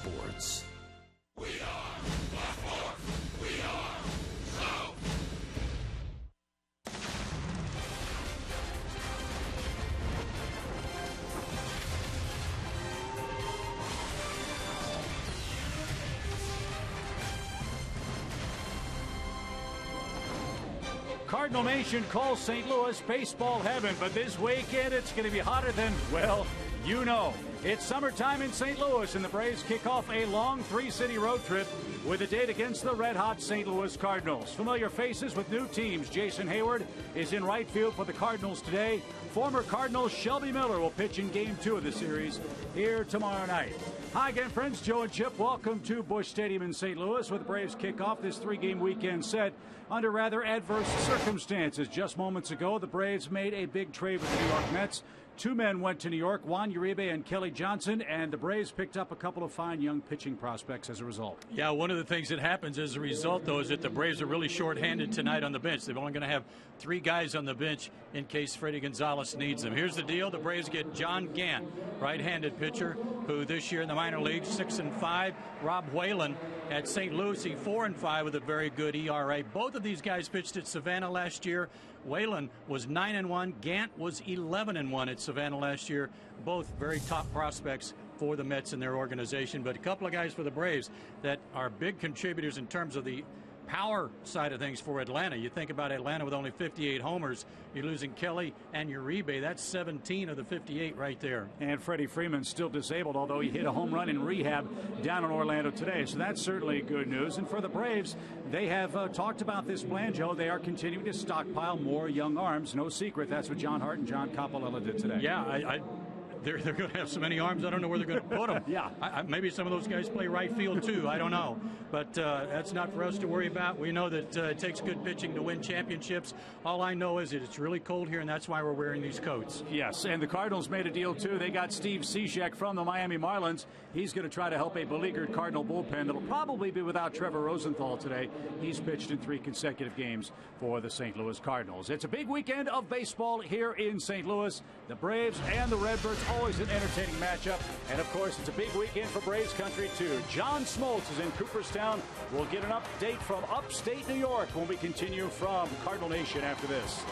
Sports. We are Baltimore. We are South. Cardinal Nation calls St. Louis baseball heaven, but this weekend it's going to be hotter than, well, you know. It's summertime in St. Louis, and the Braves kick off a long three-city road trip with a date against the red-hot St. Louis Cardinals. Familiar faces with new teams. Jason Hayward is in right field for the Cardinals today. Former Cardinal Shelby Miller will pitch in Game 2 of the series here tomorrow night. Hi again, friends. Joe and Chip. Welcome to Busch Stadium in St. Louis, where the Braves kick off this three-game weekend set under rather adverse circumstances. Just moments ago, the Braves made a big trade with the New York Mets. Two men went to New York, Juan Uribe and Kelly Johnson, and the Braves picked up a couple of fine young pitching prospects as a result. Yeah, one of the things that happens as a result, though, is that the Braves are really short-handed tonight on the bench. They're only going to have three guys on the bench in case Freddie Gonzalez needs them. Here's the deal. The Braves get John Gant, right-handed pitcher, who this year in the minor leagues, 6-5. Rob Whalen at St. Lucie, 4-5 with a very good ERA. Both of these guys pitched at Savannah last year. Whalen was 9-1. Gant was 11-1 at Savannah last year. Both very top prospects for the Mets and their organization. But a couple of guys for the Braves that are big contributors in terms of the power side of things for Atlanta. You think about Atlanta with only 58 homers. You're losing Kelly and Uribe. That's 17 of the 58 right there. And Freddie Freeman's still disabled, although he hit a home run in rehab down in Orlando today. So that's certainly good news. And for the Braves, they have talked about this plan, Joe. They are continuing to stockpile more young arms. No secret. That's what John Hart and John Coppolella did today. Yeah, they're going to have so many arms, I don't know where they're going to put them. Yeah. Maybe some of those guys play right field, too. I don't know. But that's not for us to worry about. We know that it takes good pitching to win championships. All I know is that it's really cold here, and that's why we're wearing these coats. Yes, and the Cardinals made a deal, too. They got Steve Cishek from the Miami Marlins. He's going to try to help a beleaguered Cardinal bullpen that'll probably be without Trevor Rosenthal today. He's pitched in 3 consecutive games for the St. Louis Cardinals. It's a big weekend of baseball here in St. Louis. The Braves and the Redbirds, always an entertaining matchup. And, of course, it's a big weekend for Braves country, too. John Smoltz is in Cooperstown. We'll get an update from upstate New York when we continue from Cardinal Nation after this.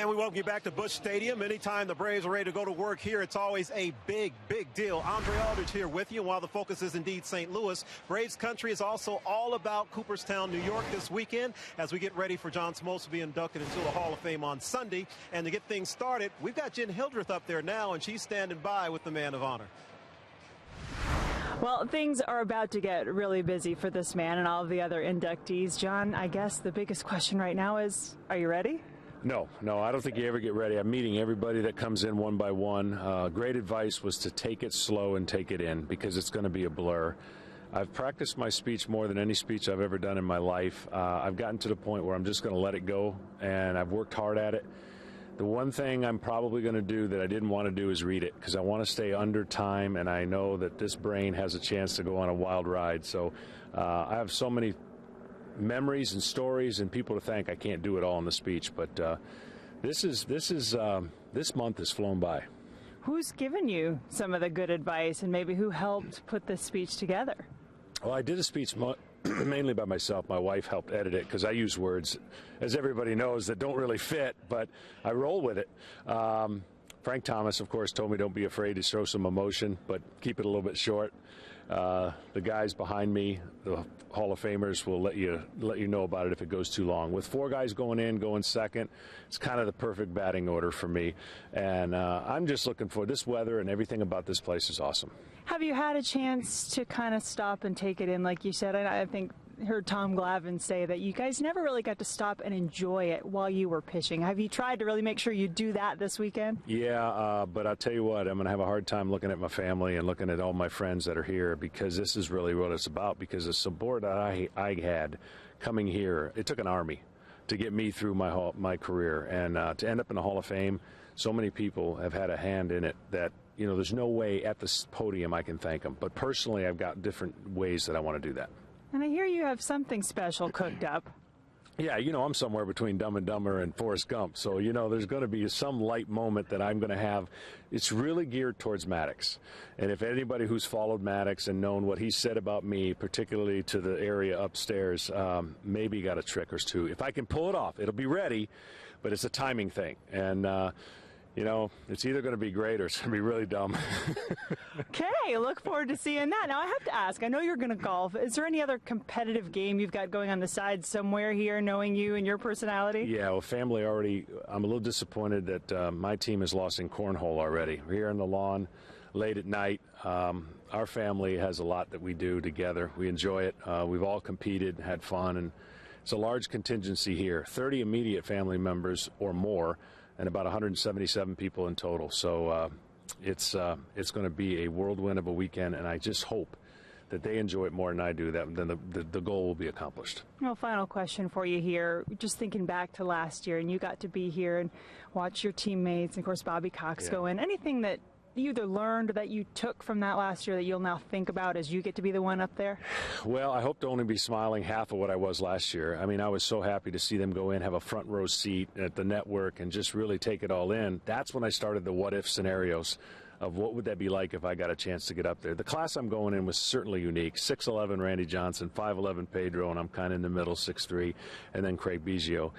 And we welcome you back to Busch Stadium. Anytime the Braves are ready to go to work here, it's always a big, big deal. Andre Aldridge here with you. And while the focus is indeed St. Louis, Braves country is also all about Cooperstown, New York this weekend as we get ready for John Smoltz to be inducted into the Hall of Fame on Sunday. And to get things started, we've got Jen Hildreth up there now, and she's standing by with the man of honor. Well, things are about to get really busy for this man and all of the other inductees. John, I guess the biggest question right now is, are you ready? No, I don't think you ever get ready. I'm meeting everybody that comes in one by one. Great advice was to take it slow and take it in because it's going to be a blur. I've practiced my speech more than any speech I've ever done in my life. I've gotten to the point where I'm just going to let it go, and I've worked hard at it. The one thing I'm probably going to do that I didn't want to do is read it because I want to stay under time, and I know that this brain has a chance to go on a wild ride. So I have so many memories and stories and people to thank. I can't do it all in the speech, but this month has flown by. Who's given you some of the good advice, and maybe who helped put this speech together? Well, I did a speech mainly by myself. My wife helped edit it because I use words, as everybody knows, that don't really fit, but I roll with it. Frank Thomas, of course, told me don't be afraid to show some emotion, but keep it a little bit short. The guys behind me, the Hall of Famers, will let you know about it if it goes too long. With 4 guys going second, it's kind of the perfect batting order for me. And I'm just looking for this weather, and everything about this place is awesome. Have you had a chance to kind of stop and take it in, like you said? I think heard Tom Glavine say that you guys never really got to stop and enjoy it while you were pitching. Have you tried to really make sure you do that this weekend? Yeah, but I'll tell you what, I'm going to have a hard time looking at my family and looking at all my friends that are here because this is really what it's about. Because the support that I had coming here, it took an army to get me through my career. And to end up in the Hall of Fame, so many people have had a hand in it that, you know, there's no way at this podium I can thank them. But personally, I've got different ways that I want to do that. And I hear you have something special cooked up. Yeah, you know, I'm somewhere between Dumb and Dumber and Forrest Gump. So, you know, there's going to be some light moment that I'm going to have. It's really geared towards Maddox. And if anybody who's followed Maddox and known what he said about me, particularly to the area upstairs, maybe got a trick or two. If I can pull it off, it'll be ready, but it's a timing thing. And, you know, it's either going to be great or it's going to be really dumb. Okay, look forward to seeing that. Now, I have to ask, I know you're going to golf. Is there any other competitive game you've got going on the side somewhere here, knowing you and your personality? Yeah, well, family already, I'm a little disappointed that my team has lost in cornhole already. We're here on the lawn late at night. Our family has a lot that we do together. We enjoy it. We've all competed, had fun, and it's a large contingency here. 30 immediate family members or more, and about 177 people in total. So it's going to be a whirlwind of a weekend, and I just hope that they enjoy it more than I do. Then the goal will be accomplished. Well, final question for you here. Just thinking back to last year, and you got to be here and watch your teammates, and of course Bobby Cox go in. Anything that you either learned or that you took from that last year that you'll now think about as you get to be the one up there? Well, I hope to only be smiling half of what I was last year. I mean, I was so happy to see them go in, have a front row seat at the network, and just really take it all in. That's when I started the what-if scenarios of what would that be like if I got a chance to get up there. The class I'm going in was certainly unique. 6'11" Randy Johnson, 5'11" Pedro, and I'm kind of in the middle, 6'3", and then Craig Biggio.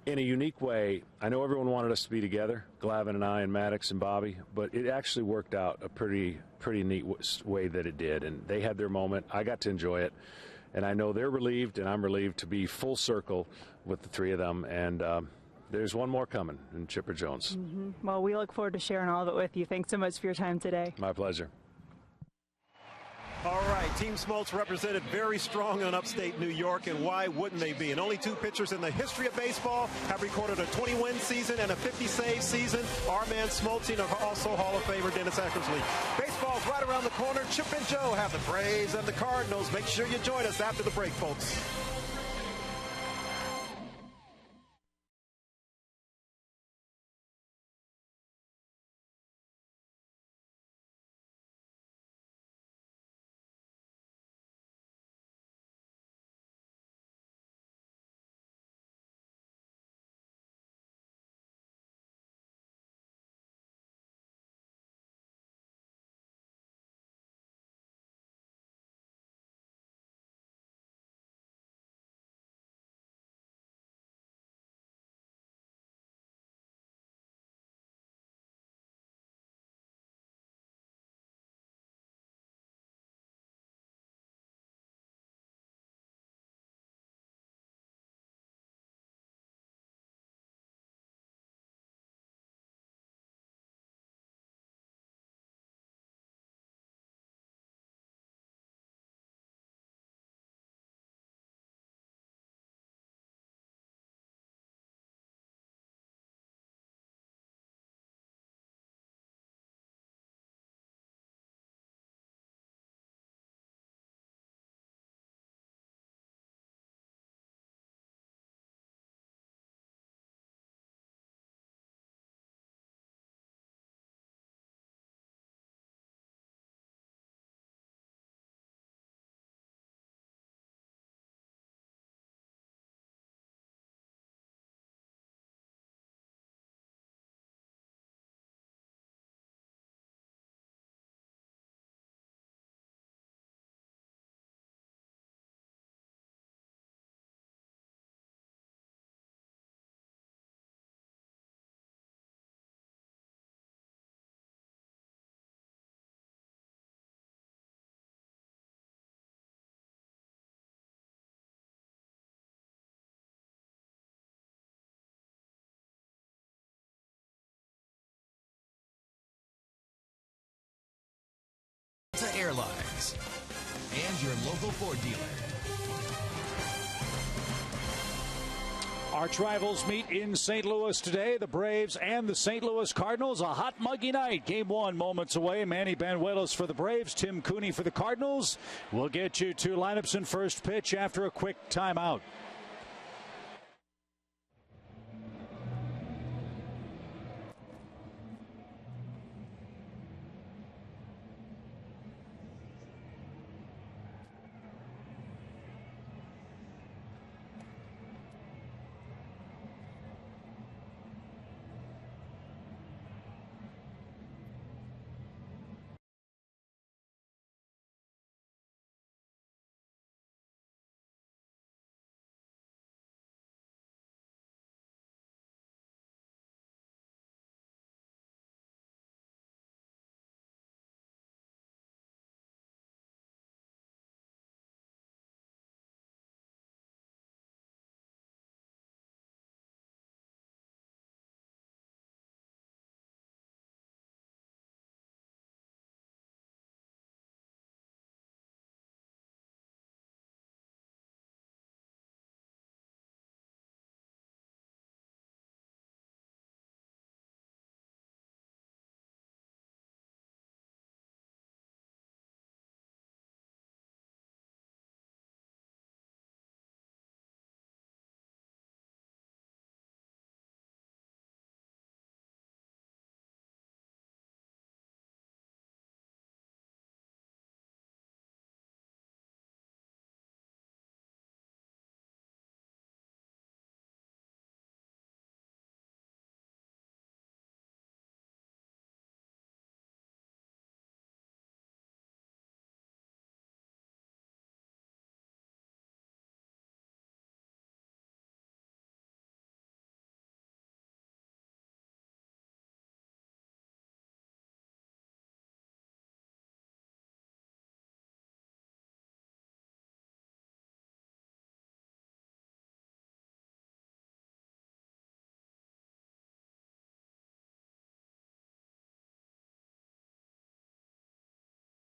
In a unique way, I know everyone wanted us to be together, Glavine and I and Maddox and Bobby, but it actually worked out a pretty neat way that it did. And they had their moment. I got to enjoy it. And I know they're relieved, and I'm relieved to be full circle with the 3 of them. And there's one more coming in Chipper Jones. Mm-hmm. Well, we look forward to sharing all of it with you. Thanks so much for your time today. My pleasure. All right, Team Smoltz represented very strong in upstate New York, and why wouldn't they be? And only 2 pitchers in the history of baseball have recorded a 20-win season and a 50-save season. Our man Smoltz, and also Hall of Famer Dennis Eckersley. Baseball's right around the corner. Chip and Joe have the Braves and the Cardinals. Make sure you join us after the break, folks. Airlines, and your local Ford dealer. Arch rivals meet in St. Louis today. The Braves and the St. Louis Cardinals. A hot, muggy night. Game 1 moments away. Manny Banuelos for the Braves. Tim Cooney for the Cardinals. We'll get you two lineups and first pitch after a quick timeout.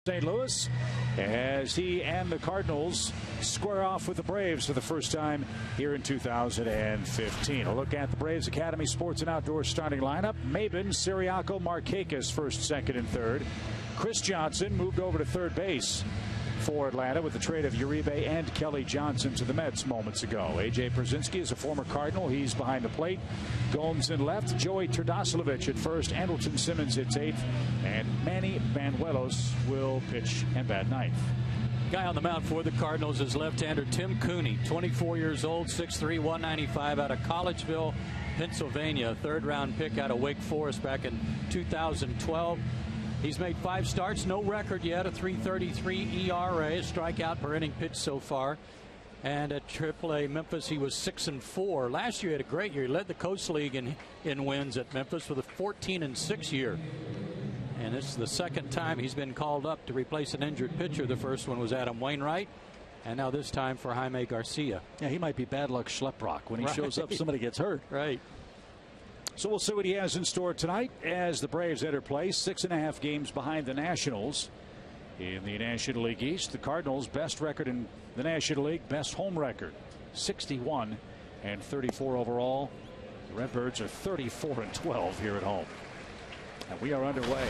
St. Louis as he and the Cardinals square off with the Braves for the first time here in 2015. A look at the Braves Academy Sports and Outdoors starting lineup. Mabin, Siriaco, Markakis first, second, and third. Chris Johnson moved over to third base for Atlanta with the trade of Uribe and Kelly Johnson to the Mets moments ago. A.J. Pierzynski is a former Cardinal. He's behind the plate. Gomes in left. Joey Turdosilovich at first. Andrelton Simmons hits eighth. And Manny Banuelos will pitch and bat ninth. Guy on the mound for the Cardinals is left-hander Tim Cooney, 24 years old, 6'3", 195, out of Collegeville, Pennsylvania. Third-round pick out of Wake Forest back in 2012. He's made 5 starts, no record yet, a 3.33 ERA, a strikeout per inning pitched so far. And at AAA Memphis, he was 6-4. Last year, he had a great year. He led the Coast League in wins at Memphis with a 14-6 year. And this is the second time he's been called up to replace an injured pitcher. The first one was Adam Wainwright, and now this time for Jaime Garcia. Yeah, he might be bad luck Schleprock. When he shows up, somebody gets hurt. Right. So we'll see what he has in store tonight as the Braves enter play. 6.5 games behind the Nationals in the National League East. The Cardinals' best record in the National League, best home record, 61 and 34 overall. The Redbirds are 34 and 12 here at home. And we are underway.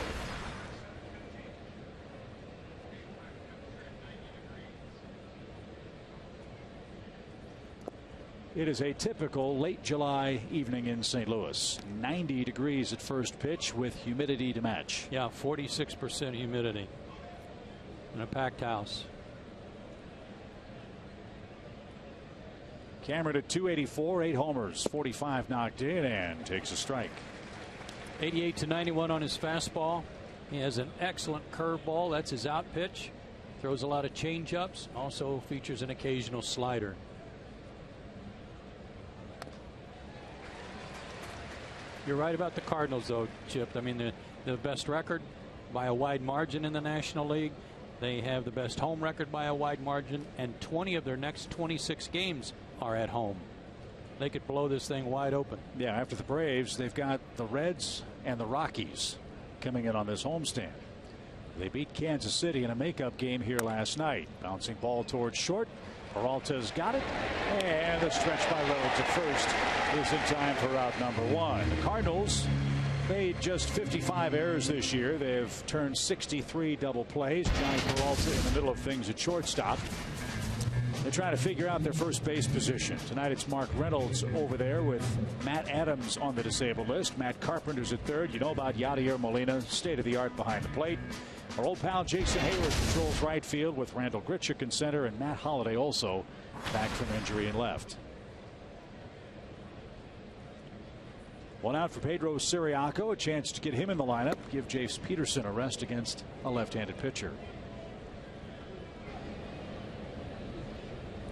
It is a typical late July evening in St. Louis. 90 degrees at first pitch with humidity to match. Yeah, 46% humidity in a packed house. Cameron at 284, 8 homers, 45 knocked in, and takes a strike. 88-91 on his fastball. He has an excellent curveball. That's his out pitch. Throws a lot of changeups. Also features an occasional slider. You're right about the Cardinals, though, Chip. I mean, the best record by a wide margin in the National League. They have the best home record by a wide margin, and 20 of their next 26 games are at home. They could blow this thing wide open. Yeah, after the Braves, they've got the Reds and the Rockies coming in on this homestand. They beat Kansas City in a makeup game here last night. Bouncing ball towards short. Peralta's got it, and the stretch by Reynolds at first is in time for out number 1. The Cardinals made just 55 errors this year. They've turned 63 double plays. Johnny Peralta in the middle of things at shortstop. They're trying to figure out their first base position. Tonight it's Mark Reynolds over there with Matt Adams on the disabled list. Matt Carpenter's at third. You know about Yadier Molina, state of the art behind the plate. Our old pal Jason Hayward controls right field with Randall Grichuk in center, and Matt Holliday also back from injury in left. One out for Pedro Siriaco, a chance to get him in the lineup, give Jace Peterson a rest against a left-handed pitcher.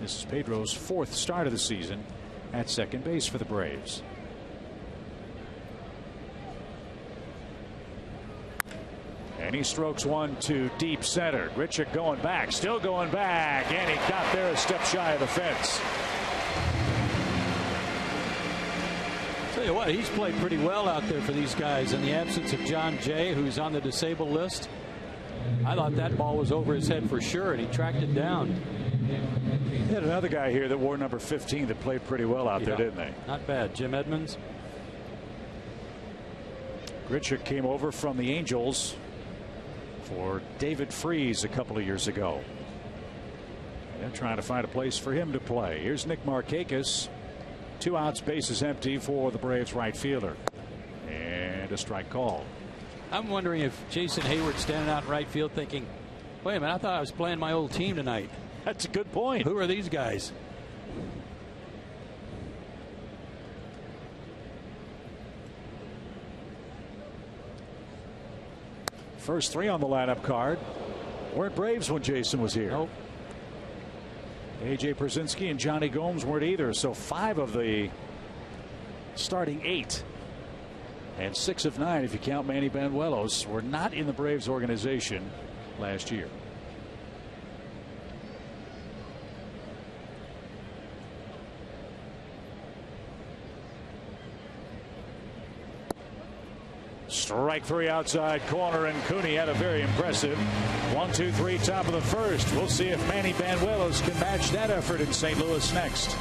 This is Pedro's 4th start of the season at second base for the Braves. And he strokes one to deep center. Grichuk going back, still going back, and he got there a step shy of the fence. Tell you what, he's played pretty well out there for these guys in the absence of John Jay, who's on the disabled list. I thought that ball was over his head for sure, and he tracked it down. They had another guy here that wore number 15 that played pretty well out there, didn't they? Not bad. Jim Edmonds. Grichuk came over from the Angels for David Freese a couple of years ago. They're trying to find a place for him to play. Here's Nick Markakis. 2 outs, bases empty for the Braves right fielder. And a strike call. I'm wondering if Jason Hayward's standing out in right field thinking, wait a minute, I thought I was playing my old team tonight. That's a good point. Who are these guys? First 3 on the lineup card weren't Braves when Jason was here. Nope. A.J. Pierzynski and Johnny Gomes weren't either. So 5 of the starting 8 and 6 of 9, if you count Manny Banuelos, were not in the Braves organization last year. Strike 3 outside corner, and Cooney had a very impressive 1-2-3 top of the first. We'll see if Manny Banuelos can match that effort in St. Louis next.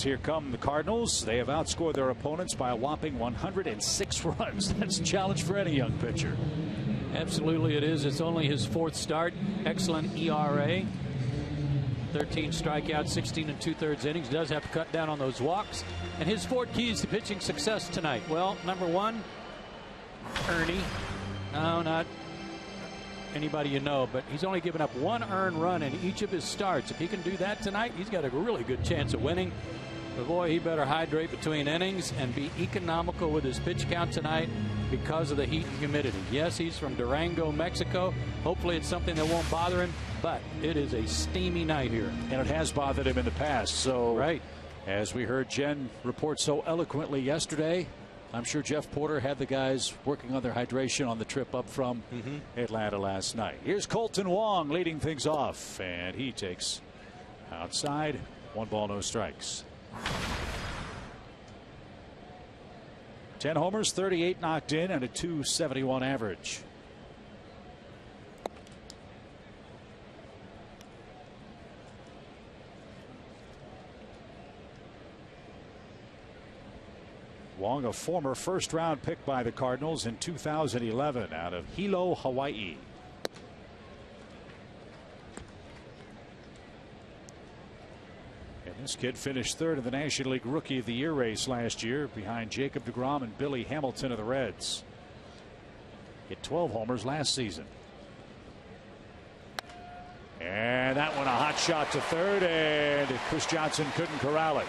Here come the Cardinals. They have outscored their opponents by a whopping 106 runs. That's a challenge for any young pitcher. Absolutely it is. It's only his 4th start. Excellent ERA. 13 strikeouts, 16 2/3 innings. Does have to cut down on those walks. And his 4 keys to pitching success tonight. Well, number 1, Ernie. No, not anybody you know, but he's only given up 1 earned run in each of his starts. If he can do that tonight, he's got a really good chance of winning. But boy, he better hydrate between innings and be economical with his pitch count tonight because of the heat and humidity. Yes, he's from Durango, Mexico. Hopefully it's something that won't bother him, but it is a steamy night here. And it has bothered him in the past. So, right. As we heard Jen report so eloquently yesterday, I'm sure Jeff Porter had the guys working on their hydration on the trip up from Atlanta last night. Here's Colton Wong leading things off, and he takes outside. 1 ball, no strikes. 10 homers, 38 knocked in, and a .271 average. Wong, a former first-round pick by the Cardinals in 2011 out of Hilo, Hawaii. And this kid finished third in the National League Rookie of the Year race last year behind Jacob deGrom and Billy Hamilton of the Reds. Hit 12 homers last season. And that one a hot shot to third, and Chris Johnson couldn't corral it.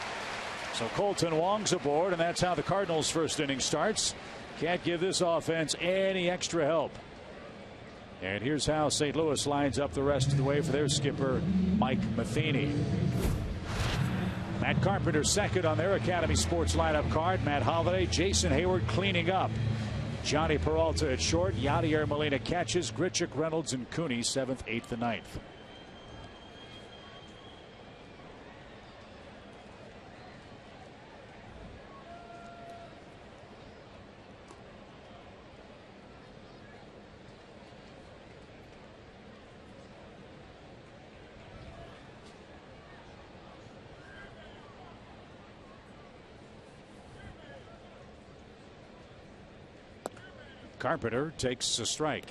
So Colton Wong's aboard, and that's how the Cardinals' first inning starts. Can't give this offense any extra help. And here's how St. Louis lines up the rest of the way for their skipper, Mike Matheny. Matt Carpenter second on their Academy Sports lineup card. Matt Holliday, Jason Hayward cleaning up. Johnny Peralta at short. Yadier Molina catches. Grichuk, Reynolds, and Cooney 7th, 8th, and 9th. Carpenter takes a strike.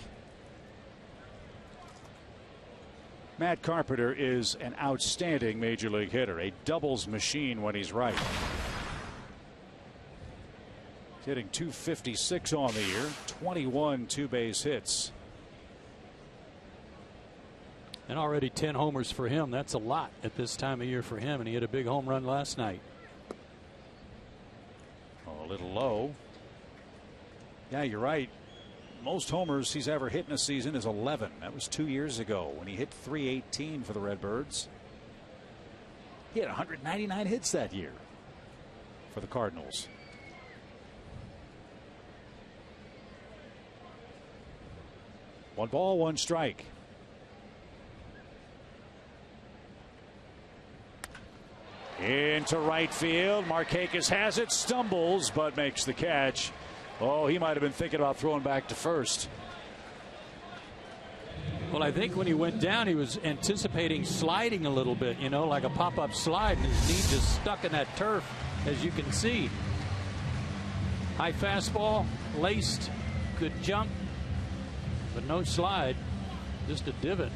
Matt Carpenter is an outstanding major league hitter, a doubles machine when he's right. Hitting .256 on the year, 21 two-base hits. And already 10 homers for him. That's a lot at this time of year for him, and he hit a big home run last night. Oh, a little low. Yeah, you're right. Most homers he's ever hit in a season is 11. That was 2 years ago when he hit .318 for the Redbirds. He had 199 hits that year for the Cardinals. One ball, one strike. Into right field. Markakis has it, stumbles, but makes the catch. Oh, he might have been thinking about throwing back to first. Well, I think when he went down, he was anticipating sliding a little bit, you know, like a pop-up slide, and his knee just stuck in that turf, as you can see. High fastball, laced, good jump, but no slide, just a divot.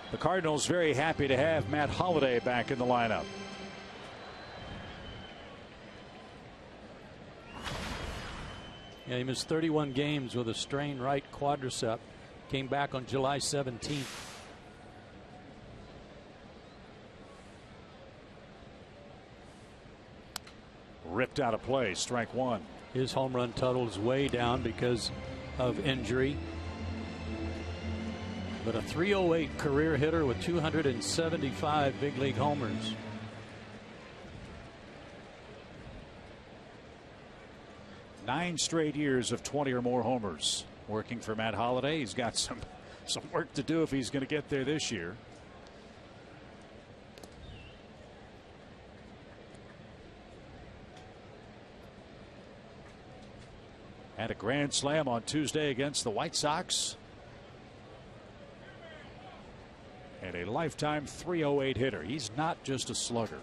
The Cardinals very happy to have Matt Holliday back in the lineup. Yeah, he missed 31 games with a strained right quadricep. Came back on July 17th. Ripped out of play, strike one. His home run total is way down because of injury. But a .308 career hitter with 275 big league homers. Nine straight years of 20 or more homers working for Matt Holliday. He's got some work to do if he's going to get there this year. Had a grand slam on Tuesday against the White Sox. And a lifetime .308 hitter. He's not just a slugger.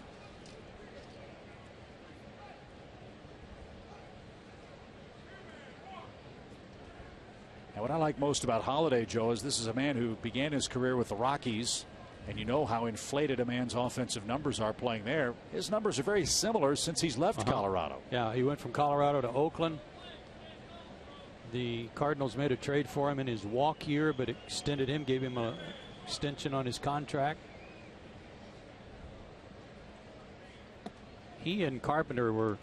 And what I like most about Holliday, Joe, is this is a man who began his career with the Rockies, and you know how inflated a man's offensive numbers are playing there. His numbers are very similar since he's left Colorado. Yeah, he went from Colorado to Oakland. The Cardinals made a trade for him in his walk year, but extended him, gave him a extension on his contract. He and Carpenter were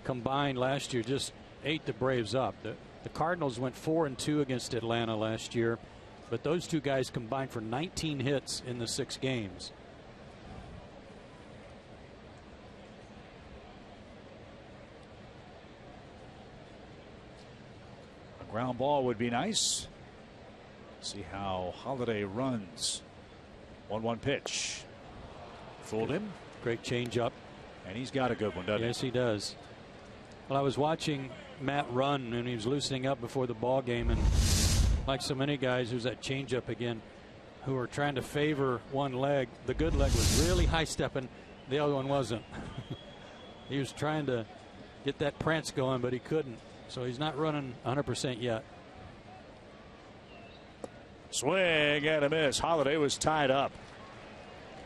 combined last year, just ate the Braves up. The Cardinals went 4-2 against Atlanta last year, but those two guys combined for 19 hits in the 6 games. A ground ball would be nice. See how Holiday runs. 1-1 pitch. Fooled him. Great changeup. And he's got a good one, doesn't he? Yes, he does. Well, I was watching Matt run, and he was loosening up before the ball game, and like so many guys, there's that changeup again, who are trying to favor one leg. The good leg was really high stepping. The other one wasn't. He was trying to get that prance going, but he couldn't. So he's not running 100% yet. Swing and a miss. Holiday was tied up.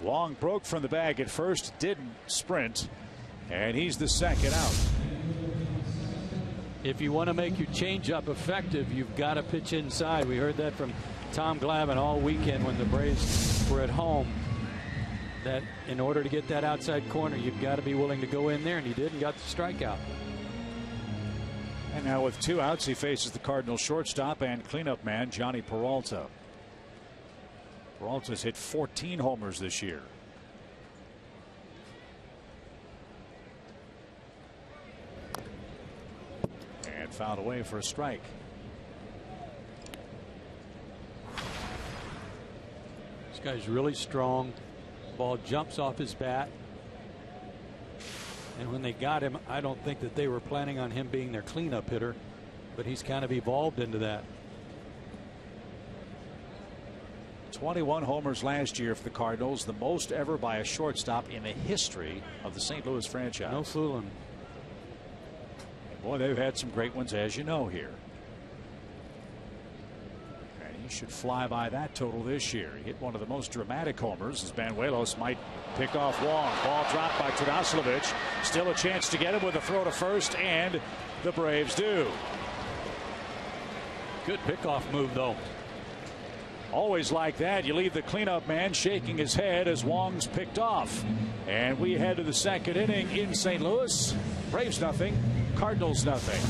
Long broke from the bag at first, didn't sprint, and he's the second out. If you want to make your changeup effective, you've got to pitch inside. We heard that from Tom Glavine all weekend when the Braves were at home, that in order to get that outside corner, you've got to be willing to go in there, and he did and got the strikeout. And now with 2 outs, he faces the Cardinals shortstop and cleanup man Johnny Peralta. Peralta's hit 14 homers this year. And fouled away for a strike. This guy's really strong. Ball jumps off his bat. And when they got him, I don't think that they were planning on him being their cleanup hitter, but he's kind of evolved into that. 21 homers last year for the Cardinals, the most ever by a shortstop in the history of the St. Louis franchise. No fooling. And boy, they've had some great ones, as you know, here. And he should fly by that total this year. He hit one of the most dramatic homers as Banuelos might pick off Wong. Ball dropped by Tadasevich. Still a chance to get him with a throw to first, and the Braves do. Good pickoff move, though. Always like that. You leave the cleanup man shaking his head as Wong's picked off. And we head to the second inning in St. Louis. Braves nothing, Cardinals nothing.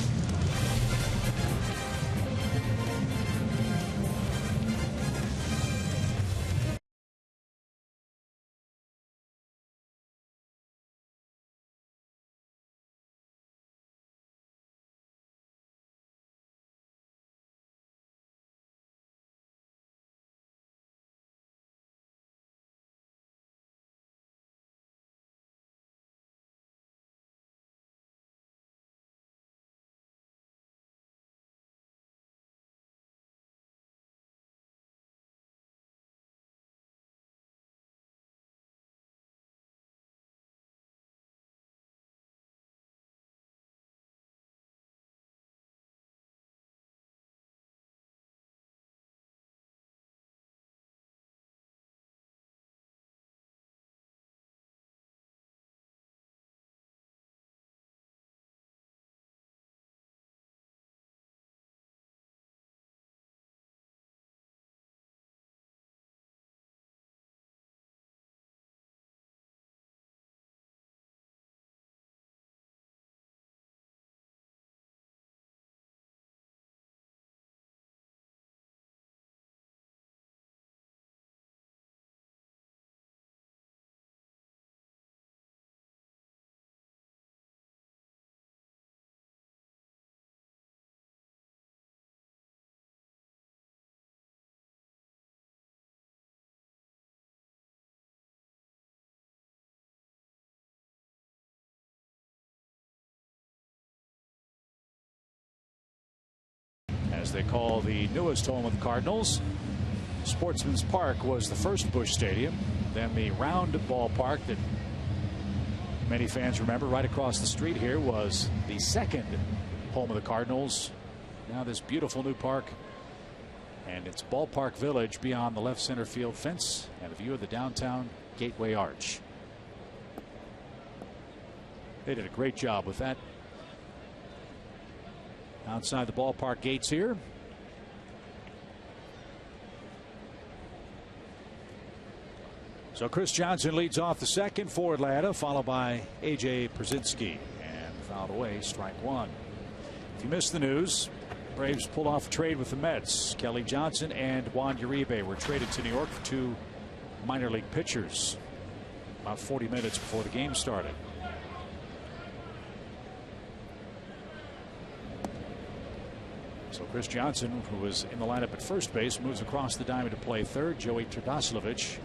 As they call the newest home of the Cardinals, Sportsman's Park was the first Busch Stadium, then the round ballpark that many fans remember right across the street here was the second home of the Cardinals. Now this beautiful new park, and it's Ballpark Village beyond the left center field fence and a view of the downtown Gateway Arch. They did a great job with that. Outside the ballpark gates here. So Chris Johnson leads off the second for Atlanta, followed by A.J. Pierzynski, and fouled away, strike one. If you missed the news, Braves pulled off a trade with the Mets. Kelly Johnson and Juan Uribe were traded to New York for two minor league pitchers about 40 minutes before the game started. So Chris Johnson, who was in the lineup at first base, moves across the diamond to play third. Joey Tardaslavich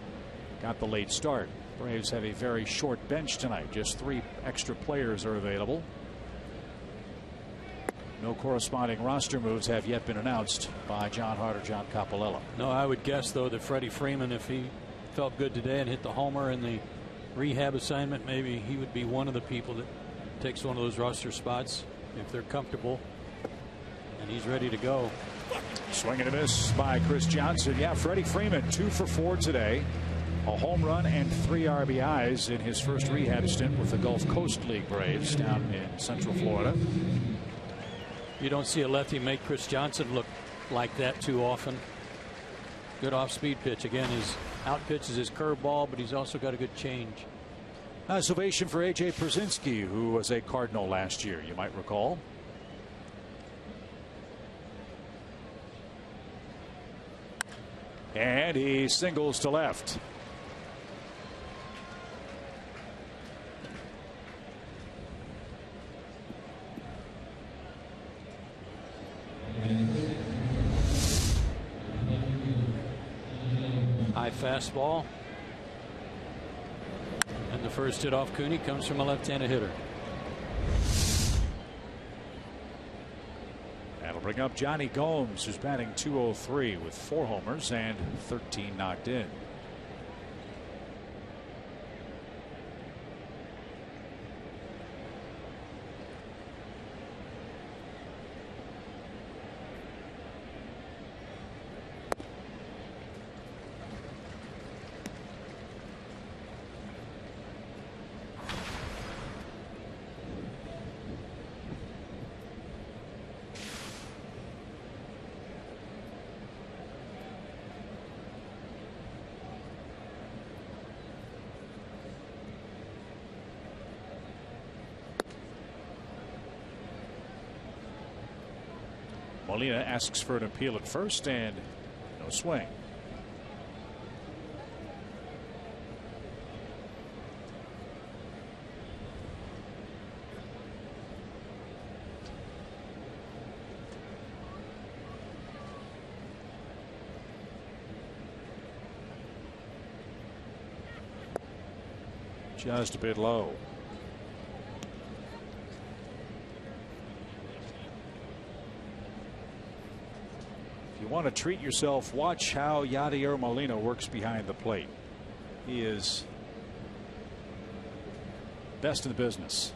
got the late start. Braves have a very short bench tonight. Just 3 extra players are available. No corresponding roster moves have yet been announced by John Hart or John Coppolella. No, I would guess, though, that Freddie Freeman, if he felt good today and hit the homer in the rehab assignment, maybe he would be one of the people that takes one of those roster spots if they're comfortable. And he's ready to go. Swing and a miss by Chris Johnson. Yeah, Freddie Freeman 2 for 4 today. A home run and 3 RBIs in his first rehab stint with the Gulf Coast League Braves down in Central Florida. You don't see a lefty make Chris Johnson look like that too often. Good off-speed pitch. Again, his out pitch is his curveball, but he's also got a good change. Nice ovation for A.J. Pierzynski, who was a Cardinal last year, you might recall. And he singles to left. High fastball. And the first hit off Cooney comes from a left-handed hitter. That'll bring up Johnny Gomes, who's batting .203 with 4 homers and 13 knocked in. Molina asks for an appeal at first, and no swing. Just a bit low. If you want to treat yourself, watch how Yadier Molina works behind the plate. He is best in the business.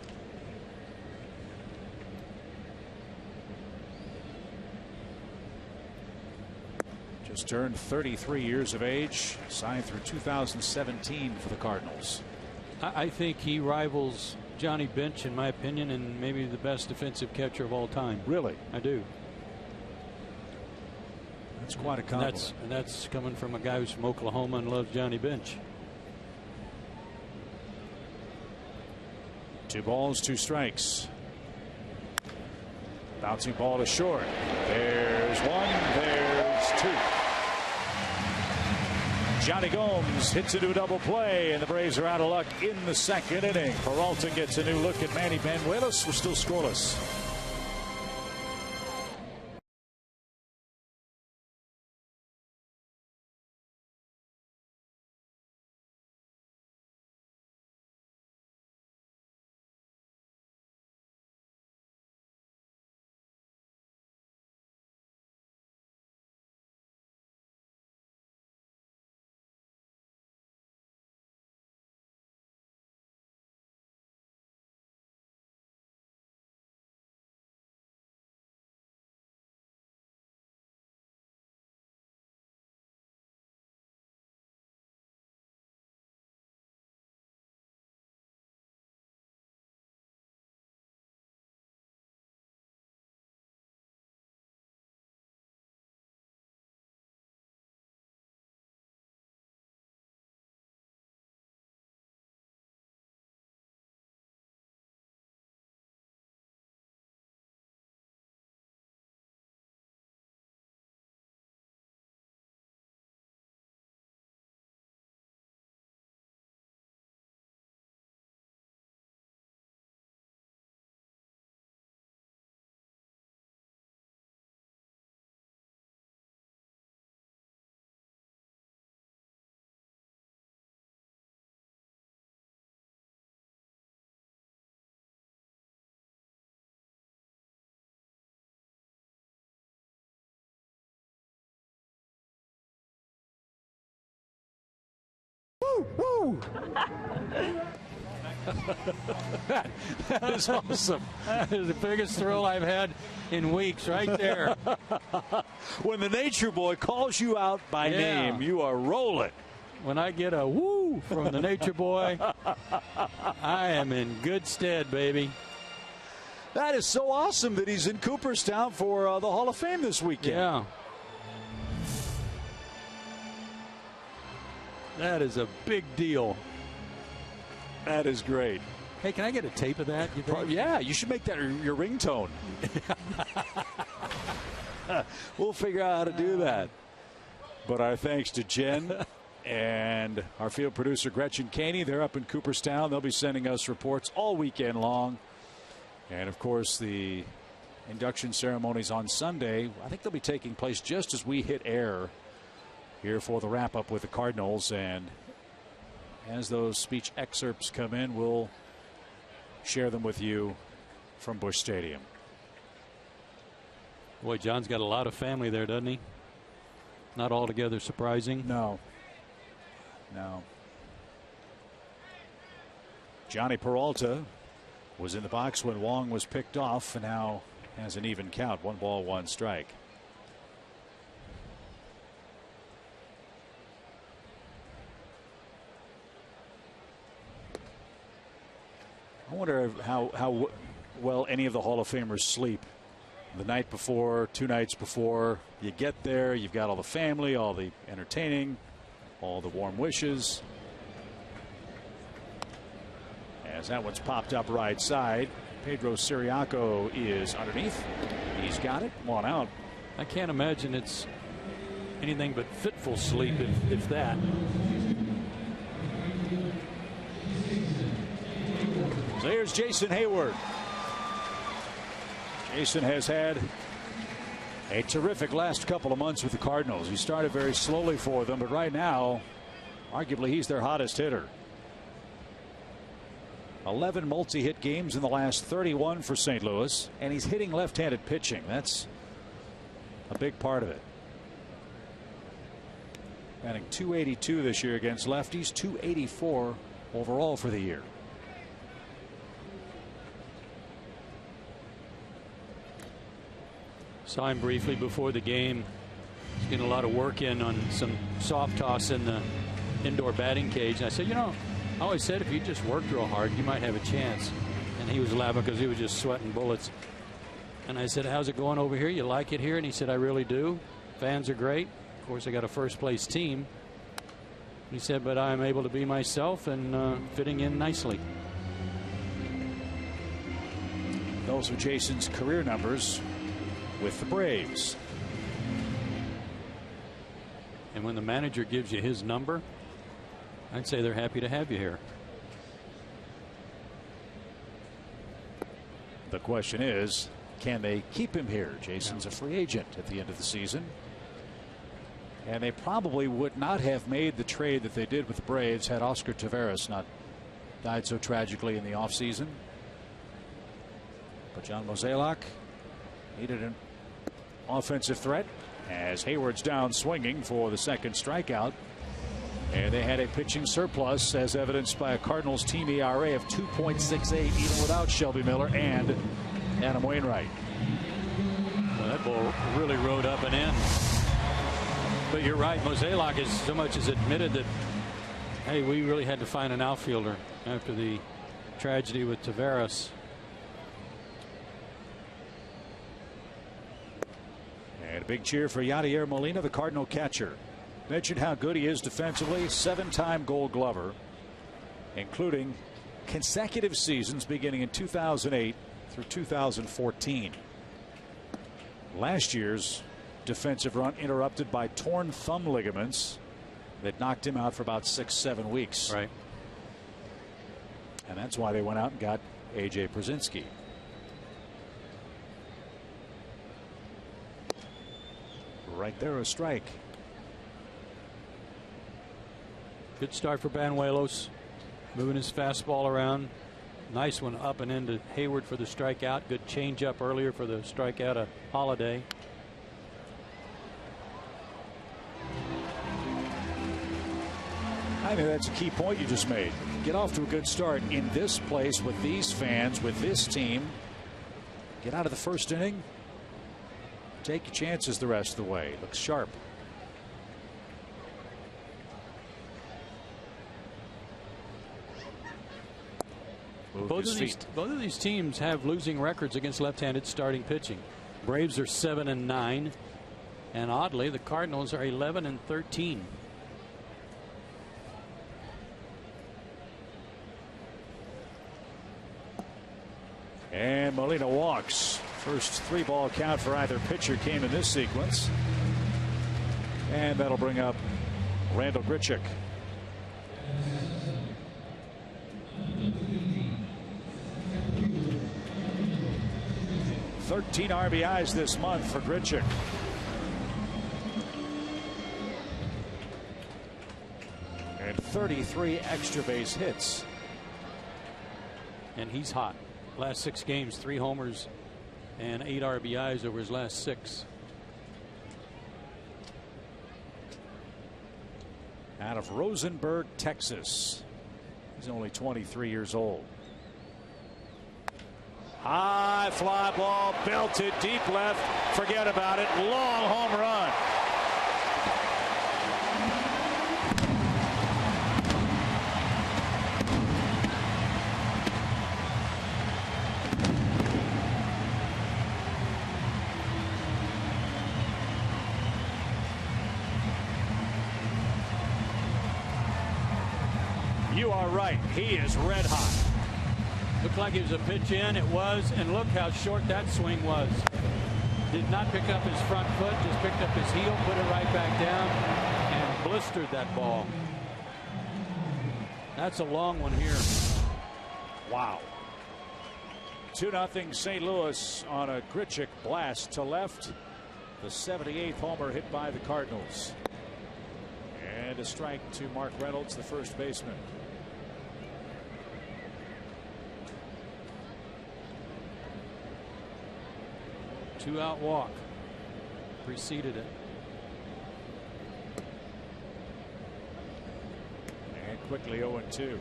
Just turned 33 years of age, signed through 2017 for the Cardinals. I think he rivals Johnny Bench, in my opinion, and maybe the best defensive catcher of all time. Really? I do. That's quite a compliment. And that's coming from a guy who's from Oklahoma and loves Johnny Bench. 2 balls, 2 strikes. Bouncing ball to short. There's 1, there's 2. Johnny Gomes hits into a double play, and the Braves are out of luck in the second inning. Peralta gets a new look at Manny Banuelos. We're still scoreless. woo! That is awesome. That is the biggest thrill I've had in weeks right there. When the Nature Boy calls you out by name, you are rolling. When I get a woo from the Nature Boy, I am in good stead, baby. That is so awesome that he's in Cooperstown for the Hall of Fame this weekend. Yeah. That is a big deal. That is great. Hey, can I get a tape of that? You think? Yeah, you should make that your ringtone. We'll figure out how to do that. But our thanks to Jen and our field producer Gretchen Caney. They're up in Cooperstown. They'll be sending us reports all weekend long. And, of course, the induction ceremonies on Sunday, I think they'll be taking place just as we hit air here for the wrap-up with the Cardinals. And as those speech excerpts come in, we'll share them with you from Busch Stadium. Boy, John's got a lot of family there, doesn't he? Not altogether surprising. No. Johnny Peralta was in the box when Wong was picked off and now has an even count. 1 ball, 1 strike. I wonder how well any of the Hall of Famers sleep. The night before, 2 nights before, you get there, you've got all the family, all the entertaining, all the warm wishes. As that one's popped up right side, Pedro Siriaco is underneath. He's got it. 1 out. I can't imagine it's anything but fitful sleep, if that. So here's Jason Hayward. Jason has had a terrific last couple of months with the Cardinals. He started very slowly for them, but right now, arguably, he's their hottest hitter. 11 multi-hit games in the last 31 for St. Louis, and he's hitting left-handed pitching. That's a big part of it. Batting .282 this year against lefties, .284 overall for the year. Saw him briefly before the game. He's getting a lot of work in on some soft toss in the indoor batting cage. And I said, you know, I always said if you just worked real hard, you might have a chance. And he was laughing because he was just sweating bullets. And I said, how's it going over here? You like it here? And he said, I really do. Fans are great. Of course, I got a first-place team. He said, but I'm able to be myself and fitting in nicely. Those are Jason's career numbers with the Braves. And when the manager gives you his number, I'd say they're happy to have you here. The question is, can they keep him here? Jason's a free agent at the end of the season. And they probably would not have made the trade that they did with the Braves had Oscar Taveras not died so tragically in the offseason. But John Mozeliak needed an offensive threat as Hayward's down swinging for the second strikeout. And they had a pitching surplus as evidenced by a Cardinals team ERA of 2.68 even without Shelby Miller and Adam Wainwright. Well, that ball really rode up and in. But you're right, Mozeliak has so much as admitted that, hey, we really had to find an outfielder after the tragedy with Taveras. And a big cheer for Yadier Molina, the Cardinal catcher. Mentioned how good he is defensively, 7-time Gold Glover, including consecutive seasons beginning in 2008 through 2014. Last year's defensive run interrupted by torn thumb ligaments that knocked him out for about 6-7 weeks. Right. And that's why they went out and got A.J. Przinsky. Right there, a strike. Good start for Banuelos, moving his fastball around. Nice one up and into Hayward for the strikeout. Good changeup earlier for the strikeout of Holiday. I think that's a key point you just made. Get off to a good start in this place with these fans, with this team. Get out of the first inning. Take your chances the rest of the way. Looks sharp. Both of these teams have losing records against left-handed starting pitching. Braves are 7-9, and oddly, the Cardinals are 11-13. And Molina walks. First 3-ball count for either pitcher came in this sequence. And that'll bring up Randal Grichuk. "13 RBIs this month for Grichuk. And 33 extra base hits. And he's hot. Last 6 games, 3 homers and 8 RBIs over his last 6. Out of Rosenberg, Texas. He's only 23 years old. High fly ball, belted deep left. Forget about it. Long home run. You are right. He is red hot. Looked like it was a pitch in. It was. And look how short that swing was. Did not pick up his front foot. Just picked up his heel, put it right back down, and blistered that ball. That's a long one here. Wow. 2-0 St. Louis on a Grichuk blast to left. The 78th homer hit by the Cardinals. And a strike to Mark Reynolds, the first baseman. Two-out walk preceded it. And quickly 0-2.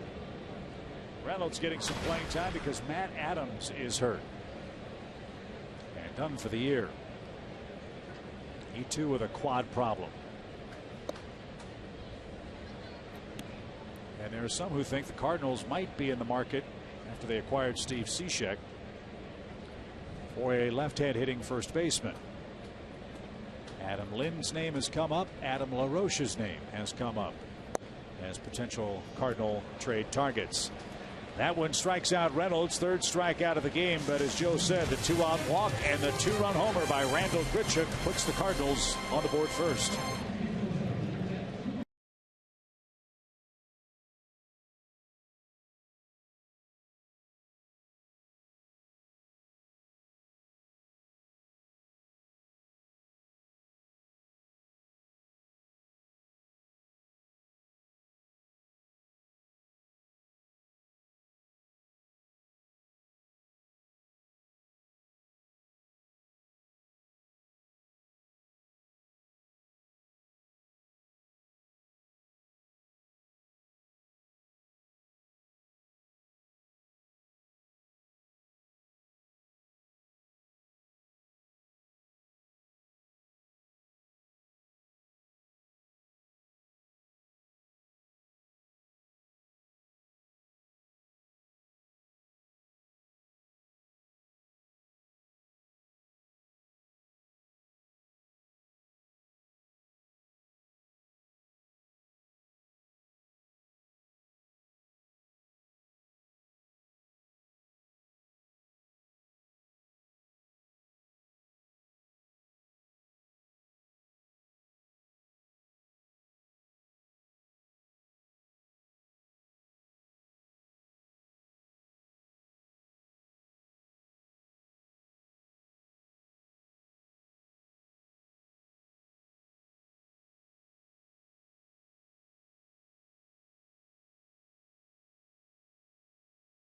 Reynolds getting some playing time because Matt Adams is hurt and done for the year. He too with a quad problem. And there are some who think the Cardinals might be in the market after they acquired Steve Cishek for a left-hand hitting first baseman. Adam Lynn's name has come up. Adam LaRoche's name has come up as potential Cardinal trade targets. That one strikes out Reynolds, third strikeout of the game. But as Joe said, the 2-out walk and the 2-run homer by Randal Grichuk puts the Cardinals on the board first.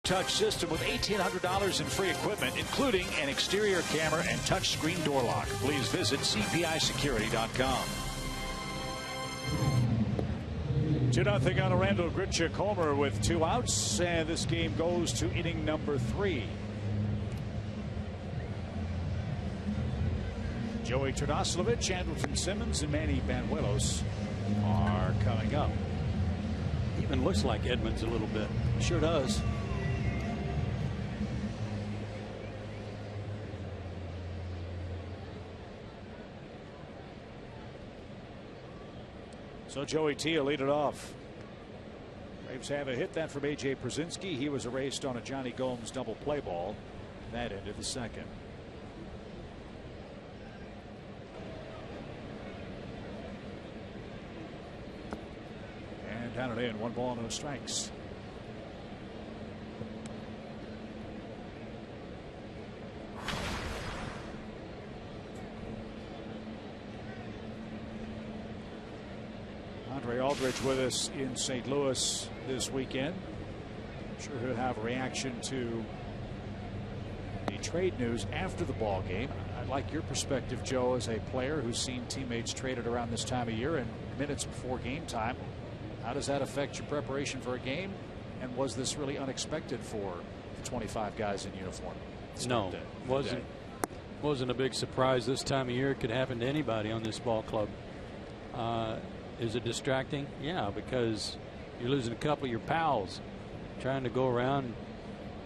Touch system with $1,800 in free equipment, including an exterior camera and touchscreen door lock. Please visit cpisecurity.com. 2-0 on a Randall Grichuk homer with 2 outs, and this game goes to inning number 3. Joey Ternaslovich, Andrelton Simmons, and Manny Banuelos are coming up. Even looks like Edmonds a little bit. Sure does. So Joey T will lead it off. Braves have a hit, that from A.J. Przinsky. He was erased on a Johnny Gomes double play ball. That ended the second. And down and in, 1 ball, no strikes. Andre Aldrich with us in St. Louis this weekend. I'm sure he'll have a reaction to the trade news after the ball game. I'd like your perspective, Joe, as a player who's seen teammates traded around this time of year and minutes before game time. How does that affect your preparation for a game? And was this really unexpected for the 25 guys in uniform? No, wasn't a big surprise this time of year. It could happen to anybody on this ball club. Is it distracting? Yeah, because you're losing a couple of your pals, trying to go around,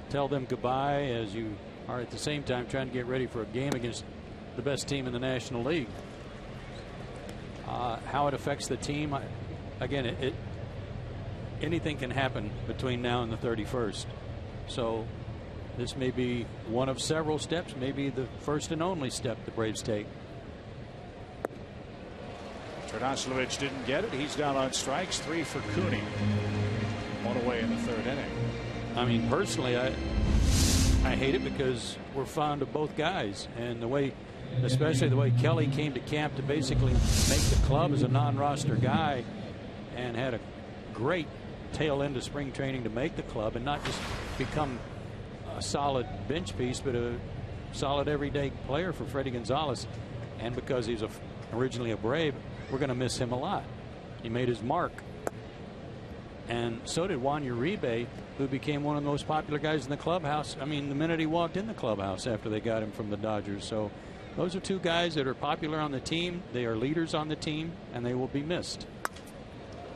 tell them goodbye as you are at the same time trying to get ready for a game against the best team in the National League. How it affects the team, again, anything can happen between now and the 31st. So this may be one of several steps, maybe the first and only step the Braves take. Ternaslovich didn't get it. He's down on strikes. 3 for Cooney. 1 away in the 3rd inning. I mean, personally, I hate it because we're fond of both guys, and the way, especially the way Kelly came to camp to basically make the club as a non-roster guy, and had a great tail end of spring training to make the club and not just become a solid bench piece, but a solid everyday player for Fredi Gonzalez. And because he's originally a Brave, we're going to miss him a lot. He made his mark. And so did Juan Uribe, who became one of the most popular guys in the clubhouse. I mean, the minute he walked in the clubhouse after they got him from the Dodgers. So those are 2 guys that are popular on the team. They are leaders on the team, and they will be missed.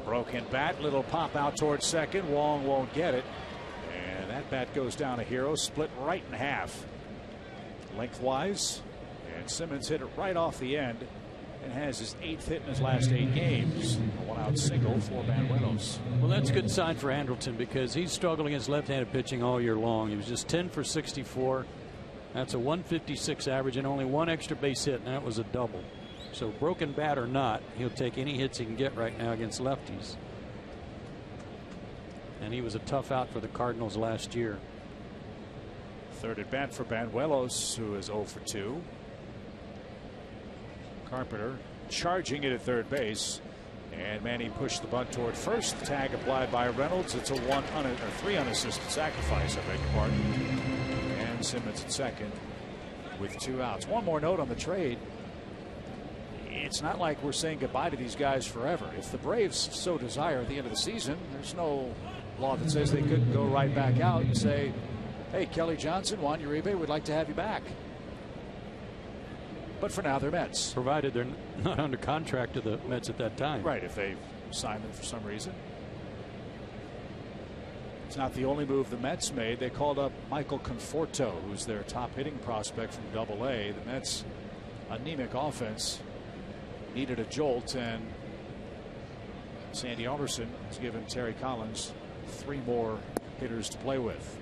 Broken bat, little pop out towards second. Wong won't get it. And that bat goes down a hero, split right in half. Lengthwise. And Simmons hit it right off the end. And has his 8th hit in his last 8 games. A 1-out single for Banuelos. Well, that's a good sign for Andrelton because he's struggled against left-handed pitching all year long. He was just 10 for 64. That's a 156 average and only 1 extra base hit, and that was a double. So broken bat or not, he'll take any hits he can get right now against lefties. And he was a tough out for the Cardinals last year. 3rd at bat for Banuelos, who is 0 for 2. Carpenter charging it at 3rd base, and Manny pushed the bunt toward first. The tag applied by Reynolds. It's a 3 unassisted sacrifice, I beg your pardon. And Simmons at 2nd with 2 outs. One more note on the trade. It's not like we're saying goodbye to these guys forever. If the Braves so desire at the end of the season, there's no law that says they couldn't go right back out and say, hey, Kelly Johnson, Juan Uribe, we'd like to have you back. But for now, they're Mets. Provided they're not under contract to the Mets at that time. Right, if they sign them for some reason. It's not the only move the Mets made. They called up Michael Conforto, who's their top hitting prospect from Double-A. The Mets' anemic offense needed a jolt, and Sandy Alderson has given Terry Collins 3 more hitters to play with.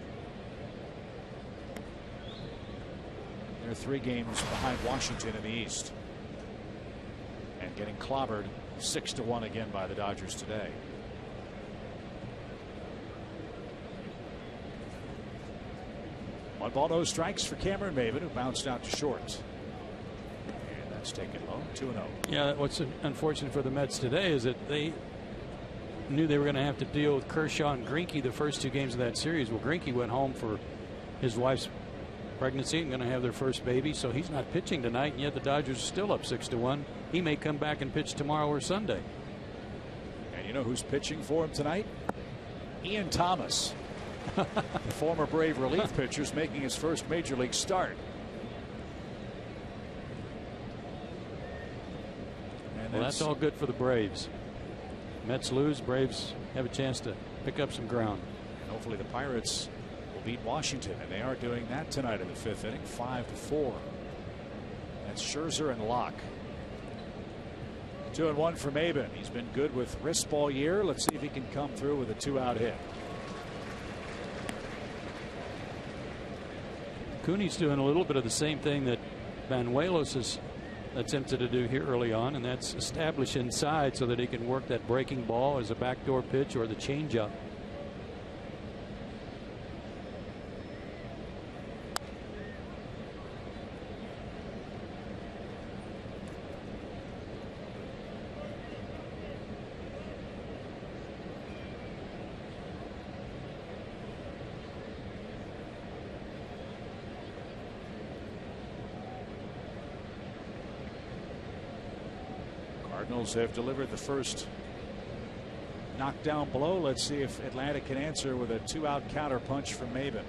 They're 3 games behind Washington in the East, and getting clobbered 6-1 again by the Dodgers today. One ball, no strikes for Cameron Maven, who bounced out to short. And that's taken low, 2-0. Yeah, what's unfortunate for the Mets today is that they knew they were going to have to deal with Kershaw and Greinke the first 2 games of that series. Well, Greinke went home for his wife's pregnancy and going to have their first baby, so he's not pitching tonight, and yet the Dodgers are still up 6-1. He may come back and pitch tomorrow or Sunday. And You know who's pitching for him tonight? Ian Thomas, the former Brave relief pitcher, is making his first major league start. And well, that's all good for the Braves. Mets lose, Braves have a chance to pick up some ground. And hopefully the Pirates will beat Washington, and they are doing that tonight in the 5th inning, 5-4. That's Scherzer and Locke. 2-1 for Maben. He's been good with wrist all year. Let's see if he can come through with a 2-out hit. Cooney's doing a little bit of the same thing that Banuelos has attempted to do here early on, and that's establish inside so that he can work that breaking ball as a backdoor pitch or the changeup. Cardinals have delivered the first knockdown blow. Let's see if Atlanta can answer with a 2-out counter punch from Maben.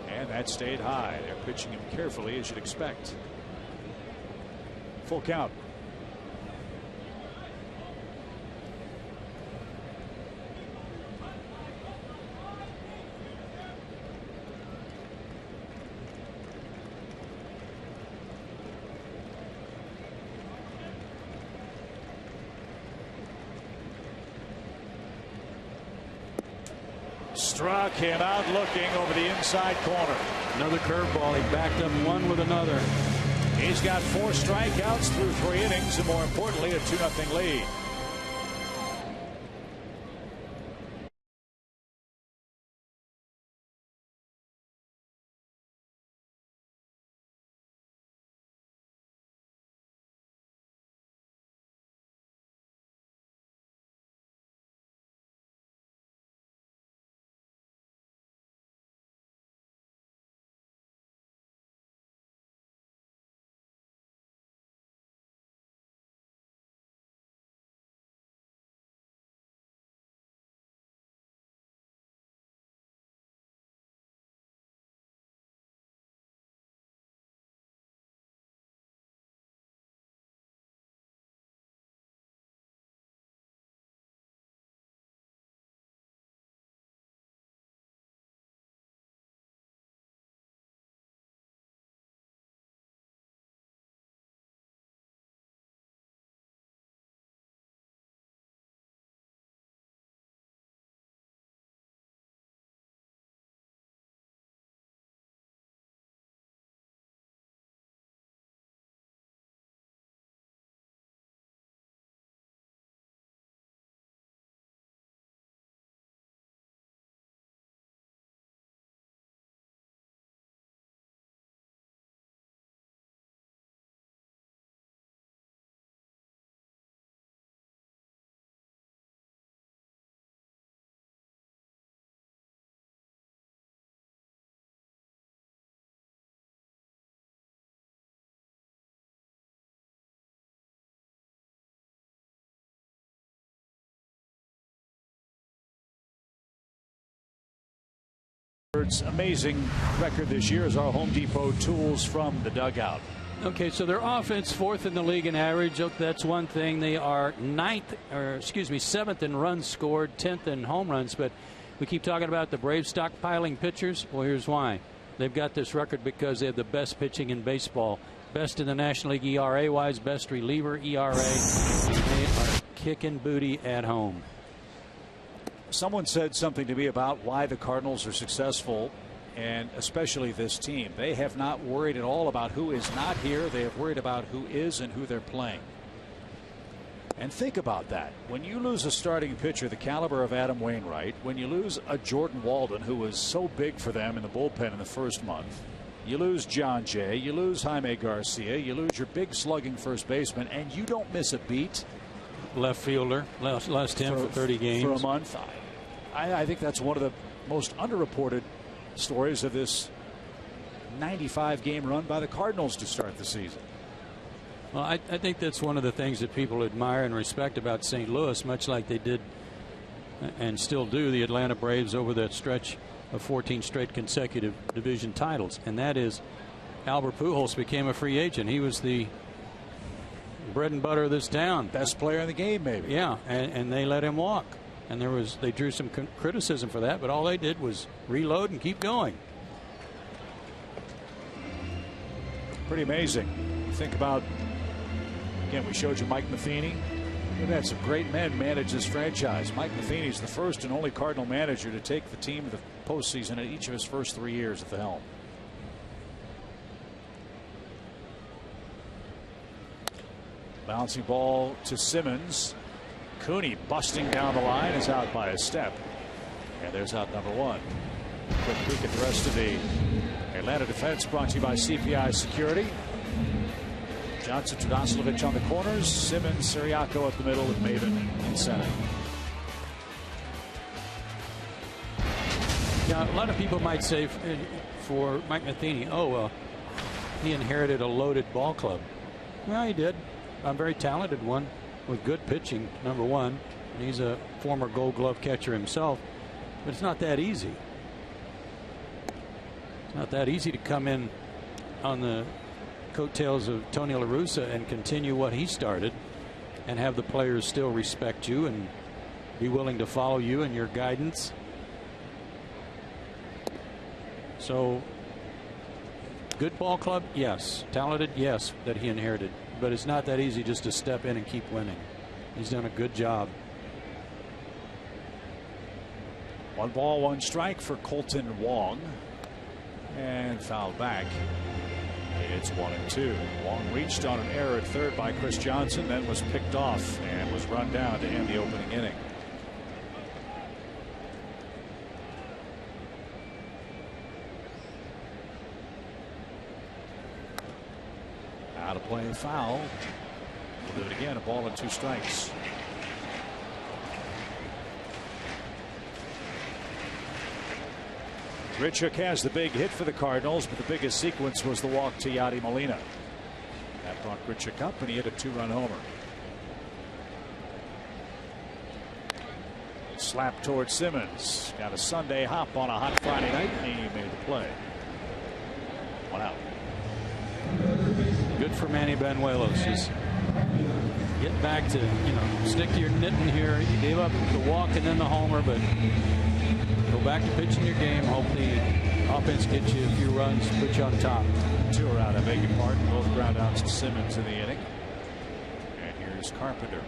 And that stayed high. They're pitching him carefully, as you'd expect. Full count. Struck him out looking over the inside corner. Another curveball. He backed up one with another. He's got 4 strikeouts through 3 innings, and more importantly, a 2-0 lead. Amazing record this year is our Home Depot tools from the dugout. Okay, so their offense 4th in the league in average. That's one thing. They are 7th in runs scored, 10th in home runs. But we keep talking about the Braves stockpiling pitchers. Well, here's why. They've got this record because they have the best pitching in baseball. Best in the National League ERA wise, best reliever ERA. They are kicking booty at home. Someone said something to me about why the Cardinals are successful, and especially this team. They have not worried at all about who is not here. They have worried about who is and who they're playing. And think about that. When you lose a starting pitcher the caliber of Adam Wainwright, when you lose a Jordan Walden, who was so big for them in the bullpen in the first month, you lose John Jay, you lose Jaime Garcia, you lose your big slugging first baseman, and you don't miss a beat. Left fielder, last 10 for 30 games. For a month. I think that's one of the most underreported stories of this 95-game run by the Cardinals to start the season. Well, I think that's one of the things that people admire and respect about St. Louis, much like they did and still do the Atlanta Braves over that stretch of 14 straight consecutive division titles. And that is, Albert Pujols became a free agent. He was the bread and butter of this town. Best player in the game, maybe. Yeah, and they let him walk. And they drew some criticism for that, but all they did was reload and keep going. Pretty amazing. Think about, again, we showed you Mike Matheny. We've had some great men manage this franchise. Mike Matheny is the first and only Cardinal manager to take the team to the postseason in each of his first 3 years at the helm. Bouncing ball to Simmons. Cooney busting down the line is out by a step. And there's out number 1. Quick peek at the rest of the Atlanta defense, brought to you by CPI Security. Johnson, Todosilovic on the corners. Simmons, Siriaco at the middle with Maven in center. Now, a lot of people might say for Mike Matheny, oh, well, he inherited a loaded ball club. Well, he did. A very talented one with good pitching, number one. He's a former Gold Glove catcher himself. But it's not that easy. It's not that easy to come in on the coattails of Tony La Russa and continue what he started and have the players still respect you and be willing to follow you and your guidance. So, good ball club, yes. Talented, yes, that he inherited. But it's not that easy just to step in and keep winning. He's done a good job. 1 ball, 1 strike for Colton Wong. And fouled back. It's 1-2. Wong reached on an error at third by Chris Johnson, then was picked off and was run down to end the opening inning. Out of play, foul. We'll do it again. 1 ball and 2 strikes. Grichuk has the big hit for the Cardinals, but the biggest sequence was the walk to Yadi Molina. That brought Grichuk up, and he hit a 2-run homer. Slap towards Simmons. Got a Sunday hop on a hot Friday night, and he made the play. 1 out. Good for Manny Banuelos. Just get back to, stick to your knitting here. You gave up the walk and then the homer, but go back to pitching your game. Hope the offense gets you a few runs, put you on top. 2 are out, I beg your pardon. Both ground outs to Simmons in the inning. And here's Carpenter.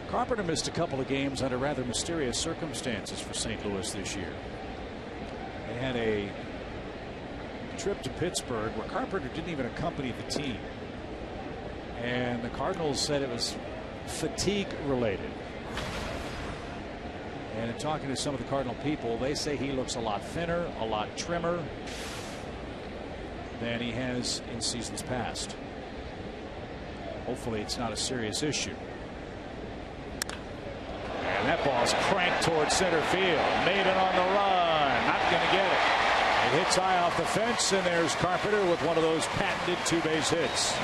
Carpenter missed a couple of games under rather mysterious circumstances for St. Louis this year. They had a trip to Pittsburgh where Carpenter didn't even accompany the team. And the Cardinals said it was fatigue related. And in talking to some of the Cardinal people, they say he looks a lot thinner, a lot trimmer than he has in seasons past. Hopefully it's not a serious issue. And that ball's cranked towards center field. Maven on the run. Not going to get it. It hits high off the fence, and there's Carpenter with one of those patented 2-base hits.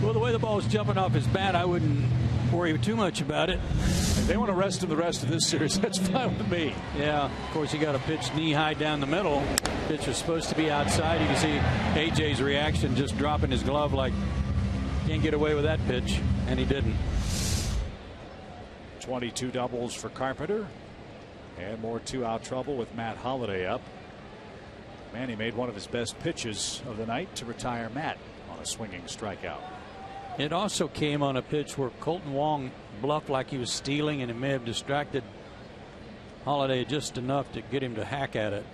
Well, the way the ball is jumping off his bat, I wouldn't worry too much about it. If they want to rest him the rest of this series, that's fine with me. Yeah, of course, you got to pitch knee-high down the middle. Pitch was supposed to be outside. You can see AJ's reaction, just dropping his glove like, can't get away with that pitch, and he didn't. 22 doubles for Carpenter, and more 2-out trouble with Matt Holliday up. Manny made one of his best pitches of the night to retire Matt on a swinging strikeout. It also came on a pitch where Colton Wong bluffed like he was stealing, and it may have distracted Holliday just enough to get him to hack at it.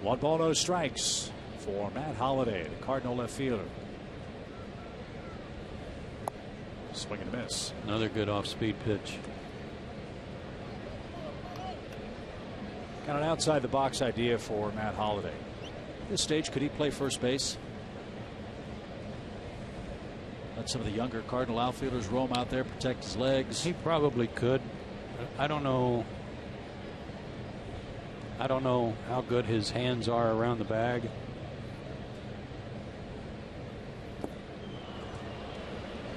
1 ball, no strikes for Matt Holliday, the Cardinal left fielder. Swing and a miss. Another good off-speed pitch. Got an outside the box idea for Matt Holliday. At this stage, could he play first base? Let some of the younger Cardinal outfielders roam out there, protect his legs. He probably could. I don't know. I don't know how good his hands are around the bag.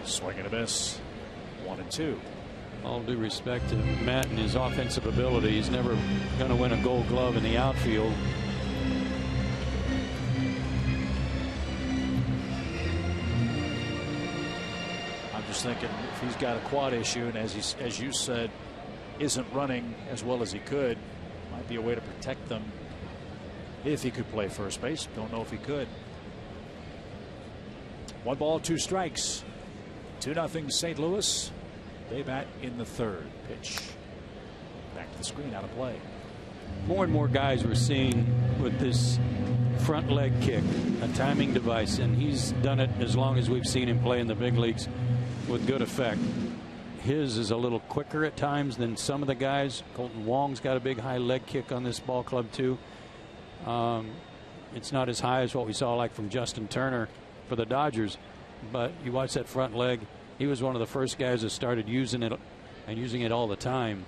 Swing and a miss. 1-2. All due respect to Matt and his offensive ability, he's never going to win a Gold Glove in the outfield. I'm just thinking if he's got a quad issue and as you said, isn't running as well as he could, might be a way to protect them if he could play first base. Don't know if he could. 1 ball, 2 strikes. 2-0 St. Louis. They bat in the 3rd. Pitch back to the screen, out of play. More and more guys we're seeing with this front leg kick, a timing device, and he's done it as long as we've seen him play in the big leagues with good effect. His is a little quicker at times than some of the guys. Colton Wong's got a big high leg kick on this ball club too. It's not as high as what we saw like from Justin Turner for the Dodgers, but you watch that front leg. He was one of the first guys that started using it and using it all the time.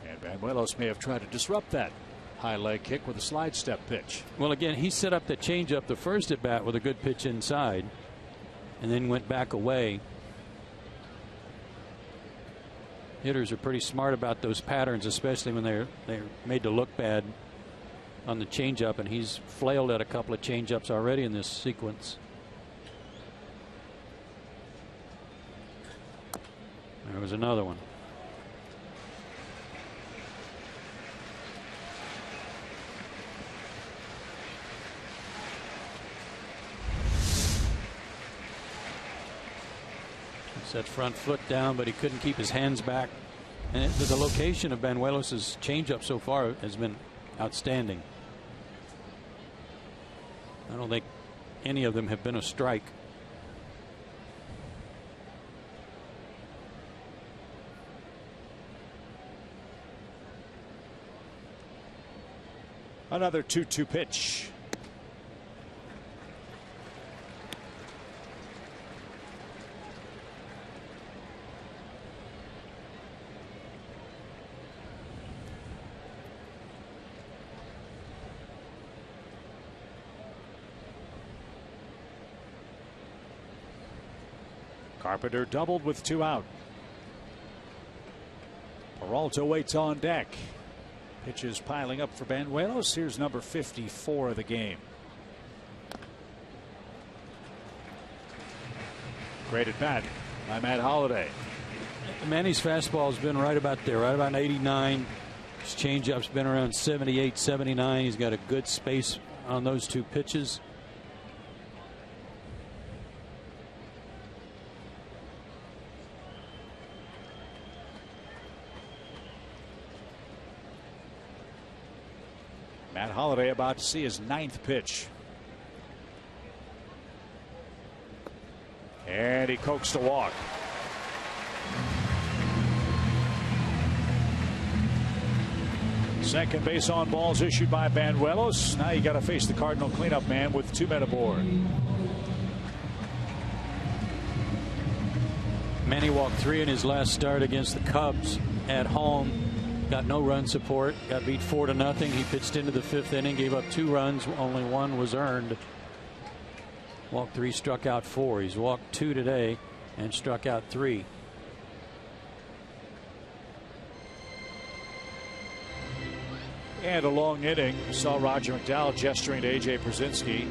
And Banuelos may have tried to disrupt that high leg kick with a slide step pitch. Well, again, he set up the changeup the first at bat with a good pitch inside and then went back away. Hitters are pretty smart about those patterns, especially when they're made to look bad on the changeup, and he's flailed at a couple of changeups already in this sequence. There was another one. It's that front foot down, but he couldn't keep his hands back. And the location of Banuelos' changeup so far has been outstanding. I don't think any of them have been a strike. Another 2-2 pitch. Carpenter doubled with 2 out. Peralta waits on deck. Pitches piling up for Banuelos. Here's number 54 of the game. Great at bat by Matt Holliday. Manny's fastball has been right about there, right about 89. His changeup's been around 78, 79. He's got a good space on those 2 pitches. Matt Holliday about to see his 9th pitch. And he coaxed a walk. Second base on balls issued by Banuelos. Now you got to face the Cardinal cleanup man with 2 men aboard. Manny walked 3 in his last start against the Cubs at home. Got no run support. Got beat 4-0. He pitched into the 5th inning, gave up 2 runs. Only 1 was earned. Walked 3, struck out 4. He's walked 2 today and struck out 3. And a long inning. Saw Roger McDowell gesturing to A.J. Pierzynski.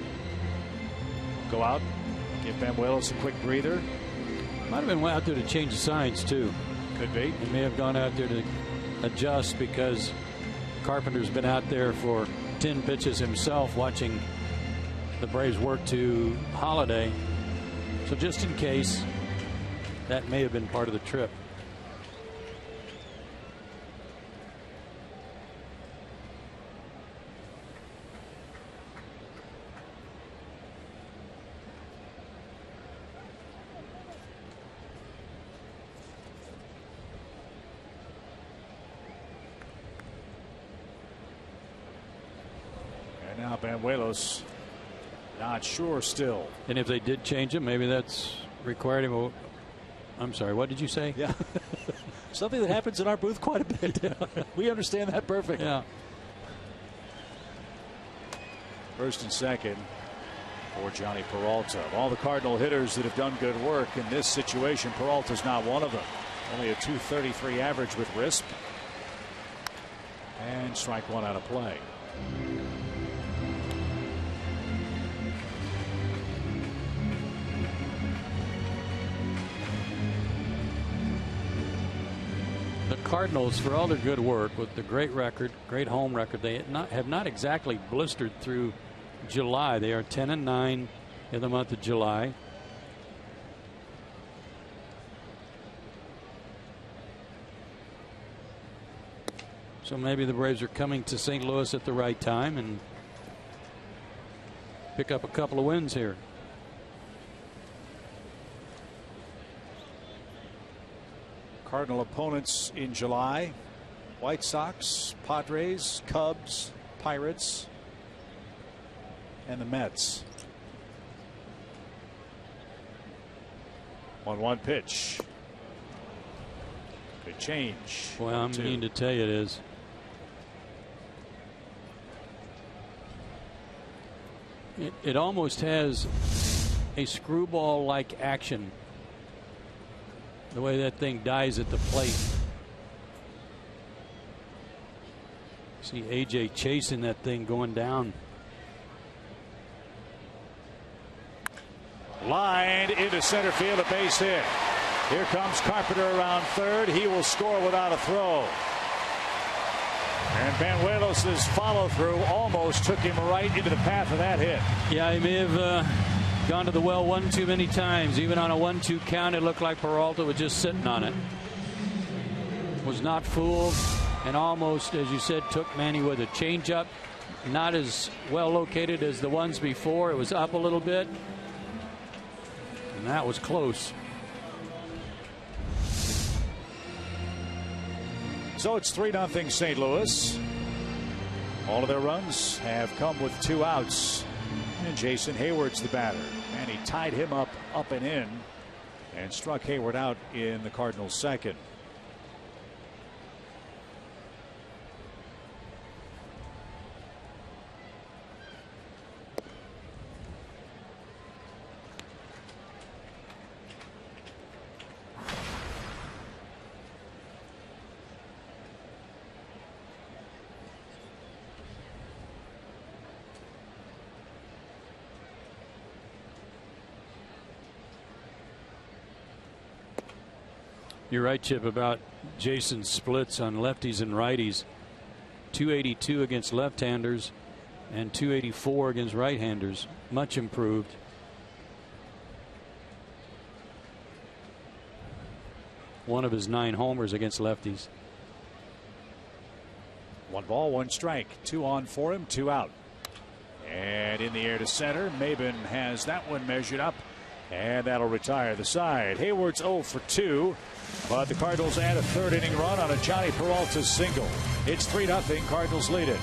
Go out, give Banuelos a quick breather. Might have been out there to change the signs too. Could be. He may have gone out there to adjust because Carpenter's been out there for 10 pitches himself watching the Braves work to Holliday. So just in case, that may have been part of the trip. Now Banuelos not sure still. And if they did change him, maybe that's required him. I'm sorry, what did you say? Yeah. Something that happens in our booth quite a bit. We understand that perfectly. Yeah. First and second for Johnny Peralta. Of all the Cardinal hitters that have done good work in this situation, Peralta's not one of them. Only a .233 average with RISP. And strike one out of play. The Cardinals, for all their good work with the great record, great home record, they have not exactly blistered through July. They are 10-9 in the month of July. So maybe the Braves are coming to St. Louis at the right time and pick up a couple of wins here. Cardinal opponents in July: White Sox, Padres, Cubs, Pirates, and the Mets. 1-1 pitch. Good change. Well, I'm mean to tell you it is. It almost has a screwball-like action. The way that thing dies at the plate. See AJ chasing that thing going down. Lined into center field, a base hit. Here comes Carpenter around third. He will score without a throw. And Banuelos' follow through almost took him right into the path of that hit. Yeah, he may have gone to the well one too many times. Even on a 1-2 count, it looked like Peralta was just sitting on it. Was not fooled, and almost, as you said, took Manny with a changeup. Not as well located as the ones before. It was up a little bit, and that was close. So it's 3-0 St. Louis. All of their runs have come with 2 outs. And Jason Hayward's the batter. And he tied him up and in, and struck Hayward out in the Cardinals' second. You're right, Chip, about Jason's splits on lefties and righties. 282 against left-handers and 284 against right-handers. Much improved. One of his 9 homers against lefties. 1 ball, 1 strike. 2 on for him, 2 out. And in the air to center. Maben has that one measured up, and that'll retire the side. Hayward's 0 for 2. But the Cardinals add a 3rd inning run on a Johnny Peralta single. It's 3-0. Cardinals lead it.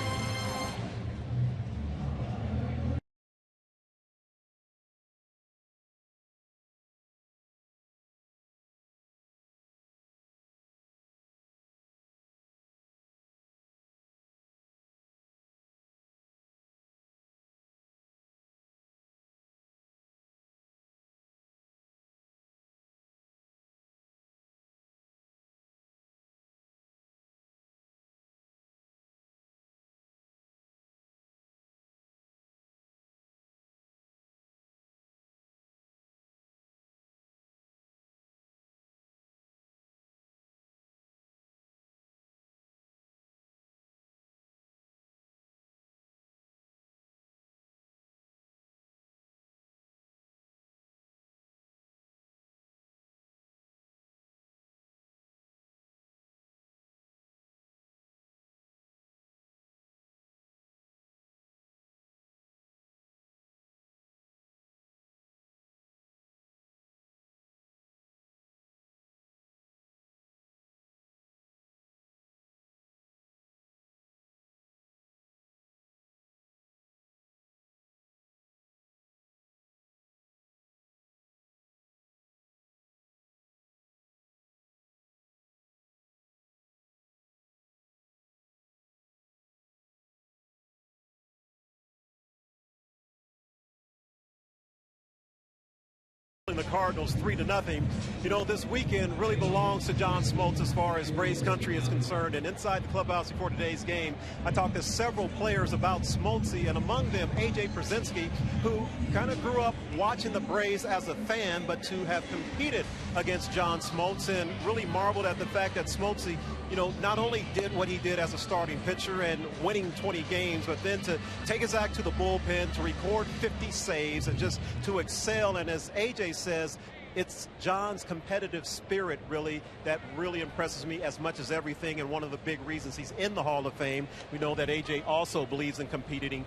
the Cardinals 3-0. You know, this weekend really belongs to John Smoltz as far as Braves country is concerned. And inside the clubhouse before today's game, I talked to several players about Smoltzy, and among them A.J. Przinsky, who kind of grew up watching the Braves as a fan, but to have competed against John Smoltz and really marveled at the fact that Smoltzy, you know, not only did what he did as a starting pitcher and winning 20 games, but then to take his act to the bullpen, to record 50 saves, and just to excel. And as A.J. says, it's John's competitive spirit really that really impresses me as much as everything, and one of the big reasons he's in the Hall of Fame. We know that A.J. also believes in competing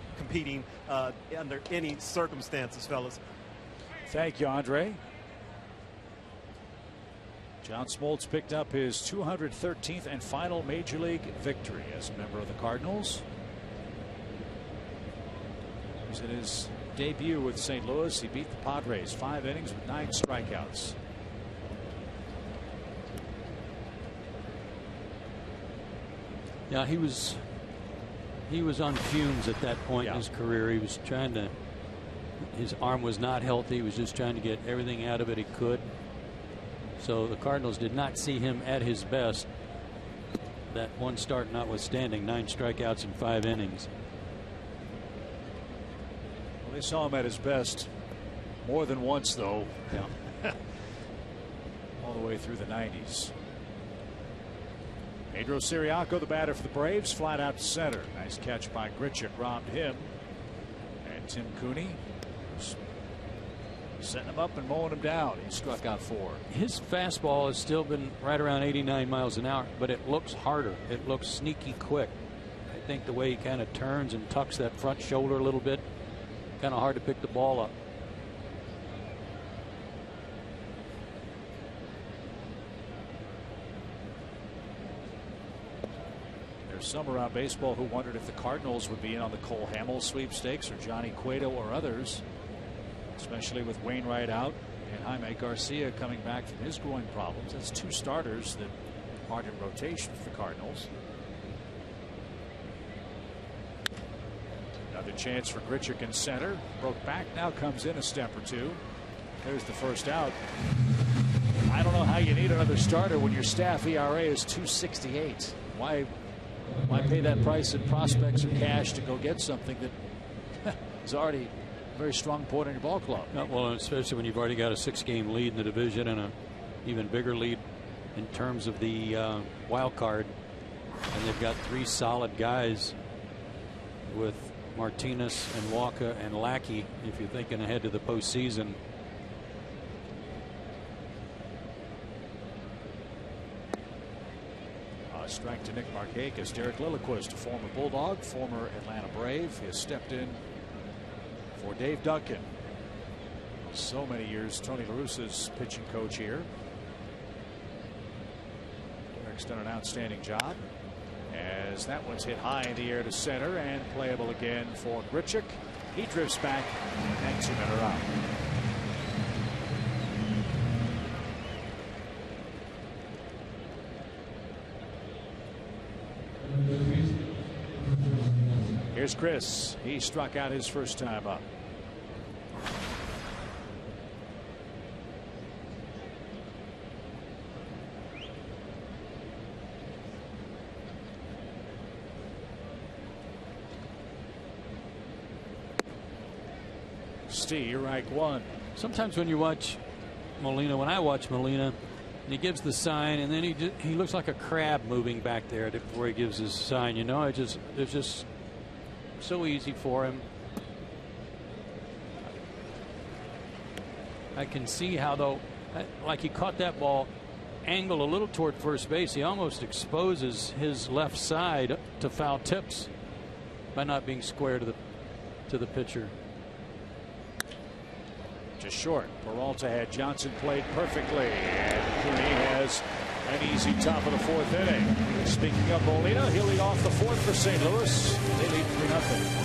under any circumstances, fellas. Thank you, Andre. John Smoltz picked up his 213th and final Major League victory as a member of the Cardinals. He was in his debut with St. Louis. He beat the Padres 5 innings with 9 strikeouts. Yeah, he was on fumes at that point in his career. He was trying to, his arm was not healthy. He was just trying to get everything out of it he could. So the Cardinals did not see him at his best. That one start notwithstanding, 9 strikeouts in 5 innings. Well, they saw him at his best more than once, though. Yeah. All the way through the 90s. Pedro Siriaco, the batter for the Braves, flat out to center. Nice catch by Grichuk, robbed him. And Tim Cooney setting him up and mowing him down. He struck out 4. His fastball has still been right around 89 miles an hour, but it looks harder. It looks sneaky quick. I think the way he kind of turns and tucks that front shoulder a little bit, kind of hard to pick the ball up. There's some around baseball who wondered if the Cardinals would be in on the Cole Hamels sweepstakes, or Johnny Cueto or others, especially with Wainwright out and Jaime Garcia coming back from his groin problems. That's 2 starters that aren't in rotation for the Cardinals. Another chance for Grichuk in center. Broke back, now comes in a step or 2. There's the first out. I don't know how you need another starter when your staff ERA is 2.68. Why pay that price in prospects or cash to go get something that is already a very strong point in your ball club? Well, especially when you've already got a 6-game lead in the division and an even bigger lead in terms of the wild card, and they've got 3 solid guys with Martinez and Walker and Lackey. If you're thinking ahead to the postseason, strike to Nick Markakis. Derek Lilliquist, a former Bulldog, former Atlanta Brave, has stepped in for Dave Duncan. So many years Tony La Russa's pitching coach here. Derek's done an outstanding job as that one's hit high in the air to center and playable again for Grichuk. He drifts back and 2 men are out. Here's Chris. He struck out his first time up. Steve, Reich 1. Sometimes when you watch Molina, when I watch Molina, he gives the sign, and then he looks like a crab moving back there before he gives his sign. You know, it's just so easy for him. I can see how, though, like he caught that ball angled a little toward first base. He almost exposes his left side to foul tips by not being square to the pitcher. Just short. Peralta had Johnson played perfectly, and Cooney has an easy top of the 4th inning. Speaking of Molina, he'll lead off the 4th for St. Louis. They lead 3-0.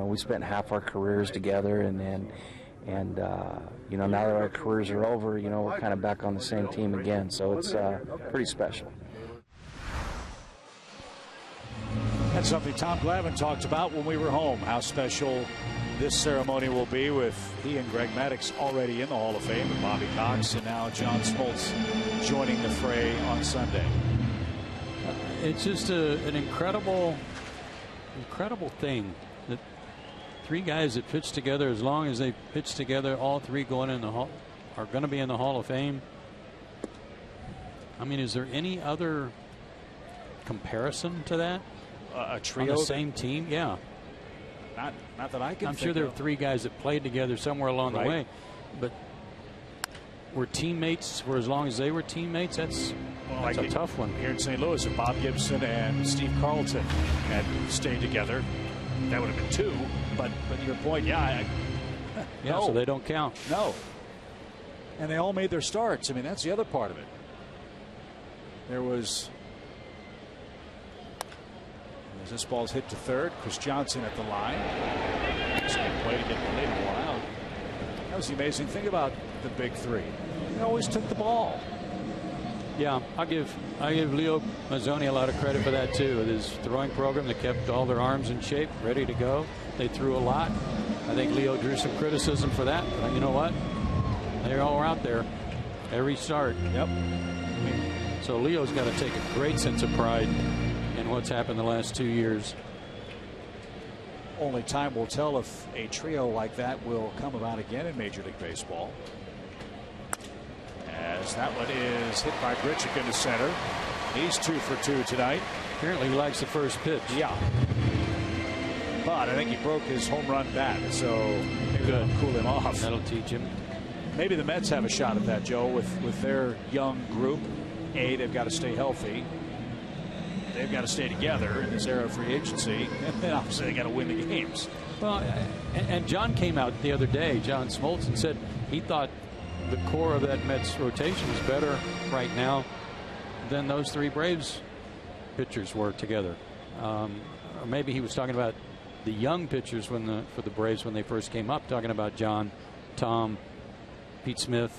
we spent half our careers together, and now that our careers are over, we're kind of back on the same team again. So it's pretty special. That's something Tom Glavine talked about when we were home, how special this ceremony will be with he and Greg Maddux already in the Hall of Fame, and Bobby Cox, and now John Smoltz joining the fray on Sunday. It's just an incredible thing that three guys that pitch together, as long as they pitch together, all three going in the hall are going to be in the Hall of Fame. I mean, is there any other comparison to that? A trio on the same team? Yeah. Not that I can. I'm sure there are three guys that played together somewhere along the way, but were teammates for as long as they were teammates. That's a tough one. Here in St. Louis, if Bob Gibson and Steve Carlton had stayed together, that would have been two. But your point, no. So they don't count. No. And they all made their starts. I mean, that's the other part of it. There was. As this ball's hit to third, Chris Johnson at the line. Same play to get the lead out. That was the amazing thing about the big three. They always took the ball. Yeah, I give Leo Mazzoni a lot of credit for that too. With his throwing program, they kept all their arms in shape, ready to go. They threw a lot. I think Leo drew some criticism for that. But you know what? They all were out there every start. Yep. So Leo's got to take a great sense of pride in what's happened the last 2 years. Only time will tell if a trio like that will come about again in Major League Baseball. As that one is hit by Grichuk into center. He's 2 for 2 tonight. Apparently he likes the first pitch. Yeah. But I think he broke his home run bat, so maybe that'll cool him off. That'll teach him. Maybe the Mets have a shot at that, Joe, with their young group. They've got to stay healthy. They've got to stay together in this era of free agency, and then obviously they got to win the games. Well, and John came out the other day, John Smoltz, and said he thought the core of that Mets rotation is better right now than those three Braves pitchers were together. Or maybe he was talking about the young pitchers for the Braves when they first came up, talking about John, Tom, Pete Smith.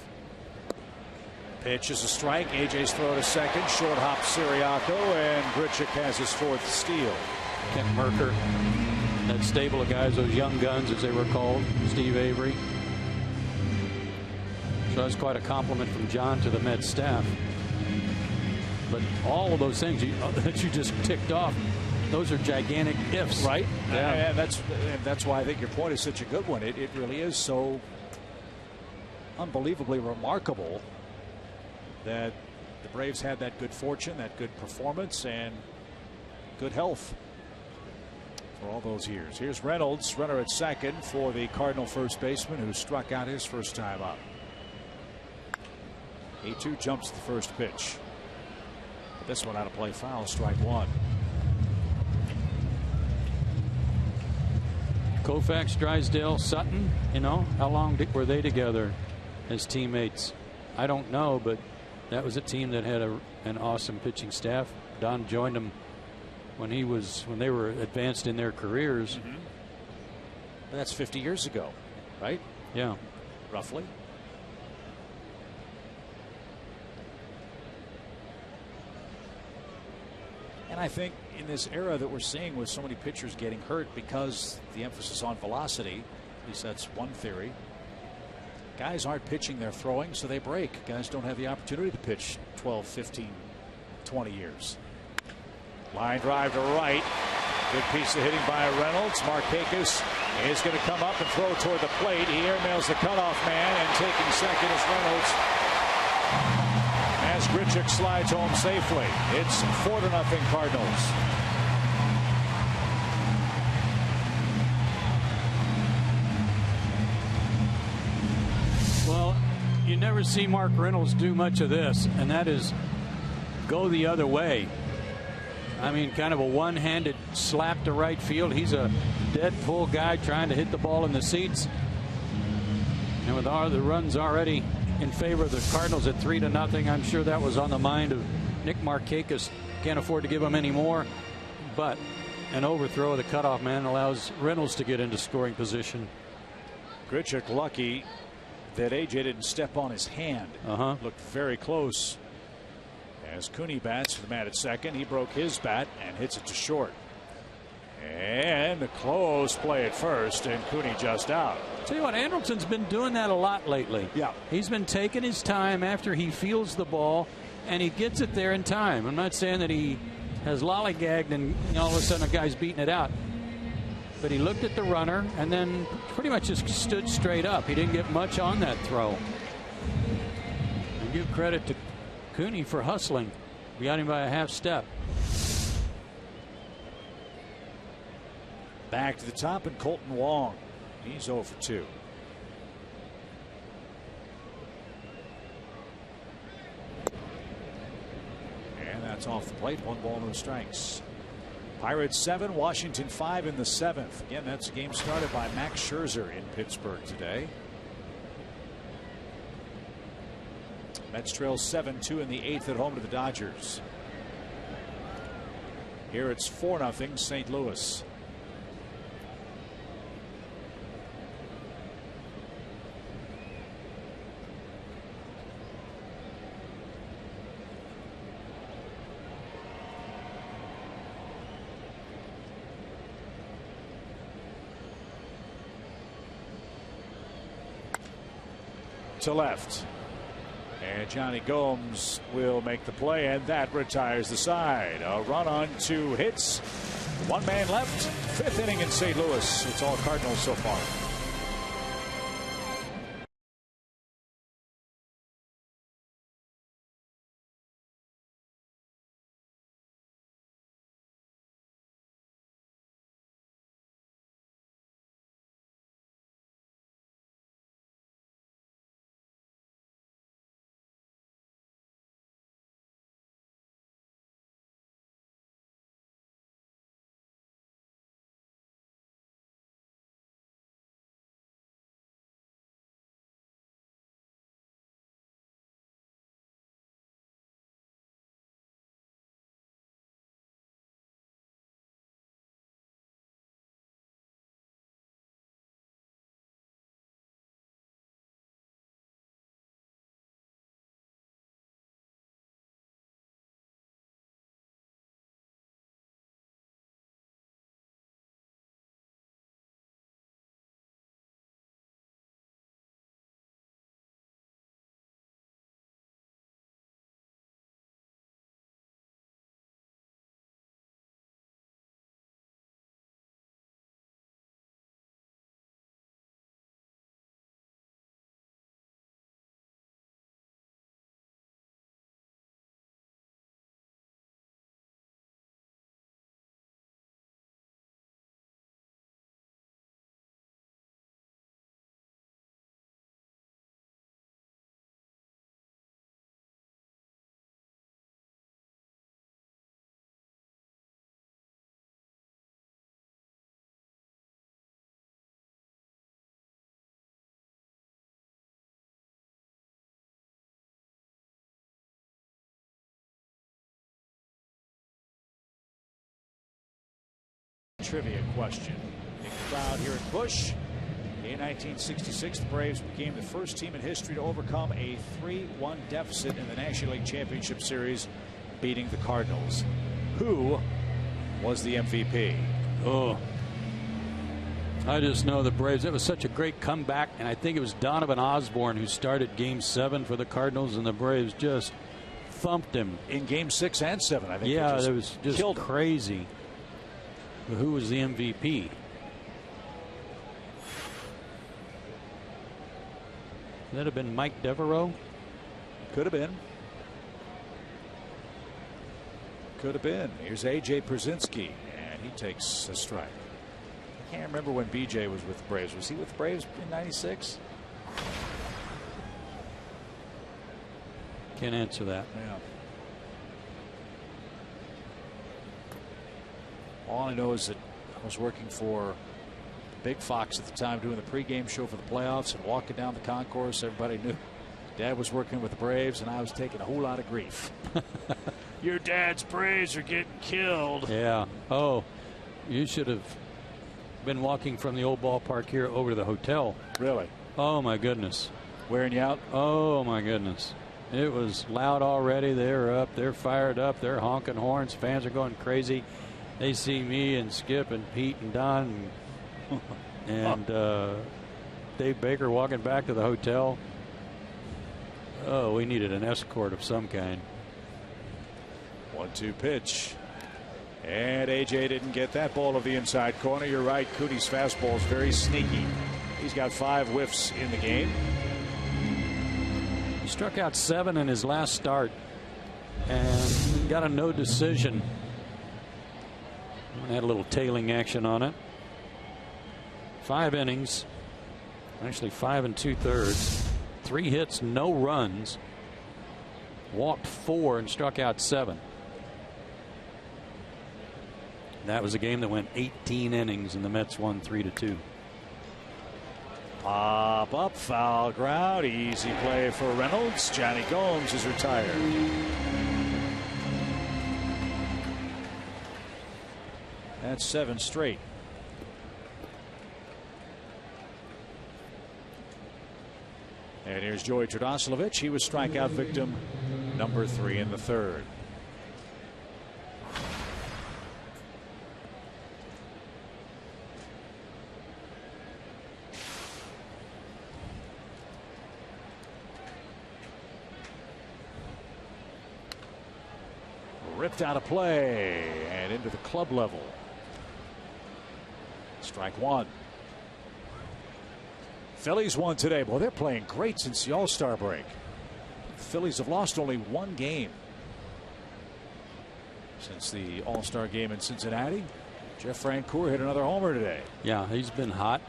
Pitch is a strike. AJ's throw to second. Short hop Siriaco, and Grichuk has his 4th steal. Kent Merker, that stable of guys, those young guns as they were called, Steve Avery. So that's quite a compliment from John to the Mets staff. But all of those things that you just ticked off, those are gigantic ifs. Right? Yeah. And that's why I think your point is such a good one. It really is so unbelievably remarkable that the Braves had that good fortune, that good performance, and good health for all those years. Here's Reynolds, runner at second for the Cardinal first baseman who struck out his first time up. 8-2 jumps the first pitch. This one out of play, foul, strike one. Koufax, Drysdale, Sutton, how long were they together as teammates? I don't know, but that was a team that had an awesome pitching staff. Don joined them when they were advanced in their careers. Mm-hmm. That's 50 years ago, right? Yeah. Roughly. And I think in this era that we're seeing with so many pitchers getting hurt because the emphasis on velocity, at least that's one theory. Guys aren't pitching, they're throwing, so they break. Guys don't have the opportunity to pitch 12, 15, 20 years. Line drive to right. Good piece of hitting by Reynolds. Markakis is going to come up and throw toward the plate. He airmails the cutoff man, and taking second is Reynolds. As Grichuk slides home safely. It's 4-0 Cardinals. Well, you never see Mark Reynolds do much of this, and that is go the other way. I mean, kind of a one-handed slap to right field. He's a dead pull guy trying to hit the ball in the seats. And with all the runs already in favor of the Cardinals at 3-0, I'm sure that was on the mind of Nick Markakis. Can't afford to give him any more. But an overthrow of the cutoff man allows Reynolds to get into scoring position. Grichuk lucky that AJ didn't step on his hand. Looked very close. As Cooney bats for the man at second, he broke his bat and hits it to short. And a close play at first, and Cooney just out. Tell you what, Andrelton's been doing that a lot lately. Yeah. He's been taking his time after he feels the ball, and he gets it there in time. I'm not saying that he has lollygagged and all of a sudden a guy's beating it out. But he looked at the runner and then pretty much just stood straight up. He didn't get much on that throw. And give credit to Cooney for hustling. We got him by a half step. Back to the top, and Colton Wong. He's 0 for 2. And that's off the plate. 1 ball, no strikes. Pirates 7, Washington 5 in the 7th. Again, that's a game started by Max Scherzer in Pittsburgh today. Mets trail 7-2 in the 8th at home to the Dodgers. Here it's 4-0 St. Louis. To left, and Johnny Gomes will make the play, and that retires the side. A run on 2 hits, 1 man left, 5th inning in St. Louis. It's all Cardinals so far. Trivia question. Big crowd here at Busch. In 1966, the Braves became the first team in history to overcome a 3-1 deficit in the National League Championship Series, beating the Cardinals. Who was the MVP? Oh, I just know the Braves. It was such a great comeback, and I think it was Donovan Osborne who started Game 7 for the Cardinals, and the Braves just thumped him in Game 6 and 7. I think. Yeah, it was just crazy. Who was the MVP? Could that have been Mike Devereaux? Could have been. Could have been. Here's A.J. Pierzynski, and he takes a strike. I can't remember when B.J. was with the Braves. Was he with the Braves in '96? Can't answer that. Yeah. All I know is that I was working for Big Fox at the time, doing the pregame show for the playoffs, and walking down the concourse, everybody knew Dad was working with the Braves, and I was taking a whole lot of grief. Your dad's Braves are getting killed. Yeah. Oh, You should have been walking from the old ballpark here over to the hotel. Really? Oh, my goodness. Wearing you out? Oh, my goodness. It was loud already. They're up. They're fired up. They're honking horns. Fans are going crazy. They see me and Skip and Pete and Don and Dave Baker walking back to the hotel. Oh, we needed an escort of some kind. 1-2 pitch. And A.J. didn't get that ball of the inside corner. You're right. Cooney's fastball is very sneaky. He's got 5 whiffs in the game. He struck out 7 in his last start and got a no decision. Had a little tailing action on it. 5 innings. Actually 5 2/3. 3 hits, no runs. Walked 4 and struck out 7. That was a game that went 18 innings and the Mets won 3-2. Pop up, foul ground, easy play for Reynolds. Johnny Gomes is retired. That's 7 straight. And here's Joey Trdoslovic. He was strikeout victim number 3 in the 3rd. Ripped out of play and into the club level. Strike 1. Phillies won today. Boy, they're playing great since the All-Star break. The Phillies have lost only 1 game since the All-Star game in Cincinnati. Jeff Francoeur hit another homer today. Yeah, he's been hot.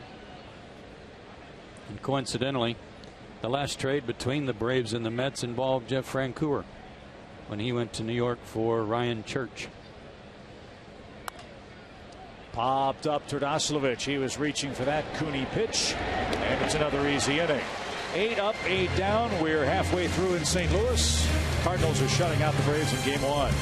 And coincidentally, the last trade between the Braves and the Mets involved Jeff Francoeur when he went to New York for Ryan Church. Popped up Trdoslovic. He was reaching for that Cooney pitch, and it's another easy inning. 8 up, 8 down. We're halfway through in St. Louis. Cardinals are shutting out the Braves in game 1.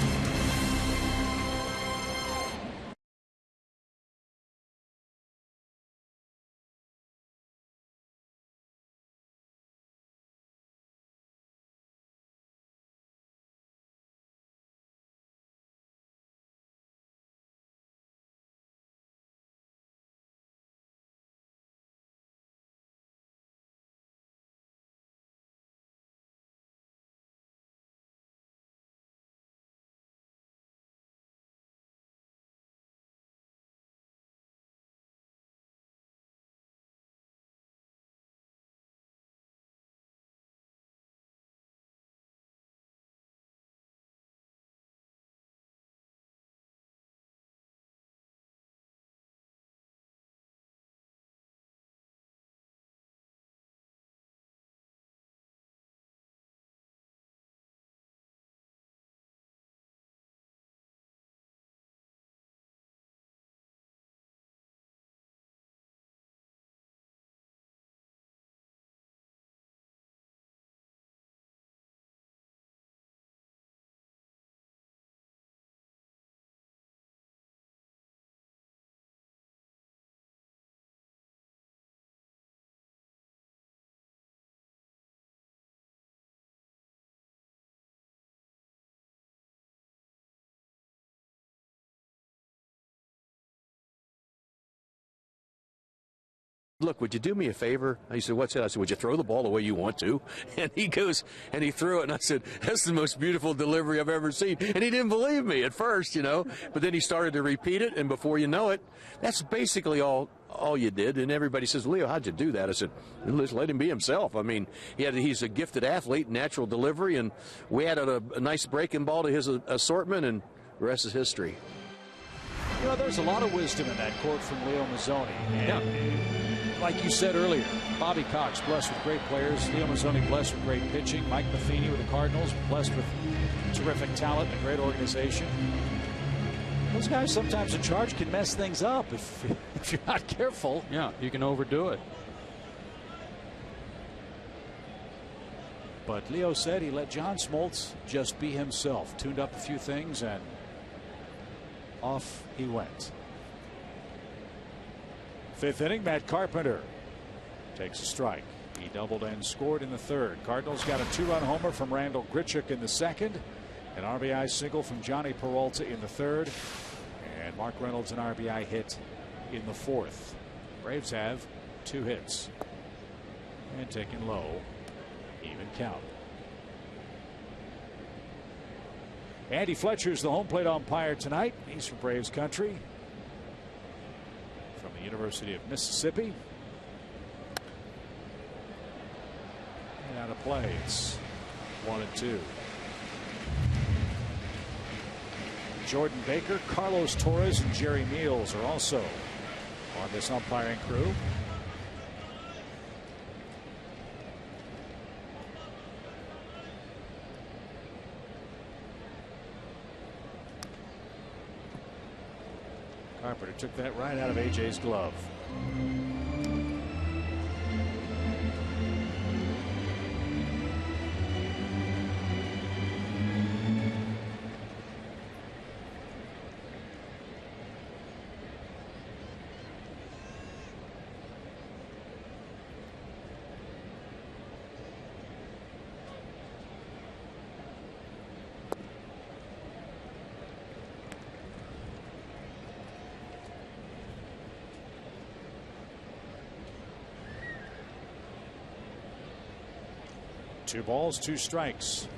Look, would you do me a favor? He said, what's that? I said, would you throw the ball the way you want to? And he goes, and he threw it, and I said, that's the most beautiful delivery I've ever seen. And he didn't believe me at first, you know, but then he started to repeat it, and before you know it, that's basically all you did. And everybody says, Leo, how'd you do that? I said, let's let him be himself. I mean, he's a gifted athlete, natural delivery, and we added a nice breaking ball to his assortment, and the rest is history. You know, there's a lot of wisdom in that quote from Leo Mazzoni. And like you said earlier, Bobby Cox blessed with great players. Leo Mazzoni blessed with great pitching. Mike Matheny with the Cardinals blessed with terrific talent and a great organization. Those guys sometimes in charge can mess things up if you're not careful. Yeah, you can overdo it. But Leo said he let John Smoltz just be himself. Tuned up a few things and off he went. Fifth inning, Matt Carpenter takes a strike. He doubled and scored in the third. Cardinals got a 2-run homer from Randall Grichuk in the second. An RBI single from Johnny Peralta in the third. And Mark Reynolds an RBI hit in the fourth. Braves have 2 hits. And taken low. Even count. Andy Fletcher's the home plate umpire tonight. He's from Braves country. From the University of Mississippi. And out of play. It's 1-2. Jordan Baker, Carlos Torres, and Jerry Meals are also on this umpiring crew. Carpenter took that right out of AJ's glove. Two balls, 2 strikes.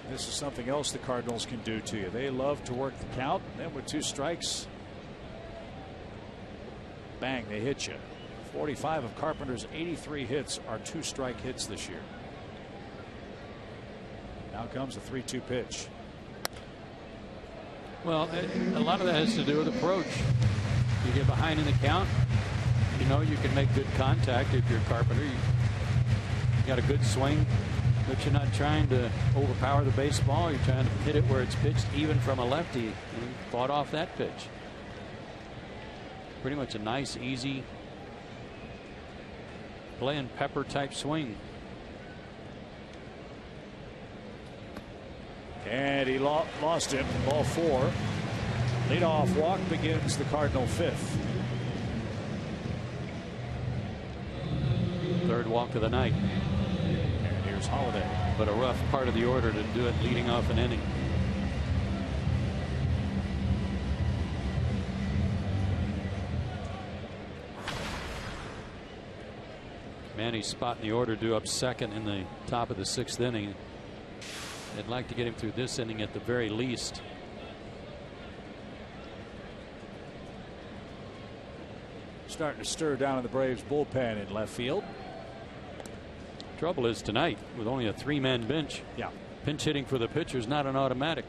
This is something else the Cardinals can do to you. They love to work the count. Then with 2 strikes, bang, they hit you. 45 of Carpenter's 83 hits are 2-strike hits this year. Now comes a 3-2 pitch. Well, a lot of that has to do with approach. You get behind in the count, you know you can make good contact if you're Carpenter. You got a good swing, but you're not trying to overpower the baseball. You're trying to hit it where it's pitched, even from a lefty. And fought off that pitch. Pretty much a nice, easy, play and pepper type swing. And he lost him. Ball 4. Leadoff walk begins the Cardinal 5th. Third walk of the night. And here's Holiday. But a rough part of the order to do it leading off an inning. Manny's spot in the order due up second in the top of the 6th inning. I'd like to get him through this inning at the very least. Starting to stir down in the Braves bullpen in left field. Trouble is tonight with only a 3-man bench. Yeah. Pinch hitting for the pitcher is not an automatic.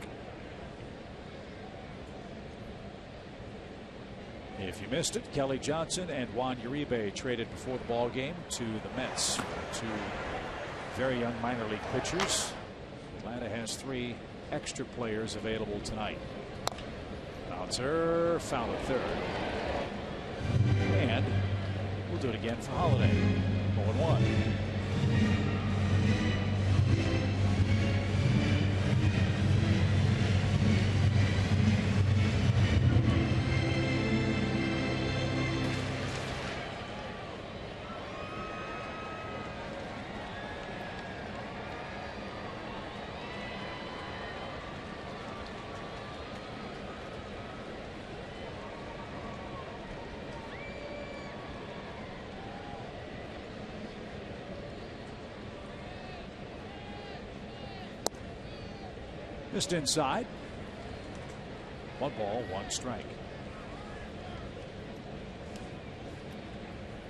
If you missed it, Kelly Johnson and Juan Uribe traded before the ball game to the Mets. 2 very young minor league pitchers. Atlanta has 3 extra players available tonight. Bouncer foul at third. And we'll do it again for Holiday. 0-1. Just inside. 1 ball, 1 strike.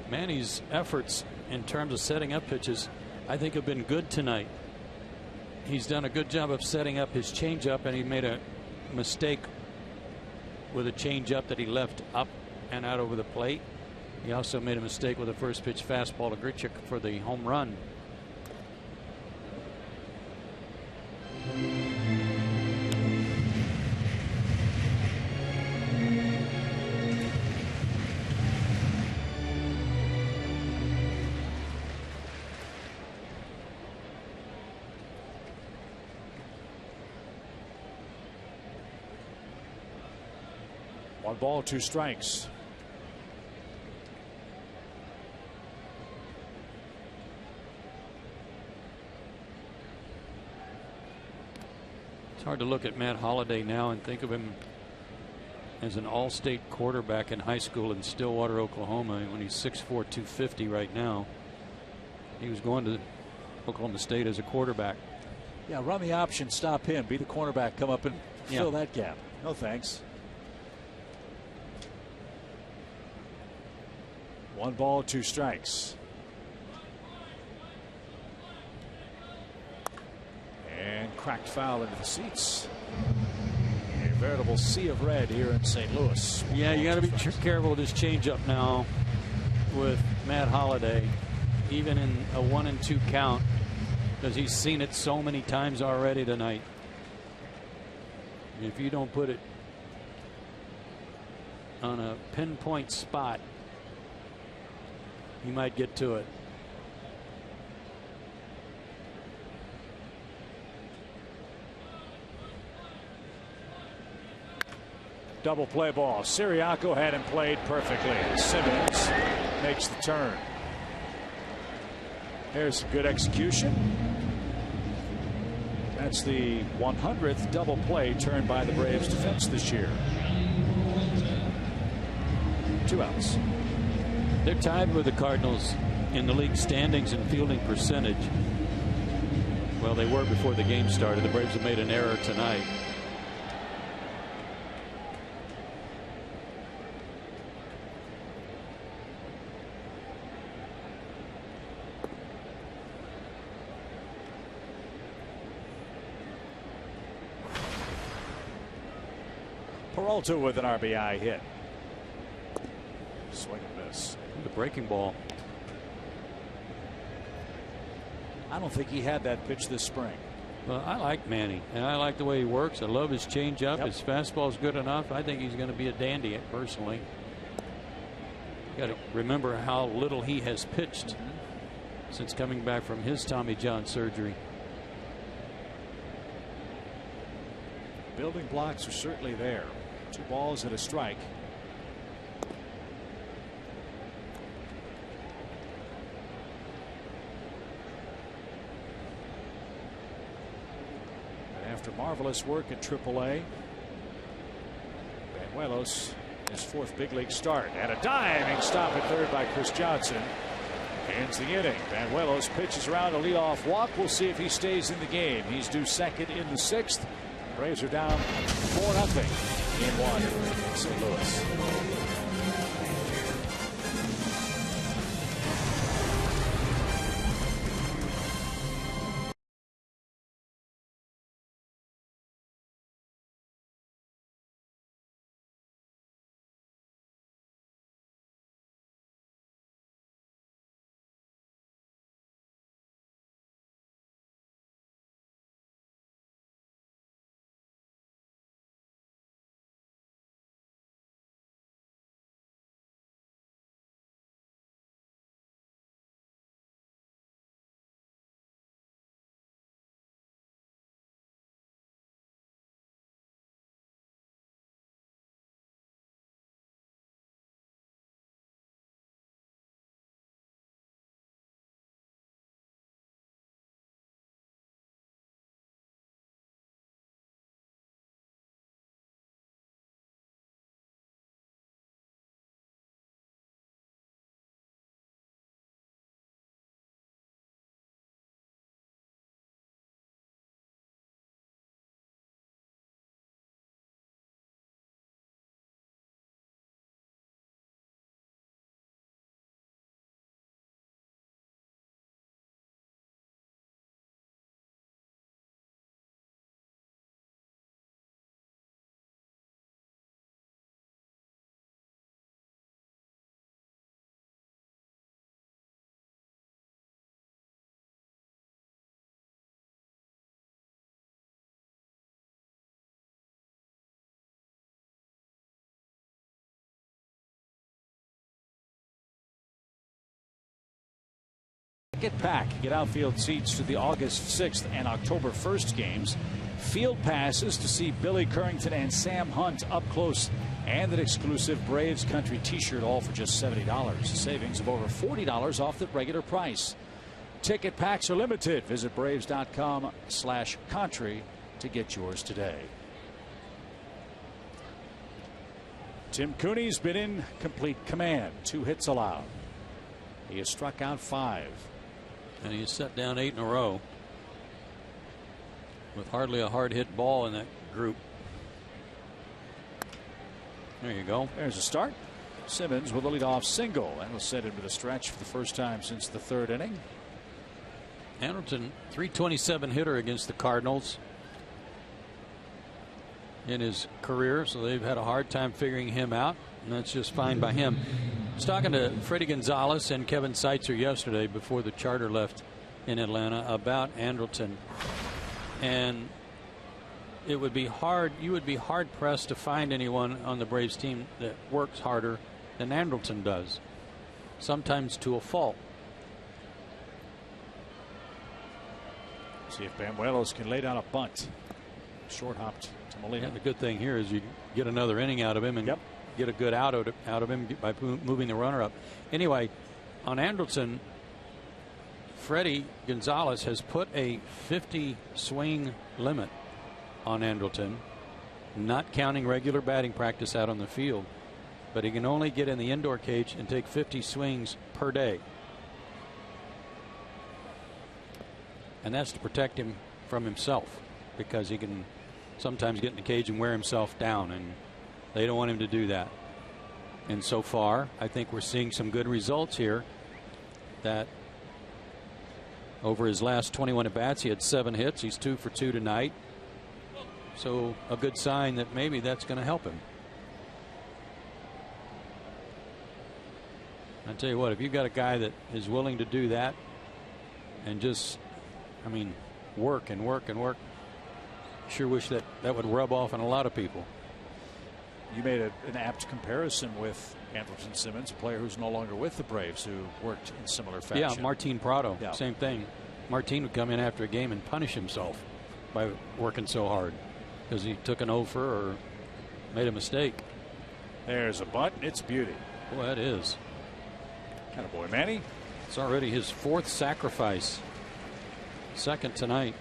Manny's efforts in terms of setting up pitches, I think, have been good tonight. He's done a good job of setting up his changeup, and he made a mistake with a changeup that he left up and out over the plate. He also made a mistake with a first pitch fastball to Grichuk for the home run. 1 ball, 2 strikes. It's hard to look at Matt Holliday now and think of him as an all-state quarterback in high school in Stillwater, Oklahoma, when he's 6'4", 250 right now. He was going to Oklahoma State as a quarterback. Yeah, run the option, stop him, be the cornerback, come up and fill that gap. No thanks. 1 ball, 2 strikes. And cracked foul into the seats. A veritable sea of red here in St. Louis. Yeah, you got to be careful with this changeup now with Matt Holliday, even in a 1-2 count, because he's seen it so many times already tonight. If you don't put it on a pinpoint spot, he might get to it. Double play ball. Siriaco had him played perfectly. Simmons makes the turn. There's some good execution. That's the 100th double play turned by the Braves defense this year. 2 outs. They're tied with the Cardinals in the league standings and fielding percentage. Well, they were before the game started. The Braves have made an error tonight. Peralta with an RBI hit. Swing and miss. The breaking ball. I don't think he had that pitch this spring. Well, I like Manny, and I like the way he works. I love his changeup. His fastball is good enough. I think he's going to be a dandy personally. Got to remember how little he has pitched since coming back from his Tommy John surgery. Building blocks are certainly there. 2 balls and a strike. And after marvelous work at AAA, Banuelos, his 4th big league start, and a diving stop at third by Chris Johnson ends the inning. Banuelos pitches around a leadoff walk. We'll see if he stays in the game. He's due second in the 6th. Braves are down 4-0 in 1 in St. Louis. Get pack. Get outfield seats to the August 6th and October 1st games. Field passes to see Billy Currington and Sam Hunt up close and an exclusive Braves Country t-shirt, all for just $70. Savings of over $40 off the regular price. Ticket packs are limited. Visit braves.com/country to get yours today. Tim Cooney's been in complete command. 2 hits allowed. He has struck out 5. And he has set down 8 in a row with hardly a hard hit ball in that group. There you go. There's a start. Simmons with a leadoff single, and will set into the stretch for the first time since the 3rd inning. Anderson, .327 hitter against the Cardinals in his career, so they've had a hard time figuring him out, and that's just fine by him. I was talking to Freddie Gonzalez and Kevin Seitzer yesterday before the charter left in Atlanta about Anderson, and it would be hard. You would be hard pressed to find anyone on the Braves team that works harder than Anderson does, sometimes to a fault. See if Banuelos can lay down a bunt. Short hopped to Molina. Yeah, the good thing here is you get another inning out of him and get a good out of him by moving the runner up. Anyway, on Anderson, Freddie Gonzalez has put a 50 swing limit on Anderson, not counting regular batting practice out on the field, but he can only get in the indoor cage and take 50 swings per day, and that's to protect him from himself, because he can sometimes get in the cage and wear himself down, and they don't want him to do that. And so far, I think we're seeing some good results here. That over his last 21 at bats, he had 7 hits. He's 2 for 2 tonight. So a good sign that maybe that's going to help him. I tell you what, if you've got a guy that is willing to do that and just, I mean, work and work and work, sure wish that would rub off on a lot of people. You made an apt comparison with Anderson Simmons, a player who's no longer with the Braves, who worked in similar fashion. Yeah, Martin Prado, same thing. Martin would come in after a game and punish himself by working so hard because he took an over or made a mistake. There's a bunt. It's beauty. Boy, that is. Attaboy, Manny. It's already his 4th sacrifice. 2nd tonight.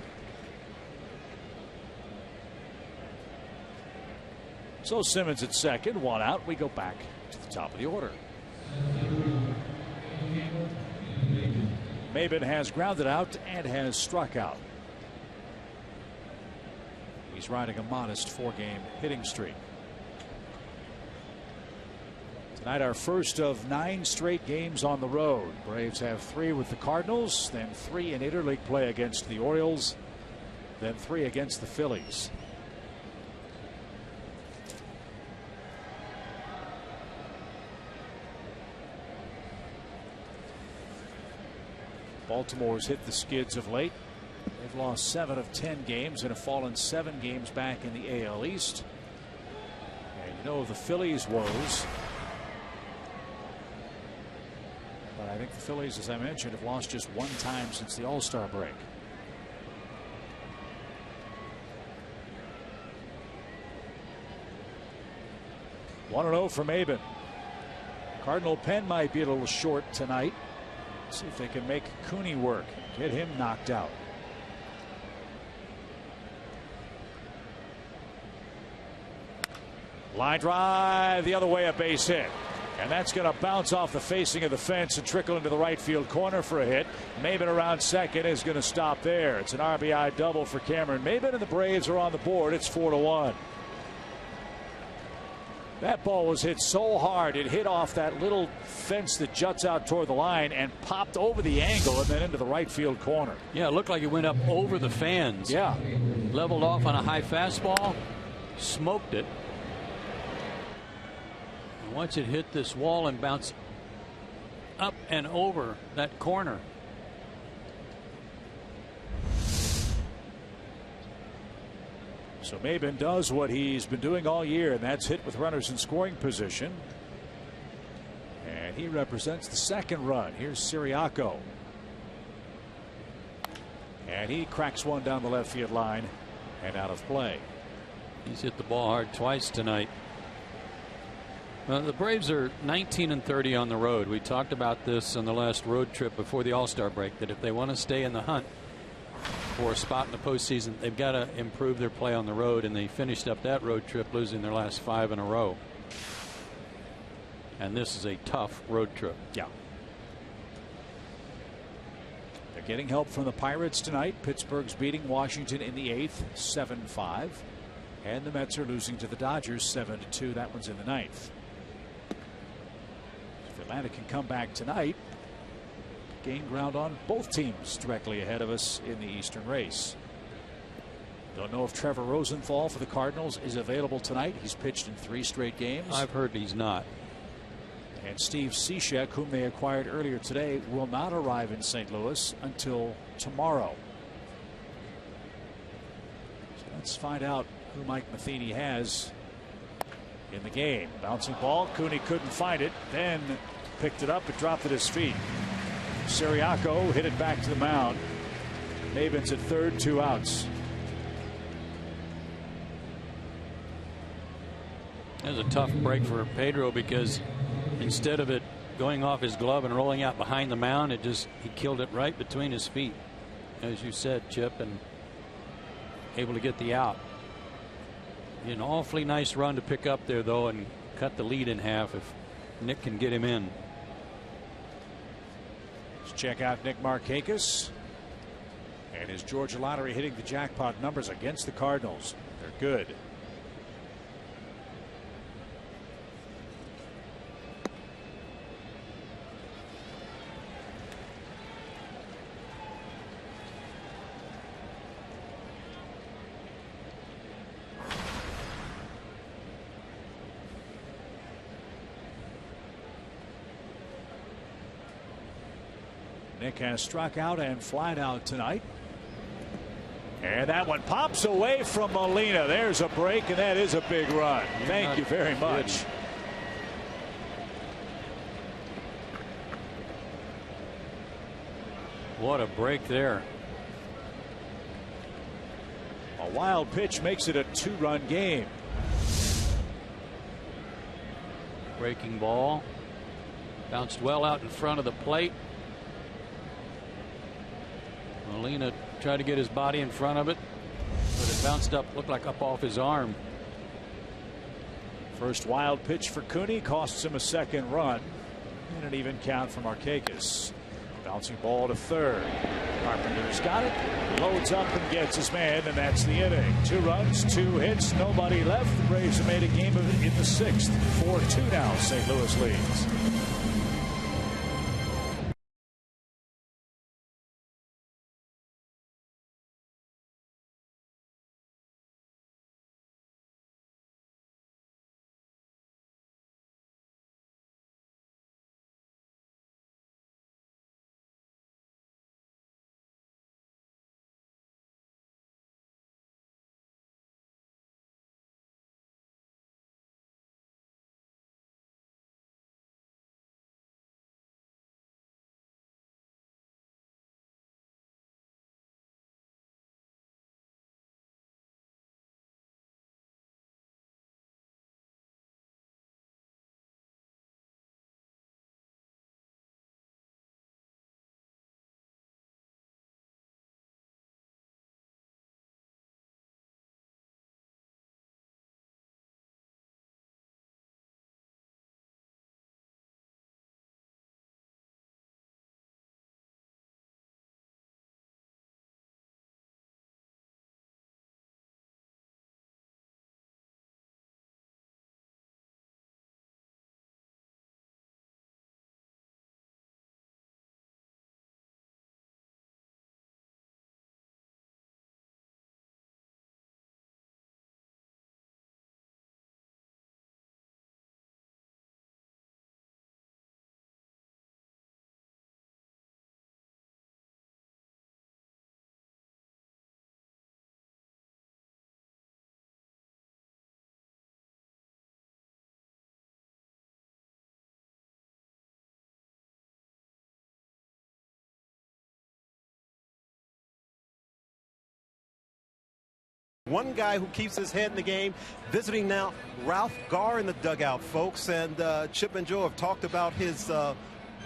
So Simmons at 2nd, 1 out. We go back to the top of the order. Maben has grounded out and has struck out. He's riding a modest 4-game hitting streak. Tonight, our first of 9 straight games on the road. Braves have 3 with the Cardinals, then 3 in interleague play against the Orioles, then 3 against the Phillies. Baltimore's hit the skids of late. They've lost 7 of 10 games and have fallen 7 games back in the AL East. And you know the Phillies' woes. But I think the Phillies, as I mentioned, have lost just 1 time since the All-Star break. One 1-0 for Maben. Cardinal pen might be a little short tonight. See if they can make Cooney work, get him knocked out. Line drive the other way, a base hit. And that's going to bounce off the facing of the fence and trickle into the right field corner for a hit. Maben around 2nd is going to stop there. It's an RBI double for Cameron Maben, and the Braves are on the board. It's 4-1. That ball was hit so hard it hit off that little fence that juts out toward the line and popped over the angle and then into the right field corner. Yeah, it looked like it went up over the fans. Yeah. Leveled off on a high fastball, smoked it. And once it hit this wall and bounced up and over that corner. So Maben does what he's been doing all year, and that's hit with runners in scoring position. And he represents the 2nd run. Here's Siriaco. And he cracks one down the left field line and out of play. He's hit the ball hard twice tonight. The Braves are 19-30 on the road. We talked about this on the last road trip before the All-Star break, that if they want to stay in the hunt for a spot in the postseason, they've got to improve their play on the road, and they finished up that road trip losing their last 5 in a row. And this is a tough road trip. Yeah. They're getting help from the Pirates tonight. Pittsburgh's beating Washington in the 8th, 7-5. And the Mets are losing to the Dodgers 7-2. That one's in the 9th. If Atlanta can come back tonight, gain ground on both teams directly ahead of us in the Eastern race. Don't know if Trevor Rosenthal for the Cardinals is available tonight. He's pitched in 3 straight games. I've heard he's not. And Steve Cishek, whom they acquired earlier today, will not arrive in St. Louis until tomorrow. So let's find out who Mike Matheny has in the game. Bouncing ball. Cooney couldn't find it. Then picked it up and dropped at his feet. Siriaco hit it back to the mound. Maven's at third, 2 outs. That was a tough break for Pedro, because instead of it going off his glove and rolling out behind the mound, he killed it right between his feet, as you said, Chip, and able to get the out. An awfully nice run to pick up there, though, and cut the lead in half if Nick can get him in. Let's check out Nick Markakis and his Georgia Lottery hitting the jackpot numbers against the Cardinals. They're good. Nick has struck out and flied out tonight. And that one pops away from Molina. There's a break, and that is a big run. Thank you very much. What a break there. A wild pitch makes it a 2-run game. Breaking ball. Bounced well out in front of the plate. Molina tried to get his body in front of it, but it bounced up, looked like up off his arm. First wild pitch for Cooney costs him a 2nd run, and an even count for Markakis. Bouncing ball to third. Carpenter's got it, loads up and gets his man, and that's the inning. 2 runs, 2 hits, nobody left. The Braves have made a game of it in the 6th. 4-2 now. St. Louis leads. One guy who keeps his head in the game, visiting now, Ralph Garr in the dugout, folks. And Chip and Joe have talked about his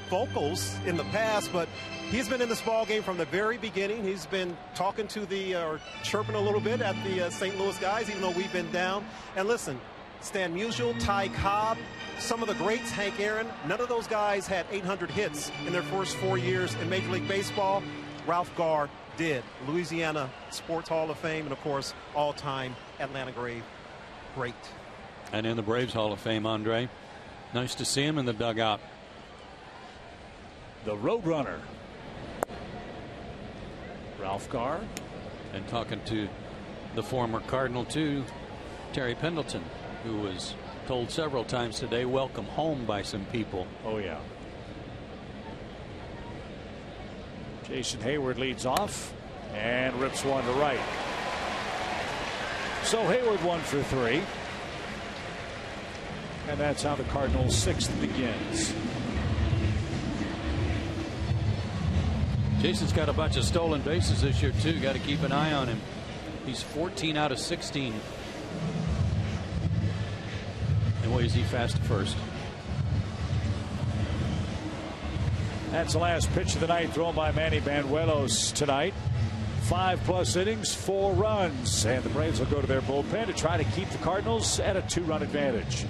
vocals in the past, but he's been in this ball game from the very beginning. He's been talking to or chirping a little bit at the St. Louis guys, even though we've been down. And listen, Stan Musial, Ty Cobb, some of the greats, Hank Aaron, none of those guys had 800 hits in their first 4 years in Major League Baseball. Ralph Garr did. Louisiana Sports Hall of Fame, and of course, all-time Atlanta great. And in the Braves Hall of Fame, Andre. Nice to see him in the dugout. The Roadrunner, Ralph Garr. And talking to the former Cardinal, too, Terry Pendleton, who was told several times today, welcome home by some people. Oh, yeah. Jason Hayward leads off and rips one to right. So Hayward 1 for 3. And that's how the Cardinals' 6th begins. Jason's got a bunch of stolen bases this year, too. Got to keep an eye on him. He's 14 out of 16. And boy, is he fast at first. That's the last pitch of the night, thrown by Manny Banuelos tonight. 5+ innings, 4 runs, and the Braves will go to their bullpen to try to keep the Cardinals at a 2-run advantage.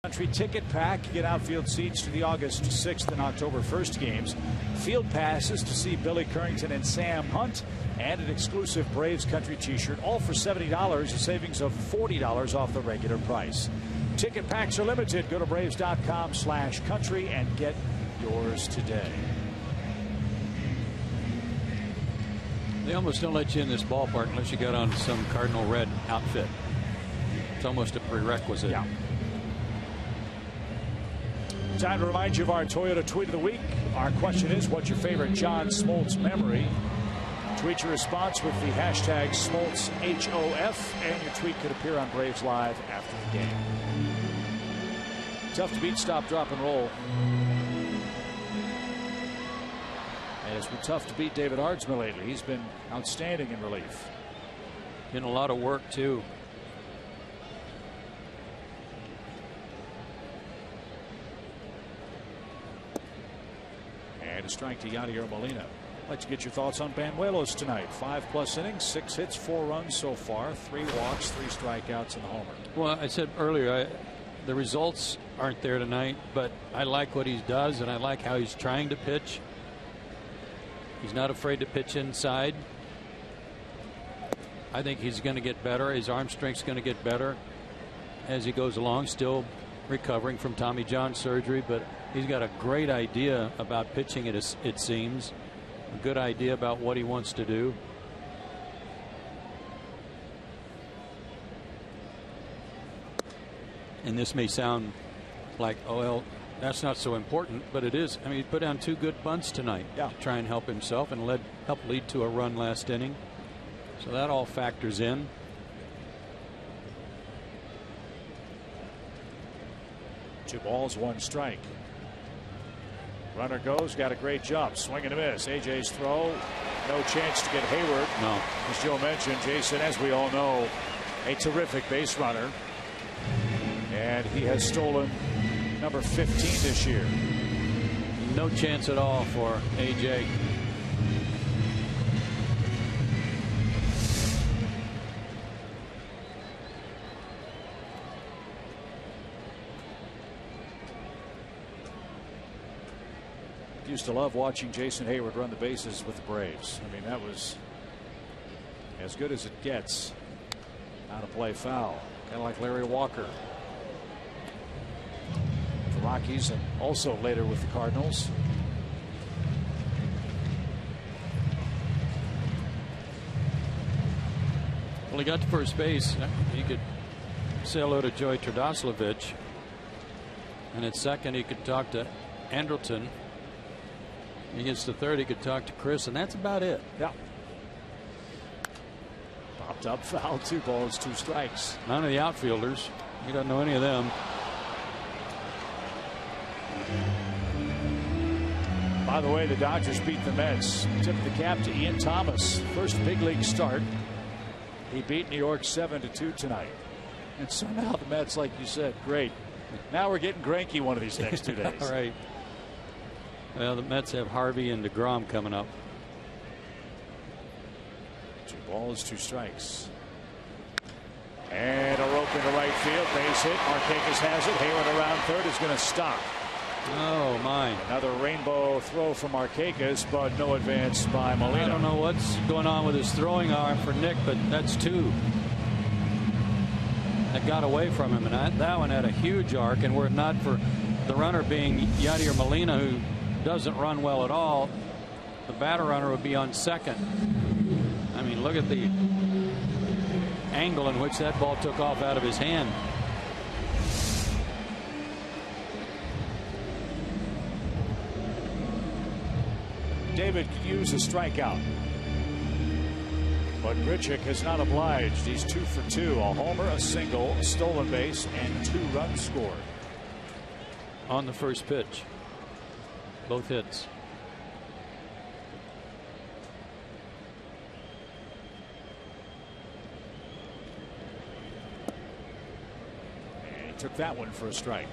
Country ticket pack. You get outfield seats to the August 6th and October 1st games. Field passes to see Billy Currington and Sam Hunt, and an exclusive Braves Country t-shirt, all for $70, a savings of $40 off the regular price. Ticket packs are limited. Go to braves.com/country and get yours today. They almost don't let you in this ballpark unless you got on some Cardinal red outfit. It's almost a prerequisite. Yeah. Time to remind you of our Toyota Tweet of the Week. Our question is, what's your favorite John Smoltz memory? Tweet your response with the hashtag SmoltzHOF, and your tweet could appear on Braves Live after the game. Tough to beat, stop, drop, and roll. And it's been tough to beat David Hardsman lately. He's been outstanding in relief. Getting a lot of work, too. And a strike to Yadier Molina. I'd like to get your thoughts on Banuelos tonight. 5+ innings, 6 hits, 4 runs so far, 3 walks, 3 strikeouts, and a homer. Well, I said earlier, the results aren't there tonight, but I like what he does, and I like how he's trying to pitch. He's not afraid to pitch inside. I think he's going to get better. His arm strength's going to get better as he goes along. Still recovering from Tommy John surgery, but he's got a great idea about pitching, it seems. A good idea about what he wants to do. And this may sound like, oh, well, that's not so important, but it is. I mean, he put down 2 good bunts tonight to try and help himself and help lead to a run last inning. So that all factors in. Two balls, 1 strike. Runner goes, got a great jump, swing and a miss. AJ's throw, no chance to get Hayward. No. As Joe mentioned, Jason, as we all know, a terrific base runner. And he has stolen number 15 this year. No chance at all for AJ. Used to love watching Jason Hayward run the bases with the Braves. I mean, that was as good as it gets. Out of play foul. Kind of like Larry Walker. The Rockies and also later with the Cardinals. Well, he got to first base. He could say hello to Joey Trdoslavich. And at second, he could talk to Andrelton. He gets to third, he could talk to Chris, and that's about it. Yeah. Popped up, foul, 2 balls, 2 strikes. None of the outfielders. He doesn't know any of them. By the way, the Dodgers beat the Mets. Tip the cap to Ian Thomas. First big league start. He beat New York 7-2 tonight. And so now the Mets, like you said, great. Now we're getting Greinke one of these next 2 days. All right. Well, the Mets have Harvey and DeGrom coming up. 2 balls, 2 strikes. And a rope into right field. Base hit. Marquez has it. Hayward around third is going to stop. Oh, my. Another rainbow throw from Marquez, but no advance by Molina. I don't know what's going on with his throwing arm for Nick, but that's 2. That got away from him, and that one had a huge arc, and were it not for the runner being Yadier Molina, who doesn't run well at all, the batter runner would be on second. I mean, look at the angle in which that ball took off out of his hand. David could use a strikeout, but Grichuk has not obliged. He's 2 for 2, a homer, a single, a stolen base, and 2 runs scored on the first pitch. Both hits. And he took that one for a strike.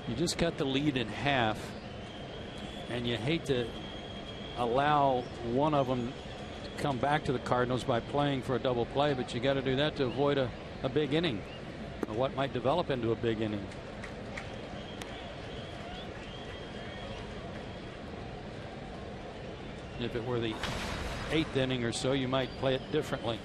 You just cut the lead in half, and you hate to allow one of them to come back to the Cardinals by playing for a double play, but you got to do that to avoid a big inning, or what might develop into a big inning. If it were the 8th inning or so, you might play it differently.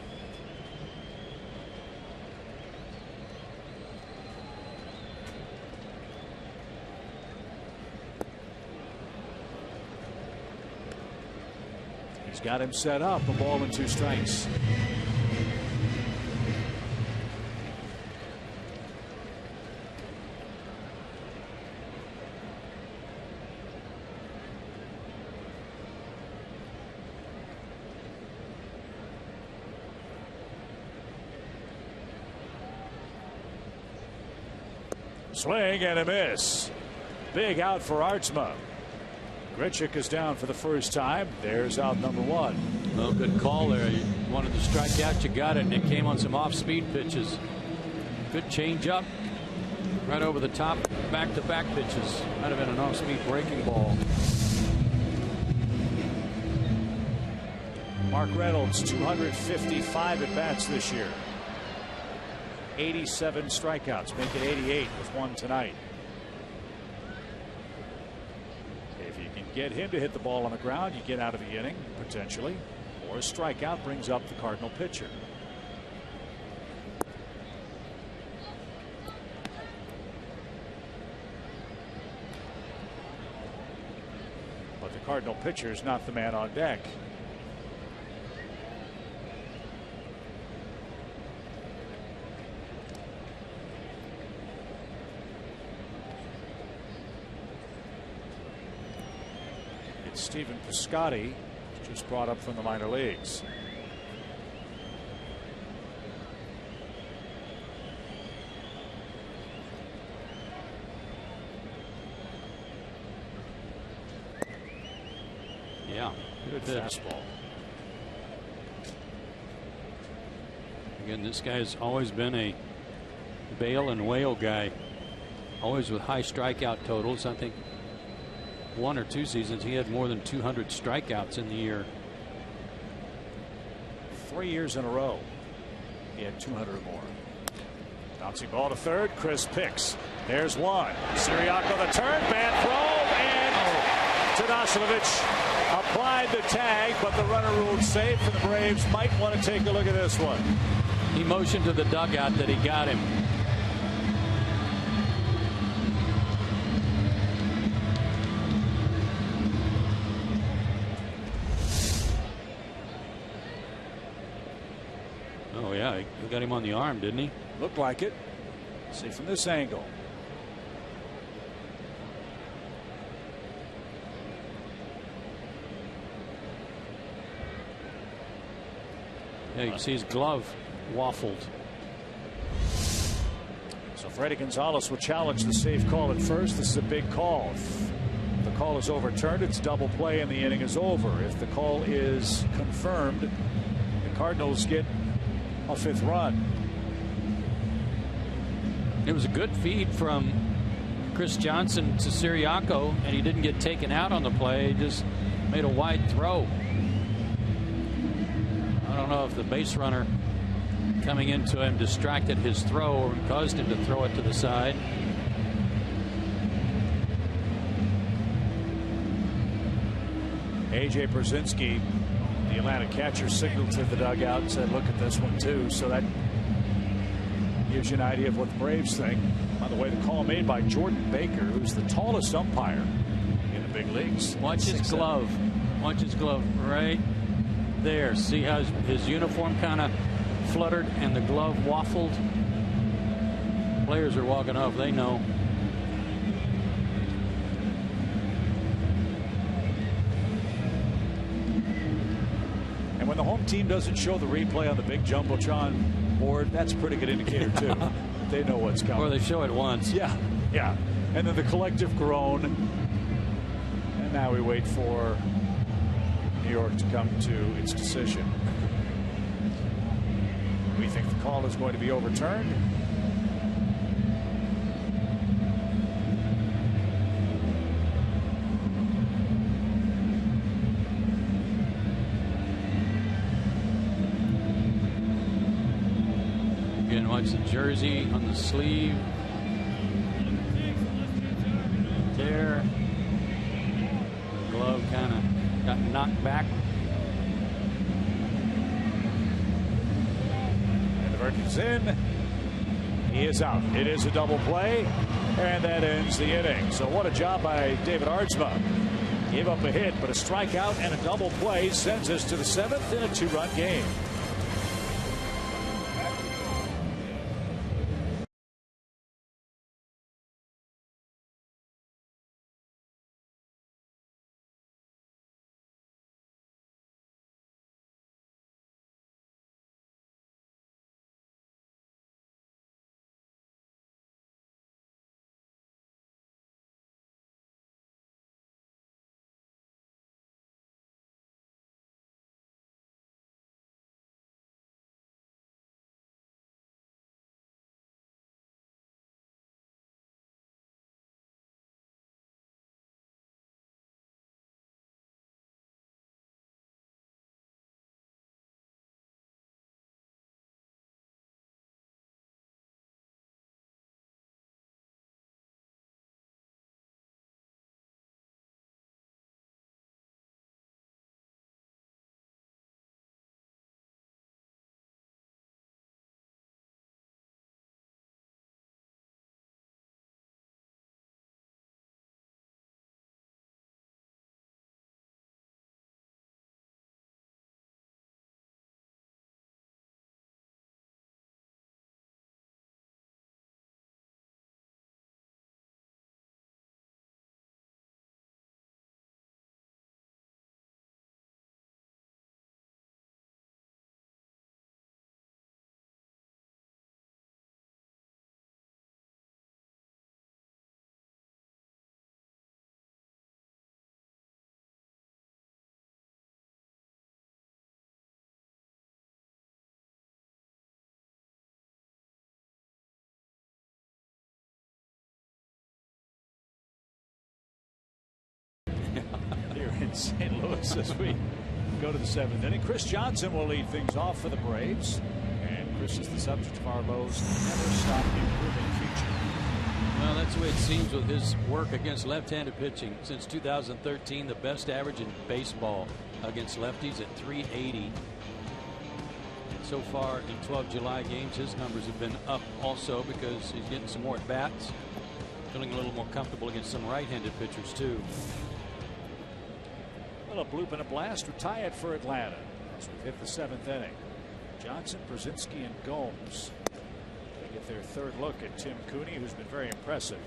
He's got him set up, a ball and 2 strikes. Swing and a miss. Big out for Artsma. Grichuk is down for the first time. There's out number 1. Well, good call there. You wanted to strike out, you got it, and it came on some off-speed pitches. Good change up. Right over the top, back-to-back pitches. Might have been an off-speed breaking ball. Mark Reynolds, 255 at-bats this year. 87 strikeouts, make it 88 with 1 tonight. If you can get him to hit the ball on the ground, you get out of the inning, potentially. Or a strikeout brings up the Cardinal pitcher. But the Cardinal pitcher is not the man on deck. Stephen Piscotty, just brought up from the minor leagues. Yeah, good fastball. Again, this guy's always been a bail and whale guy, always with high strikeout totals. I think 1 or 2 seasons he had more than 200 strikeouts in the year. 3 years in a row he had 200 or more. Bouncing ball to third. Chris picks. There's one. Siriaco the turn. Bad throw. And Tadasevich applied the tag, but the runner ruled safe, and the Braves might want to take a look at this one. He motioned to the dugout that he got him. Oh yeah, he got him on the arm, didn't he? Looked like it. See from this angle. Yeah, you can see his glove waffled. So Freddie Gonzalez will challenge the safe call at first. This is a big call. If the call is overturned, it's double play and the inning is over. If the call is confirmed, the Cardinals get a 5th run. It was a good feed from Chris Johnson to Siriaco, and he didn't get taken out on the play. He just made a wide throw. I don't know if the base runner coming into him distracted his throw or caused him to throw it to the side. A.J. Brzezinski, the Atlanta catcher, signaled to the dugout and said, look at this one too. So that gives you an idea of what the Braves think. By the way, the call made by Jordan Baker, who's the tallest umpire in the big leagues. Watch his glove. Watch his glove right there. See how his uniform kind of fluttered and the glove waffled. Players are walking off. They know. And when the home team doesn't show the replay on the big Jumbotron board, that's a pretty good indicator too. They know what's coming. Or they show it once. Yeah, yeah. And then the collective groan. And now we wait for New York to come to its decision. We think the call is going to be overturned. Again, watch the jersey on the sleeve. There. The glove kind of got knocked back. Is in. He is out. It is a double play, and that ends the inning. So what a job by David Aardsma. Gave up a hit, but a strikeout and a double play sends us to the 7th in a 2-run game. Smoltz as we go to the 7th inning. Chris Johnson will lead things off for the Braves. And Chris is the subject of our Lowe's Never Stop Improving feature. Well, that's the way it seems with his work against left-handed pitching. Since 2013, the best average in baseball against lefties at 380. And so far in 12 July games, his numbers have been up also because he's getting some more at-bats. Feeling a little more comfortable against some right-handed pitchers, too. Well, a bloop and a blast would tie it for Atlanta as we hit the 7th inning. Johnson, Brzezinski, and Gomes. They get their third look at Tim Cooney, who's been very impressive.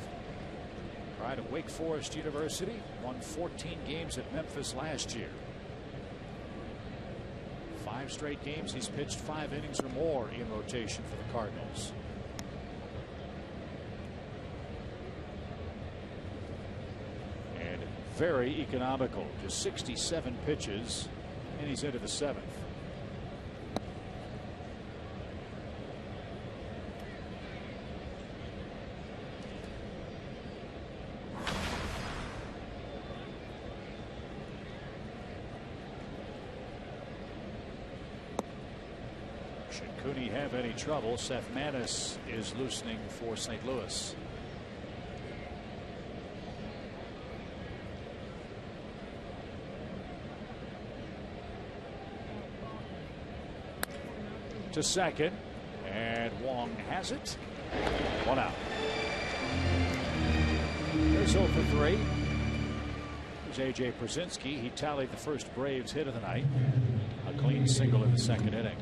Pride of Wake Forest University, won 14 games at Memphis last year. 5 straight games he's pitched 5 innings or more in rotation for the Cardinals. And very economical, just 67 pitches, and he's into the 7th. Should Cooney have any trouble, Seth Manis is loosening for St. Louis. To second, and Wong has it. 1 out. There's 0 for 3. Here's A.J. Brzezinski. He tallied the first Braves hit of the night. A clean single in the 2nd inning.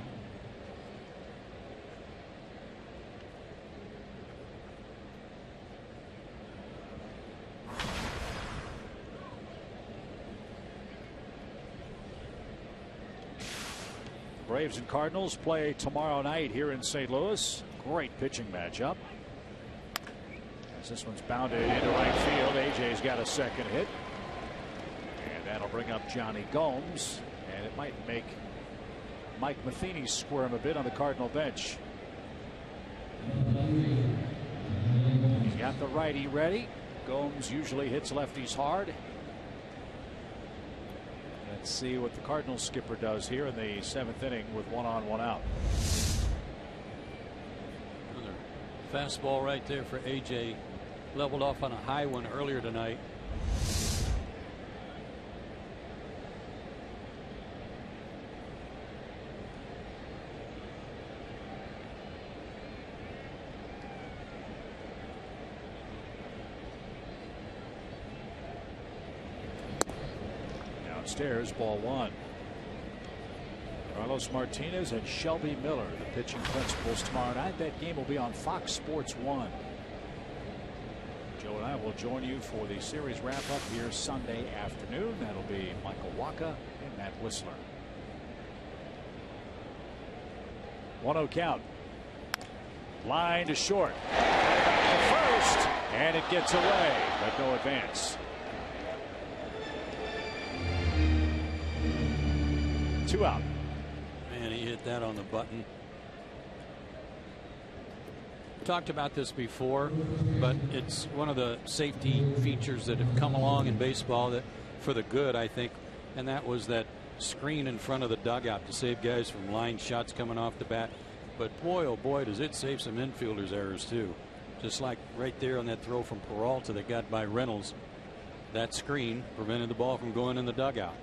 Braves and Cardinals play tomorrow night here in St. Louis. Great pitching matchup. As this one's bounded into right field, AJ's got a second hit. And that'll bring up Johnny Gomes. And it might make Mike Matheny squirm a bit on the Cardinal bench. He's got the righty ready. Gomes usually hits lefties hard. Let's see what the Cardinals skipper does here in the 7th inning with 1 on, 1 out. Another fastball right there for AJ. Leveled off on a high one earlier tonight. Downstairs, ball 1. Carlos Martinez and Shelby Miller, the pitching principals tomorrow night. That game will be on Fox Sports 1. Joe and I will join you for the series wrap up here Sunday afternoon. That'll be Michael Wacha and Matt Whistler. 1-0 count. Line to short. To first, and it gets away, but no advance. 2 out. Man, he hit that on the button. Talked about this before, but it's one of the safety features that have come along in baseball that for the good, I think, and that was that screen in front of the dugout to save guys from line shots coming off the bat. But boy, oh boy, does it save some infielders' errors too. Just like right there on that throw from Peralta that got by Reynolds, that screen prevented the ball from going in the dugout.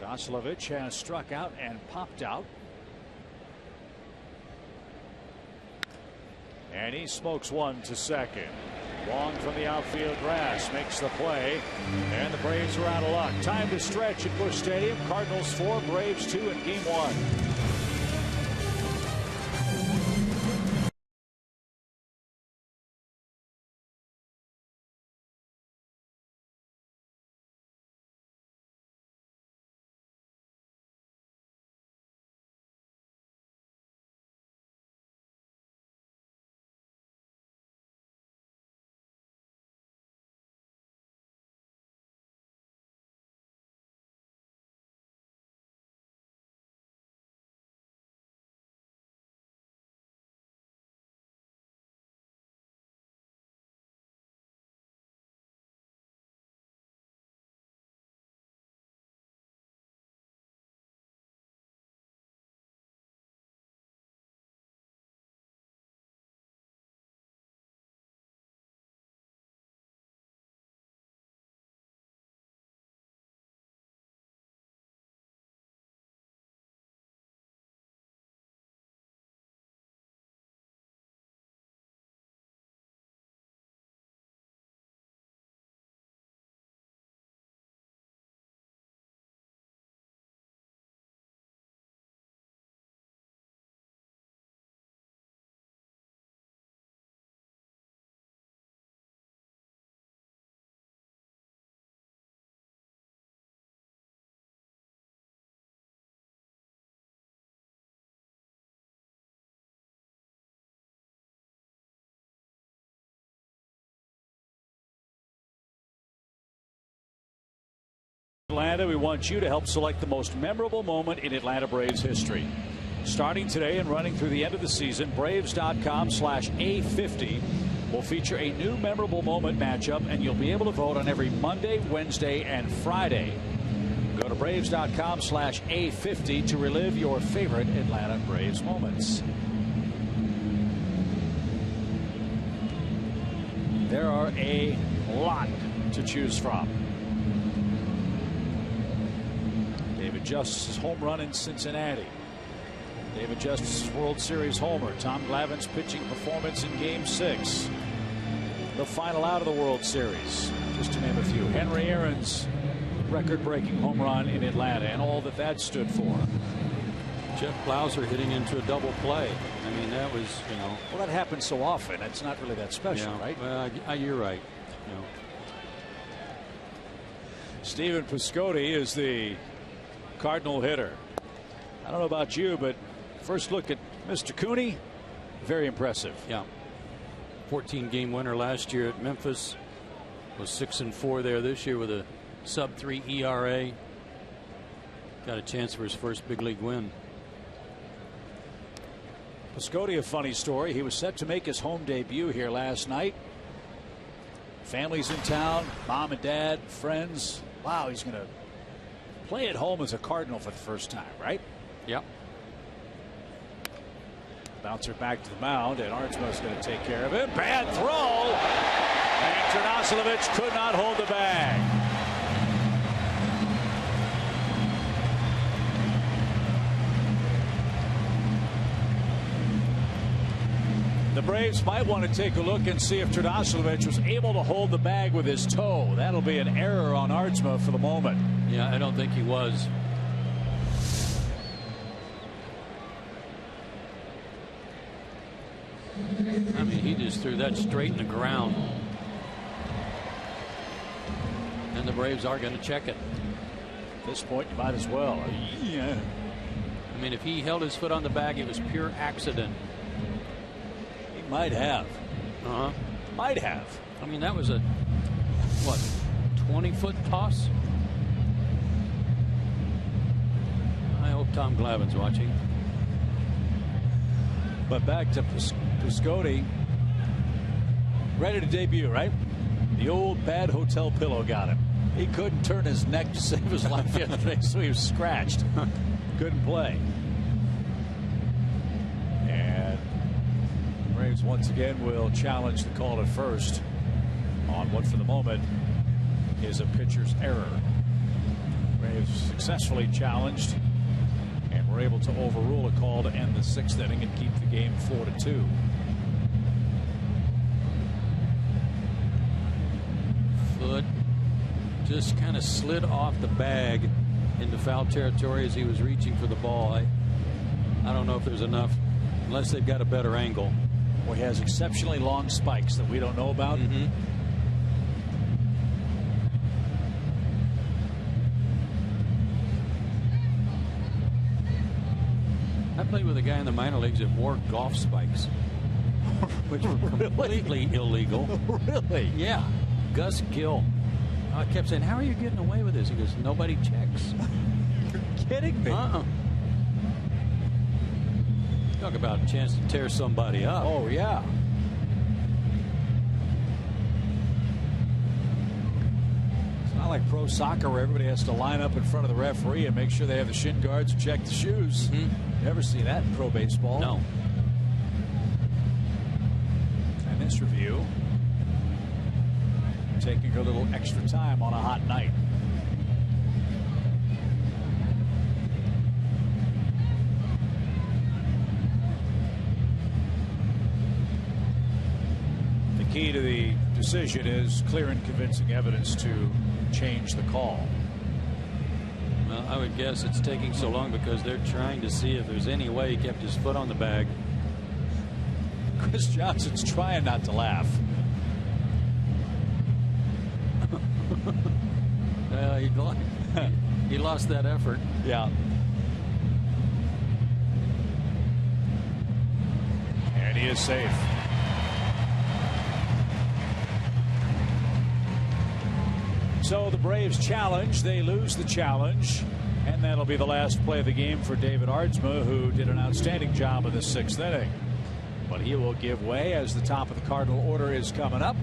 Oslovich has struck out and popped out. And he smokes one to second. Wong from the outfield grass makes the play. And the Braves are out of luck. Time to stretch at Busch Stadium. Cardinals 4, Braves 2 in game 1. Atlanta, we want you to help select the most memorable moment in Atlanta Braves history. Starting today and running through the end of the season, Braves.com/A50 will feature a new memorable moment matchup, and you'll be able to vote on every Monday, Wednesday, and Friday. Go to Braves.com/A50 to relive your favorite Atlanta Braves moments. There are a lot to choose from. David Justice's home run in Cincinnati. David Justice's World Series homer. Tom Glavine's pitching performance in Game 6. The final out of the World Series, just to name a few. Henry Aaron's record-breaking home run in Atlanta and all that that stood for. Jeff Blauser hitting into a double play. I mean, that was, you know. Well, that happens so often. It's not really that special, Yeah, right? Well, you're right. You know. Steven Piscotty is the Cardinal hitter. I don't know about you, but first look at Mr. Cooney, very impressive. Yeah. 14-game winner last year at Memphis. Was 6-4 there this year with a sub-3 ERA. Got a chance for his first big league win. Piscotty, a funny story. He was set to make his home debut here last night. Family's in town, mom and dad, friends. Wow, he's going to play at home as a Cardinal for the first time, right? Yep. Bouncer back to the mound, and Arnsmo's going to take care of it. Bad throw, and Ternosilovich could not hold the bag. The Braves might want to take a look and see if Ternosilovich was able to hold the bag with his toe. That'll be an error on Arnsmo for the moment. Yeah, I don't think he was. I mean, he just threw that straight in the ground. And the Braves are going to check it. At this point, you might as well. Yeah. I mean, if he held his foot on the bag, it was pure accident. He might have. Uh-huh. Might have. I mean, that was a, what, 20-foot toss? I hope Tom Glavine's watching. But back to Piscotty. Ready to debut, right? The old bad hotel pillow got him. He couldn't turn his neck to save his life yesterday, so he was scratched. Couldn't play. And the Braves once again will challenge the call at first on what for the moment is a pitcher's error. Braves successfully challenged and were able to overrule a call to end the 6th inning and keep the game 4-2. Foot just kind of slid off the bag into foul territory as he was reaching for the ball. I don't know if there's enough, unless they've got a better angle. Well, he has exceptionally long spikes that we don't know about. Mm-hmm. I played with a guy in the minor leagues that wore golf spikes, which were completely illegal. Really? Yeah. Gus Gill. I kept saying, how are you getting away with this? He goes, nobody checks. You're kidding me. Talk about a chance to tear somebody up. Oh, yeah. It's not like pro soccer where everybody has to line up in front of the referee and make sure they have the shin guards and check the shoes. Mm-hmm. Never see that in pro baseball. No. And this review taking a little extra time on a hot night. The key to the decision is clear and convincing evidence to change the call. Well, I would guess it's taking so long because they're trying to see if there's any way he kept his foot on the bag. Chris Johnson's trying not to laugh. He lost that effort. Yeah. And he is safe. So the Braves challenge. They lose the challenge. And that'll be the last play of the game for David Aardsma, who did an outstanding job in the 6th inning. But he will give way as the top of the Cardinal order is coming up.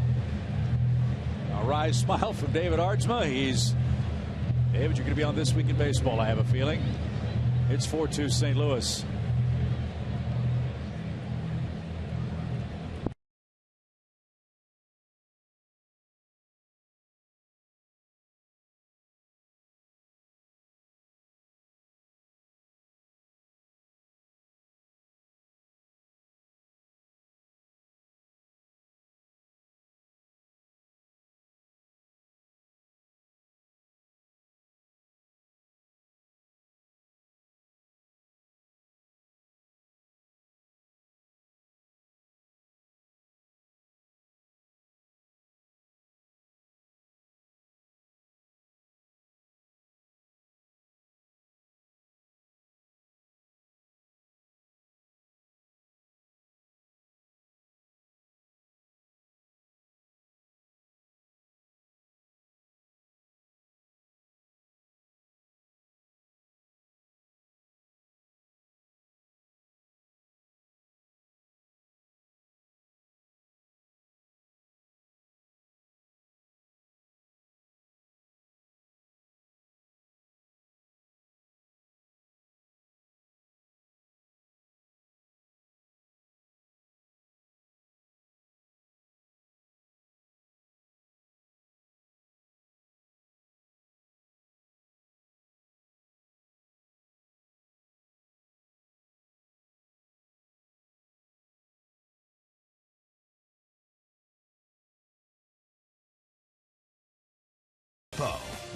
A wry smile from David Aardsma. David, you're going to be on This Week in Baseball, I have a feeling. It's 4-2 St. Louis.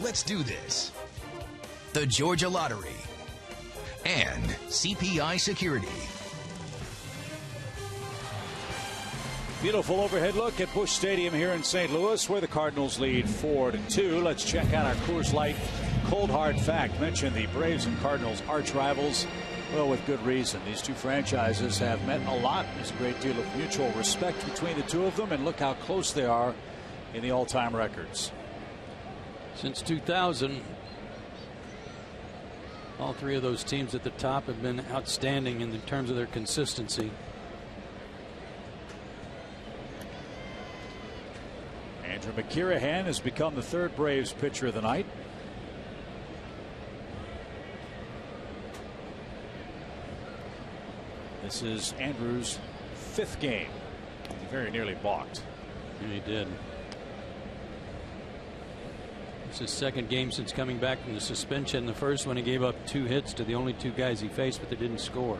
Let's do this. The Georgia Lottery and CPI Security. Beautiful overhead look at Busch Stadium here in St. Louis, where the Cardinals lead 4-2. Let's check out our Coors Light cold hard fact. Mentioned the Braves and Cardinals arch rivals. Well, with good reason. These two franchises have met a lot. There's a great deal of mutual respect between the two of them, and look how close they are in the all-time records. Since 2000, all three of those teams at the top have been outstanding in terms of their consistency. Andrew McKirahan has become the 3rd Braves pitcher of the night. This is Andrew's 5th game. He very nearly balked. Yeah, he did. It's his 2nd game since coming back from the suspension. The first one he gave up 2 hits to the only 2 guys he faced, but they didn't score.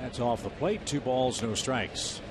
That's off the plate. 2 balls, no strikes.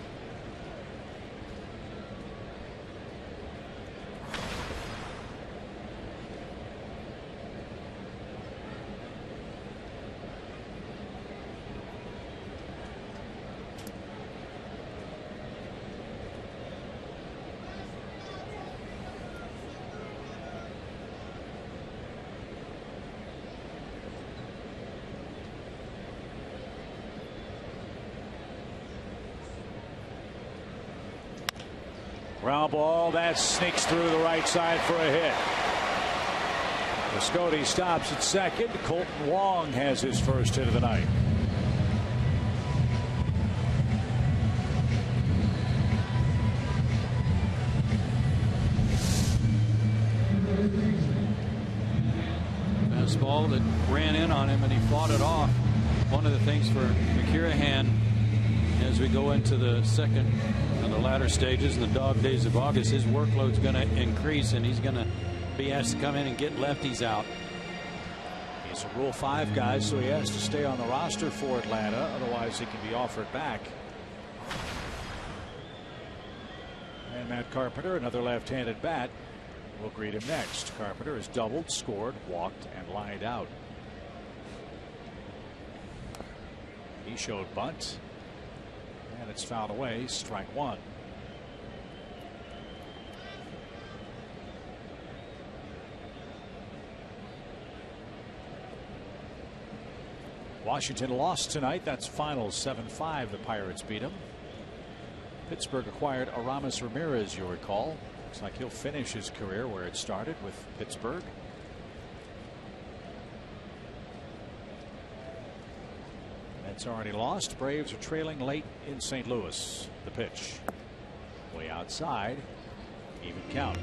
Ground ball that sneaks through the right side for a hit. Piscotty stops at second. Colton Wong has his first hit of the night. Fastball that ran in on him and he fought it off. One of the things for McKirahan as we go into the second and the latter stages in the dog days of August, his workload's going to increase and he's going to be asked to come in and get lefties out. He's a Rule 5 guy, so he has to stay on the roster for Atlanta. Otherwise, he can be offered back. And Matt Carpenter, another left-handed bat, will greet him next. Carpenter has doubled, scored, walked, and lined out. He showed bunt. And it's fouled away. Strike 1. Washington lost tonight. That's final 7-5. The Pirates beat them. Pittsburgh acquired Aramis Ramirez, you'll recall. Looks like he'll finish his career where it started with Pittsburgh. Mets already lost. Braves are trailing late in St. Louis. The pitch. Way outside. Even count.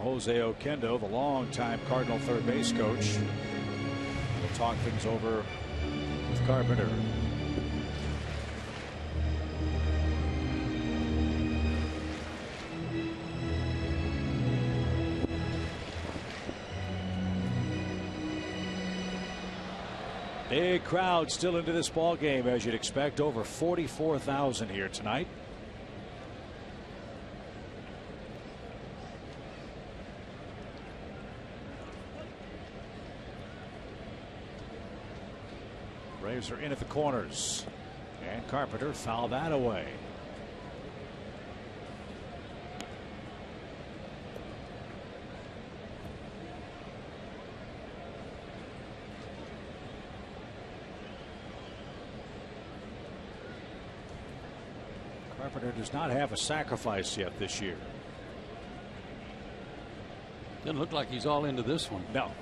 Jose Oquendo, the longtime Cardinal third base coach, will talk things over with Carpenter. Big crowd still into this ball game, as you'd expect. Over 44,000 here tonight. Braves are in at the corners, and Carpenter fouled that away. Carpenter does not have a sacrifice yet this year. Doesn't look like he's all into this one. No.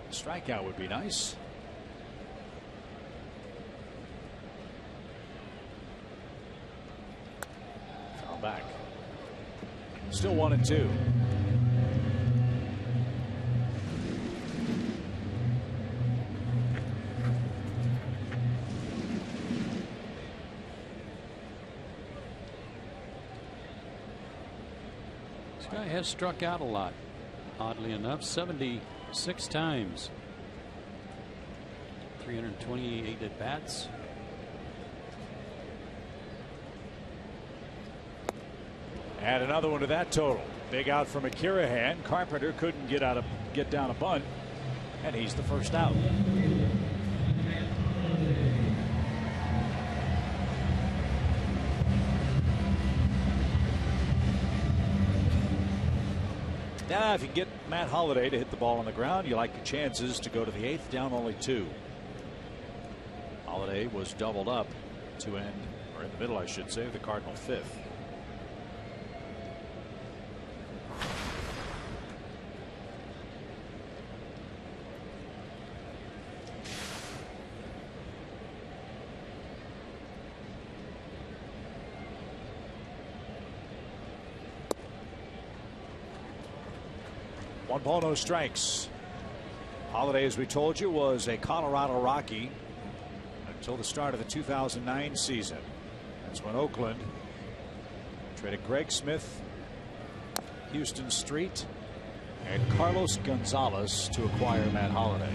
Strikeout would be nice. Foul back. Still 1-2. This guy has struck out a lot, oddly enough. 76 times. 328 at bats. Add another one to that total. Big out from McCurahan. Carpenter couldn't get down a bunt, and he's the first out. Now, if you get Matt Holliday to hit the ball on the ground, you like your chances to go to the 8th, down only 2. Holliday was doubled up to end, or in the middle, I should say, the Cardinal 5th. One ball, no strikes. Holliday, as we told you, was a Colorado Rocky until the start of the 2009 season. That's when Oakland traded Greg Smith, Houston Street, and Carlos Gonzalez to acquire Matt Holliday.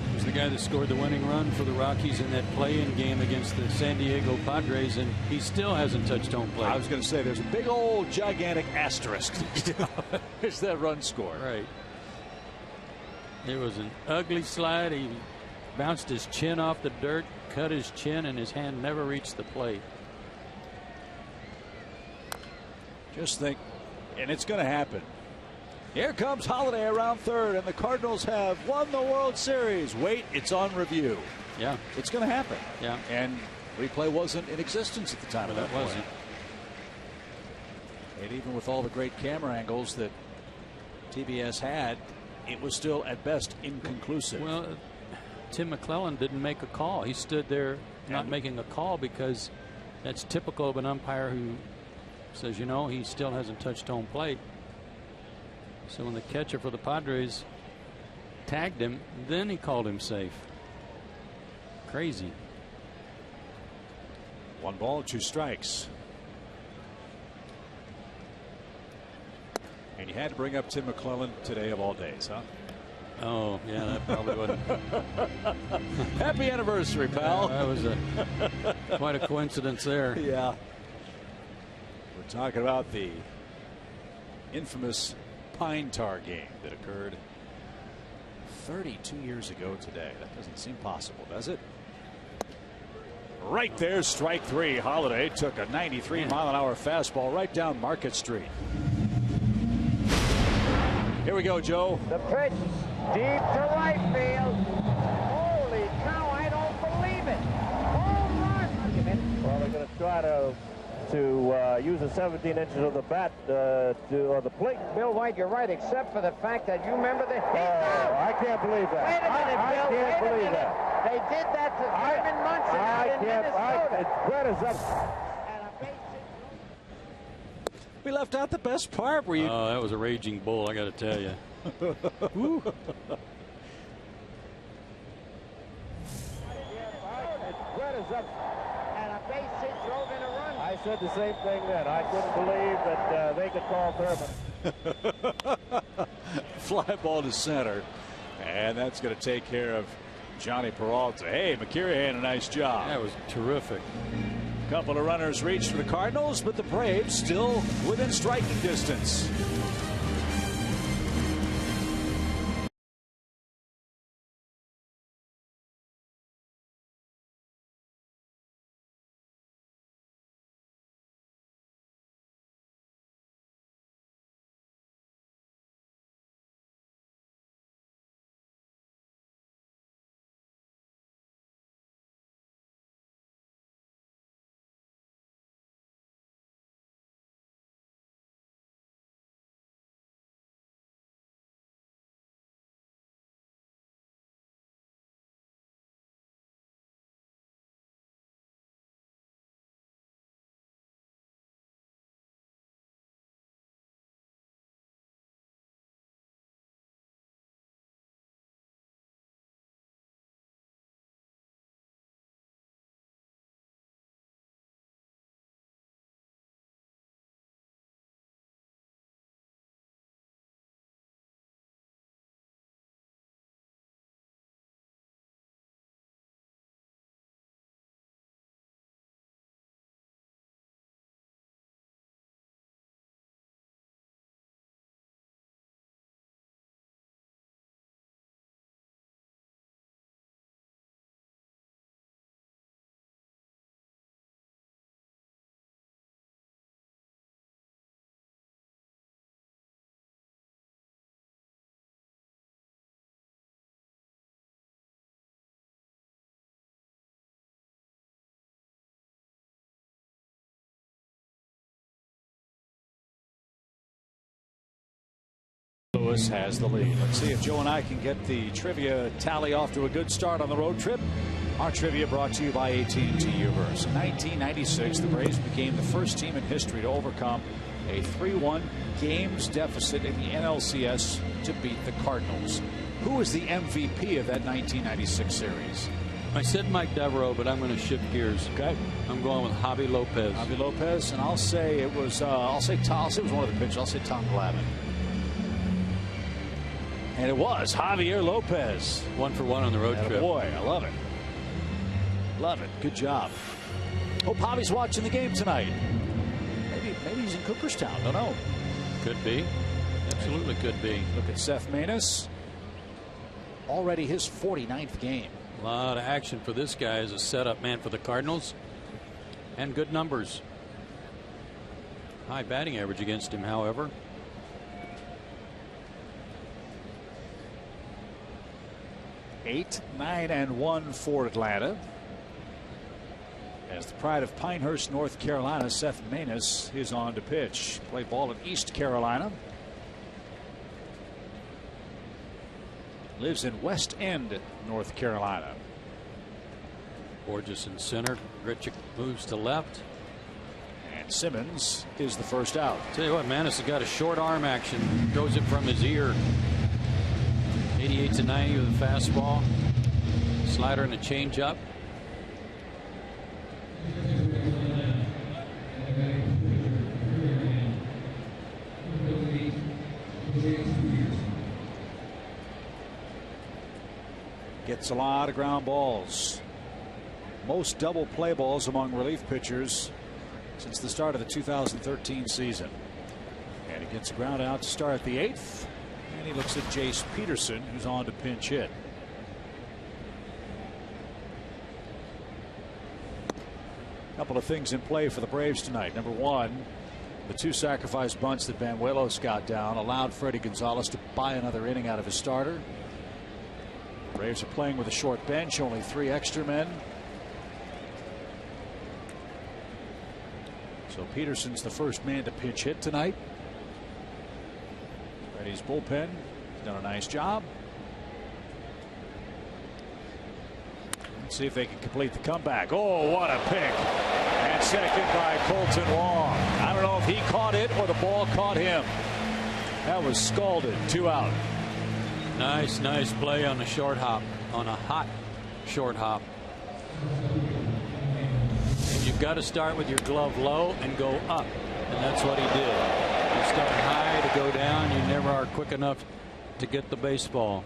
He was the guy that scored the winning run for the Rockies in that play-in game against the San Diego Padres, and he still hasn't touched home plate. I was going to say, there's a big old gigantic asterisk. There's that run score. Right. It was an ugly slide. He bounced his chin off the dirt, cut his chin, and his hand never reached the plate. Just think, and it's going to happen. Here comes Holliday around third, and the Cardinals have won the World Series. Wait, it's on review. Yeah. It's going to happen. Yeah. And replay wasn't in existence at the time of that play. Wasn't. And even with all the great camera angles that TBS had, it was still at best inconclusive. Well, Tim McClellan didn't make a call. He stood there not making a call because that's typical of an umpire who says, you know, he still hasn't touched home plate. So when the catcher for the Padres tagged him, then he called him safe. Crazy. 1 ball, 2 strikes. And you had to bring up Tim McClellan today of all days, huh? Oh, yeah, that probably wouldn't. Happy anniversary, pal. That was quite a coincidence there. Yeah. We're talking about the infamous Pine Tar game that occurred 32 years ago today. That doesn't seem possible, does it? Right there, strike three. Holiday took a 93-mile-an-hour fastball right down Market Street. Here we go, Joe. The pitch deep to right field. Holy cow, I don't believe it. Home run. Well, they're going to try to use the 17 inches of the bat to the plate. Bill White, you're right, except for the fact that you remember the hit. I can't believe that. Wait a minute, Bill. I can't believe that. They did that to Thurman Munson out in Minnesota. Brett is up. We left out the best part. Where you? Oh, that was a raging bull, I got to tell you. Brett is up. And a base hit drove in a run. I said the same thing then. I couldn't believe that they could call Thurman. Fly ball to center. And that's going to take care of Johnny Peralta. Hey, McCurry had a nice job. That was terrific. Couple of runners reached for the Cardinals, but the Braves still within striking distance. Lewis has the lead. Let's see if Joe and I can get the trivia tally off to a good start on the road trip. Our trivia brought to you by AT&T Uverse. In 1996, the Braves became the first team in history to overcome a 3-1 games deficit in the NLCS to beat the Cardinals. Who was the MVP of that 1996 series? I said Mike Devereaux, but I'm going to shift gears. Okay. I'm going with Javi Lopez. Javi Lopez, and I'll say it was. I'll say it was one of the pitchers. I'll say Tom Glavine. And it was Javier Lopez. 1 for 1 on the road trip. Boy, I love it. Love it. Good job. Hope Javi's watching the game tonight. Maybe he's in Cooperstown. Don't know. Could be. Absolutely could be. Look at Seth Maness. Already his 49th game. A lot of action for this guy as a setup man for the Cardinals. And good numbers. High batting average against him, however. 8-9-1 for Atlanta. As the pride of Pinehurst, North Carolina, Seth Maness is on to pitch. Played ball in East Carolina. Lives in West End, North Carolina. Borges in center. Grichuk moves to left. And Simmons is the first out. Tell you what, Maness has got a short arm action. Throws it from his ear. 88 to 90 with a fastball. Slider and a changeup. Gets a lot of ground balls. Most double play balls among relief pitchers since the start of the 2013 season. And he gets a ground out to start the 8th. And he looks at Jace Peterson, who's on to pinch hit. Couple of things in play for the Braves tonight. Number one, the 2 sacrifice bunts that Banuelos got down allowed Fredi Gonzalez to buy another inning out of his starter. The Braves are playing with a short bench, only 3 extra men. So Peterson's the first man to pinch hit tonight. Fredi's bullpen has done a nice job. Let's see if they can complete the comeback. Oh, what a pick. And second by Colton Wong. I don't know if he caught it or the ball caught him. That was scalded. 2 out. Nice play on the short hop, on a hot short hop. And you've got to start with your glove low and go up. And that's what he did. You start high to go down. You never are quick enough to get the baseball.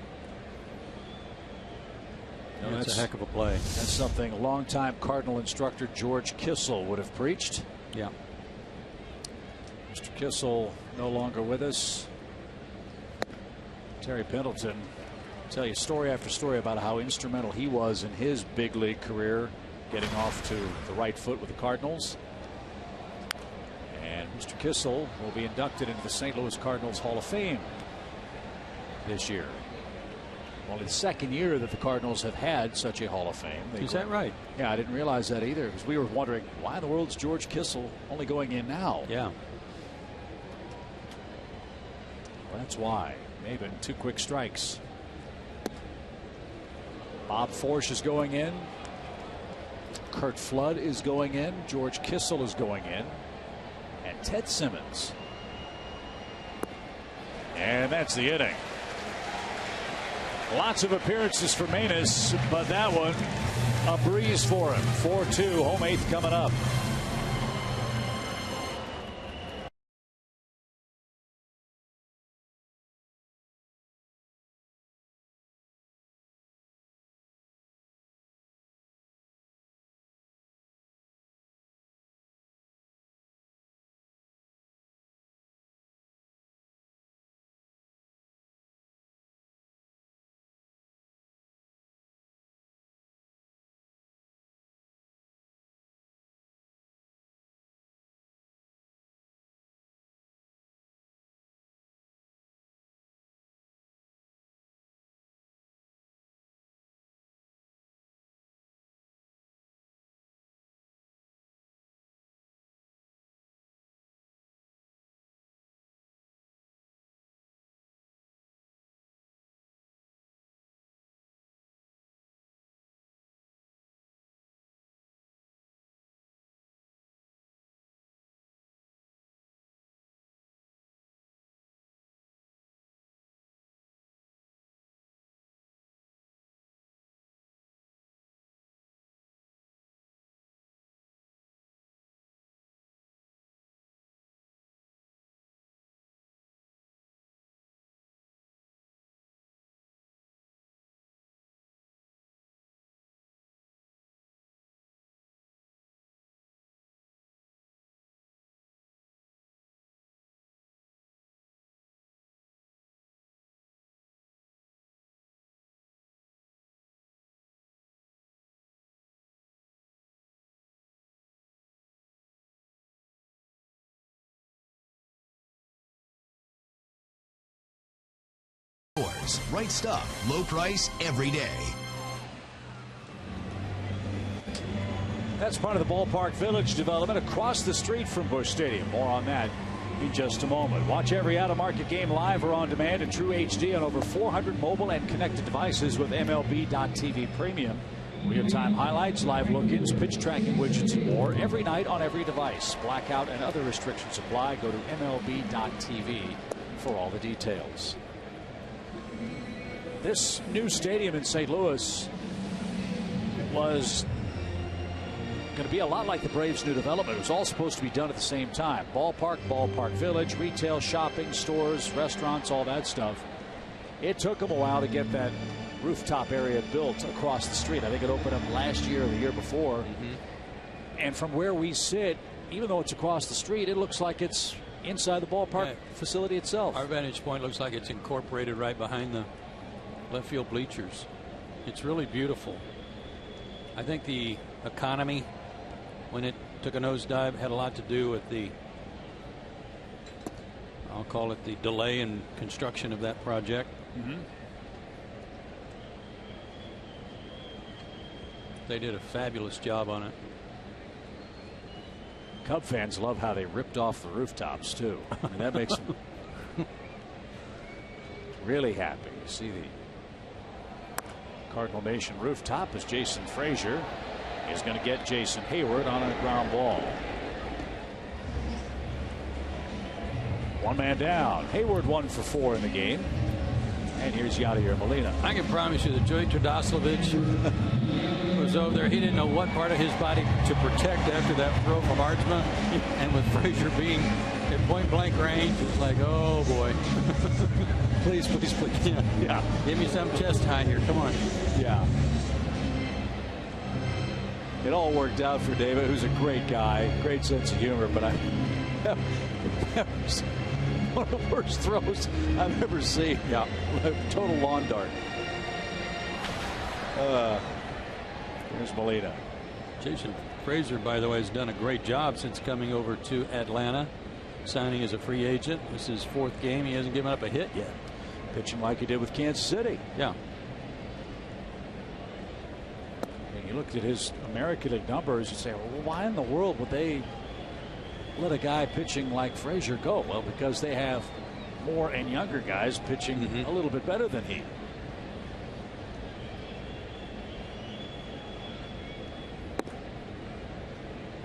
That's a heck of a play. That's something longtime Cardinal instructor George Kissel would have preached. Yeah. Mr. Kissel no longer with us. Terry Pendleton tell you story after story about how instrumental he was in his big league career, getting off to the right foot with the Cardinals. And Mr. Kissel will be inducted into the St. Louis Cardinals Hall of Fame this year. Only the second year that the Cardinals have had such a Hall of Fame. Is that right? Yeah, I didn't realize that either, because we were wondering why in the world is George Kissel only going in now. Yeah. Well, that's why. Maybe 2 quick strikes. Bob Forsch is going in. Kurt Flood is going in. George Kissel is going in. And Ted Simmons. And that's the inning. Lots of appearances for Manus, but that one a breeze for him. 4-2, home 8th coming up. Right stuff, low price every day. That's part of the Ballpark Village development across the street from Busch Stadium. More on that in just a moment. Watch every out-of-market game live or on demand in true HD on over 400 mobile and connected devices with MLB.TV Premium. Real-time highlights, live look-ins, pitch tracking widgets, and more every night on every device. Blackout and other restrictions apply. Go to MLB.TV for all the details. This new stadium in St. Louis was going to be a lot like the Braves' new development. It was all supposed to be done at the same time. Ballpark, Ballpark Village, retail, shopping, stores, restaurants, all that stuff. It took them a while to get that rooftop area built across the street. I think it opened up last year or the year before. And from where we sit, even though it's across the street, it looks like it's inside the ballpark facility itself. Our vantage point looks like it's incorporated right behind the left field bleachers. It's really beautiful. I think the economy, when it took a nosedive, had a lot to do with the, I'll call it the delay in construction of that project. They did a fabulous job on it. Cub fans love how they ripped off the rooftops too. I mean, that makes them really happy. You see the Cardinal Nation rooftop as Jason Frazier is going to get Jason Hayward on a ground ball. One man down. Hayward 1 for 4 in the game. And here's Yadier Molina. I can promise you that Joey Todoslavich was over there. He didn't know what part of his body to protect after that throw from Artsma. And with Frazier being at point blank range, it's like, oh boy. Please. Yeah. Give me some chest high here. Come on. Yeah. It all worked out for David, who's a great guy, great sense of humor, but one of the worst throws I've ever seen. Yeah. Total lawn dart. Here's Molina. Jason Frazier, by the way, has done a great job since coming over to Atlanta, signing as a free agent. This is his 4th game. He hasn't given up a hit yet. Pitching like he did with Kansas City. Yeah. And you looked at his American League numbers and say, well, why in the world would they let a guy pitching like Frazier go? Well, because they have more and younger guys pitching a little bit better than he.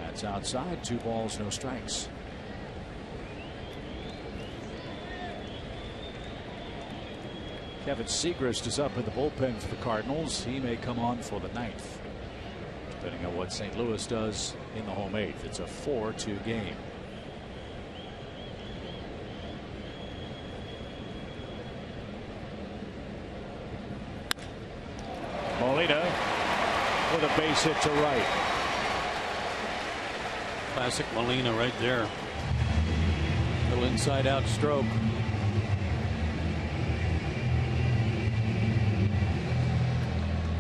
That's outside. 2 balls, no strikes. Kevin Segrist is up in the bullpen for the Cardinals. He may come on for the 9th. Depending on what St. Louis does in the home 8th. It's a 4-2 game. Molina with a base hit to right. Classic Molina right there. Little inside out stroke.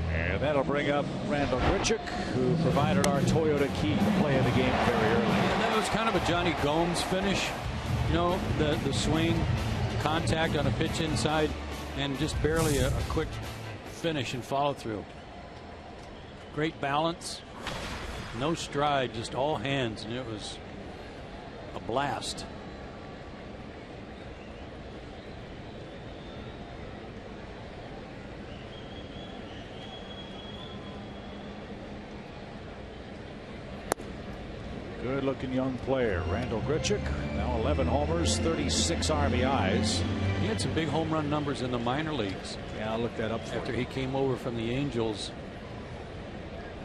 And that'll bring up Randall Grichuk, who provided our Toyota key play of the game very early. And that was kind of a Johnny Gomes finish. You know, the swing, contact on a pitch inside, and just barely a quick finish and follow through. Great balance. No stride, just all hands, and it was a blast. Good looking young player, Randall Grichuk. Now 11 homers, 36 RBIs. He had some big home run numbers in the minor leagues. Yeah, I'll look that up for after you. He came over from the Angels.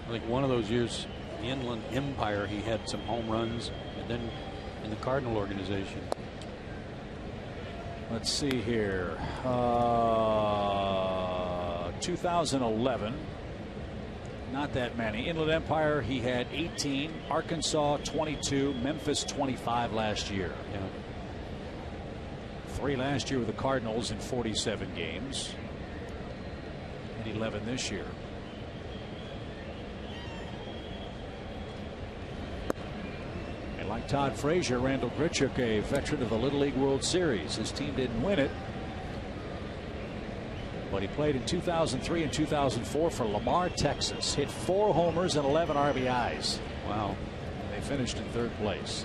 I think one of those years, the Inland Empire, he had some home runs, and then in the Cardinal organization. Let's see here. 2011. Not that many. Inland Empire, he had 18. Arkansas, 22. Memphis, 25 last year. Yeah. 3 last year with the Cardinals in 47 games. And 11 this year. And like Todd Frazier, Randall Grichuk, a veteran of the Little League World Series. His team didn't win it, but he played in 2003 and 2004 for Lamar, Texas. Hit 4 homers and 11 RBIs. Wow. They finished in 3rd place.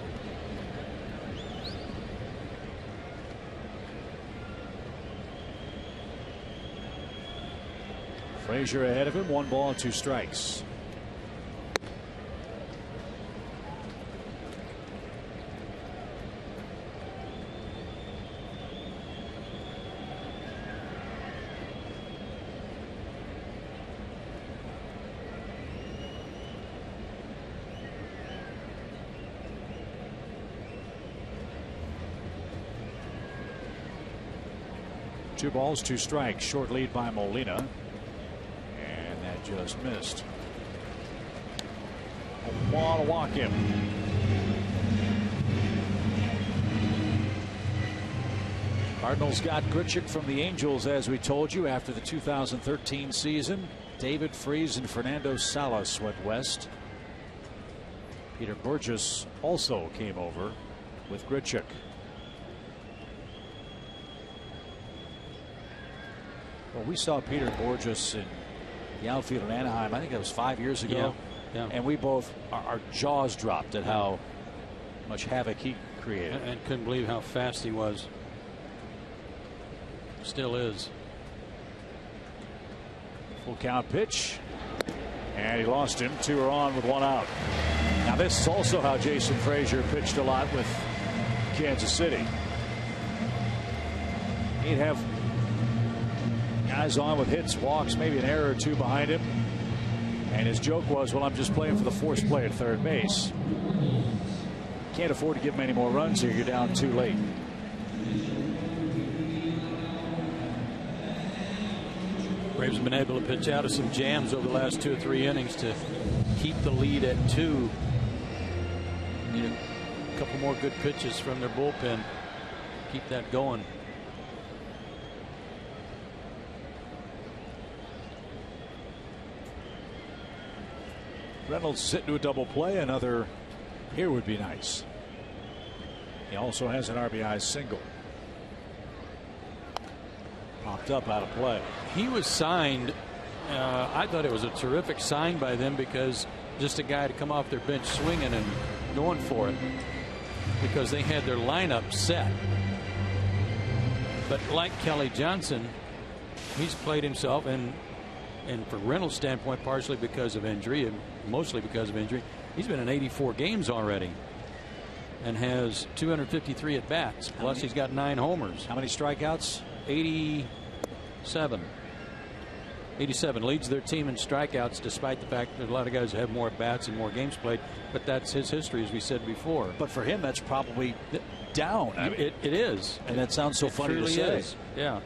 Frazier ahead of him, 1 ball, 2 strikes. Two balls, 2 strikes. Short lead by Molina. And that just missed. Want to walk him. Cardinals got Grichuk from the Angels, as we told you, after the 2013 season. David Freese and Fernando Salas went west. Peter Burgess also came over with Grichuk. Well, we saw Peter Burgess in the outfield in Anaheim. I think that was 5 years ago. Yeah. And we both, our jaws dropped at how much havoc he created. And couldn't believe how fast he was. Still is. Full count pitch. And he lost him. 2 are on with 1 out. Now this is also how Jason Frazier pitched a lot with Kansas City. He'd have guys on with hits, walks, maybe an error or 2 behind him. And his joke was, well, I'm just playing for the force play at third base. Can't afford to give him any more runs here. You're down too late. Braves have been able to pitch out of some jams over the last 2 or 3 innings to keep the lead at 2. Need a couple more good pitches from their bullpen. Keep that going. Reynolds sitting to a double play. Another here would be nice. He also has an RBI single. Popped up out of play. He was signed. I thought it was a terrific sign by them, because just a guy to come off their bench swinging and going for it, because they had their lineup set. But like Kelly Johnson, he's played himself, and for Reynolds' standpoint, partially because of injury and mostly because of injury, he's been in 84 games already and has 253 at bats. Plus, he's got 9 homers. How many strikeouts? 87. 87 leads their team in strikeouts, despite the fact that a lot of guys have more at bats and more games played. But that's his history, as we said before. But for him, that's probably down. I mean, it is, and that sounds so funny to say. Is. Yeah.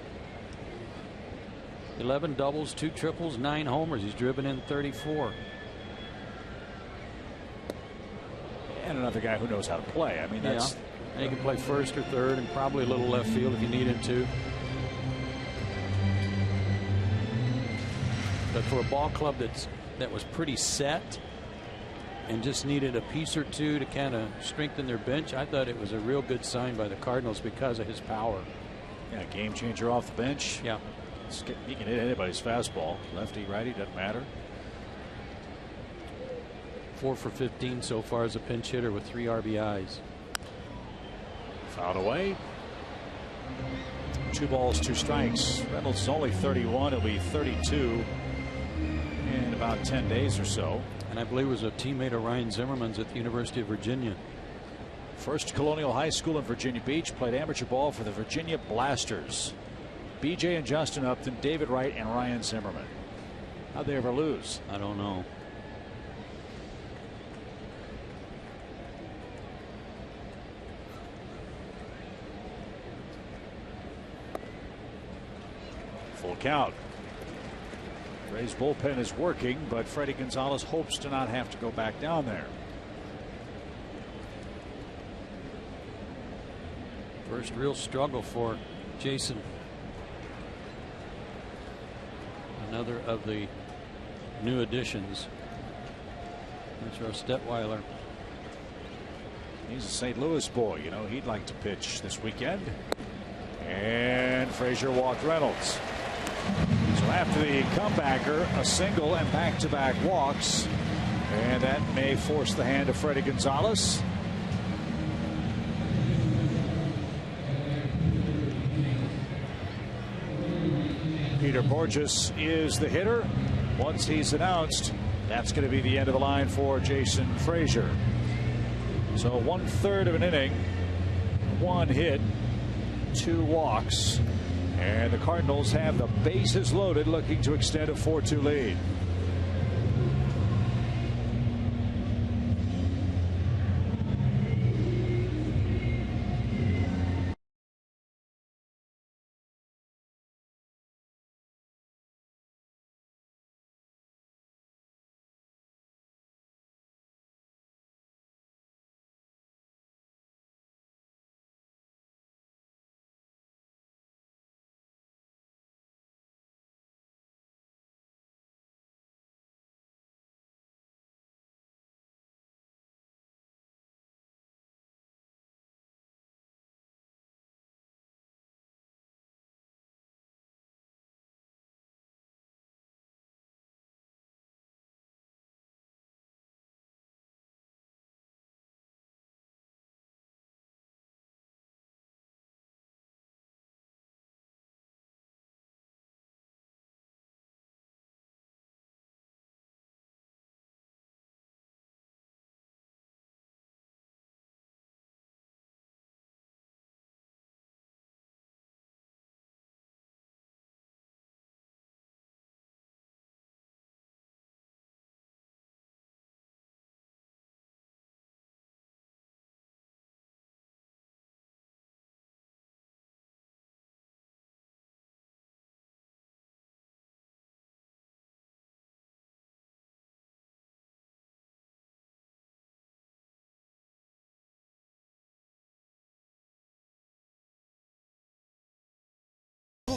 11 doubles, 2 triples, 9 homers. He's driven in 34. And another guy who knows how to play. I mean, that's. And he can play first or third, and probably a little left field if you need him to. But for a ball club that was pretty set and just needed a piece or 2 to kind of strengthen their bench, I thought it was a real good sign by the Cardinals because of his power. Yeah, game changer off the bench. Yeah. He can hit anybody's fastball. Lefty, righty, doesn't matter. 4 for 15 so far as a pinch hitter with 3 RBIs. Fouled away. 2 balls, 2 strikes. Reynolds is only 31. He'll be 32 in about 10 days or so. And I believe was a teammate of Ryan Zimmerman's at the University of Virginia. First Colonial High School in Virginia Beach. Played amateur ball for the Virginia Blasters. BJ and Justin Upton, David Wright, and Ryan Zimmerman. How'd they ever lose? I don't know. Full count. Ray's bullpen is working, but Freddie Gonzalez hopes to not have to go back down there. First real struggle for Jason. Another of the new additions. That's our Stetweiler. He's a St. Louis boy. You know, he'd like to pitch this weekend. And Frazier walked Reynolds. So after the comebacker, a single and back-to-back walks. And that may force the hand of Freddie Gonzalez. Peter Burgess is the hitter. Once he's announced, that's going to be the end of the line for Jason Frazier. So 1/3 of an inning, 1 hit, 2 walks, and the Cardinals have the bases loaded, looking to extend a 4-2 lead.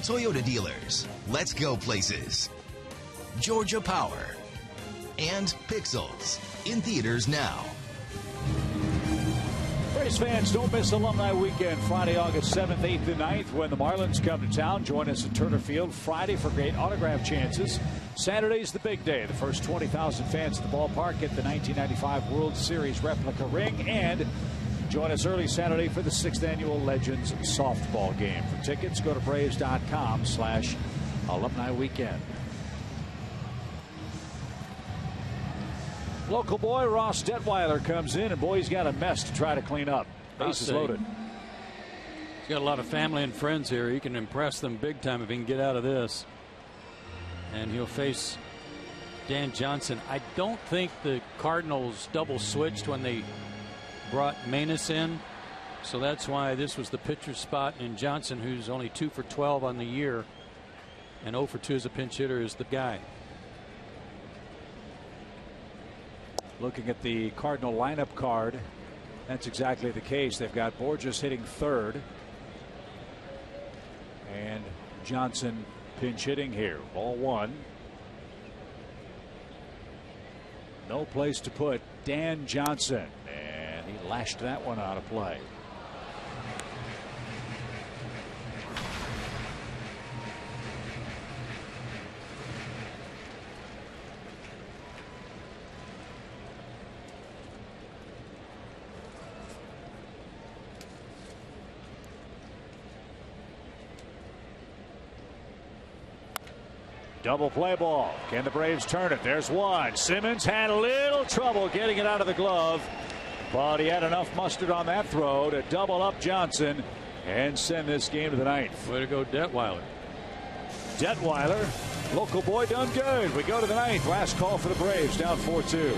Toyota dealers. Let's go places. Georgia Power. And Pixels. In theaters now. Braves fans, don't miss Alumni Weekend, Friday, August 7th, 8th, and 9th, when the Marlins come to town. Join us at Turner Field Friday for great autograph chances. Saturday's the big day. The first 20,000 fans at the ballpark get the 1995 World Series replica ring. And join us early Saturday for the 6th annual Legends softball game. For tickets, go to Braves.com/Alumni Weekend. Local boy Ross Detweiler comes in, and boy, he's got a mess to try to clean up. Bases loaded. He's got a lot of family and friends here. He can impress them big time if he can get out of this. And he'll face Dan Johnson. I don't think the Cardinals double switched when they brought Manus in, so that's why this was the pitcher's spot. And Johnson, who's only 2 for 12 on the year and 0 for 2 as a pinch hitter, is the guy. Looking at the Cardinal lineup card, that's exactly the case. They've got Borges hitting third and Johnson pinch hitting here. Ball one. No place to put Dan Johnson, and he lashed that one out of play. Double play ball. Can the Braves turn it? There's one. Simmons had a little trouble getting it out of the glove, but he had enough mustard on that throw to double up Johnson and send this game to the ninth. Way to go, Detweiler. Detweiler, local boy, done good. We go to the ninth. Last call for the Braves, down 4-2.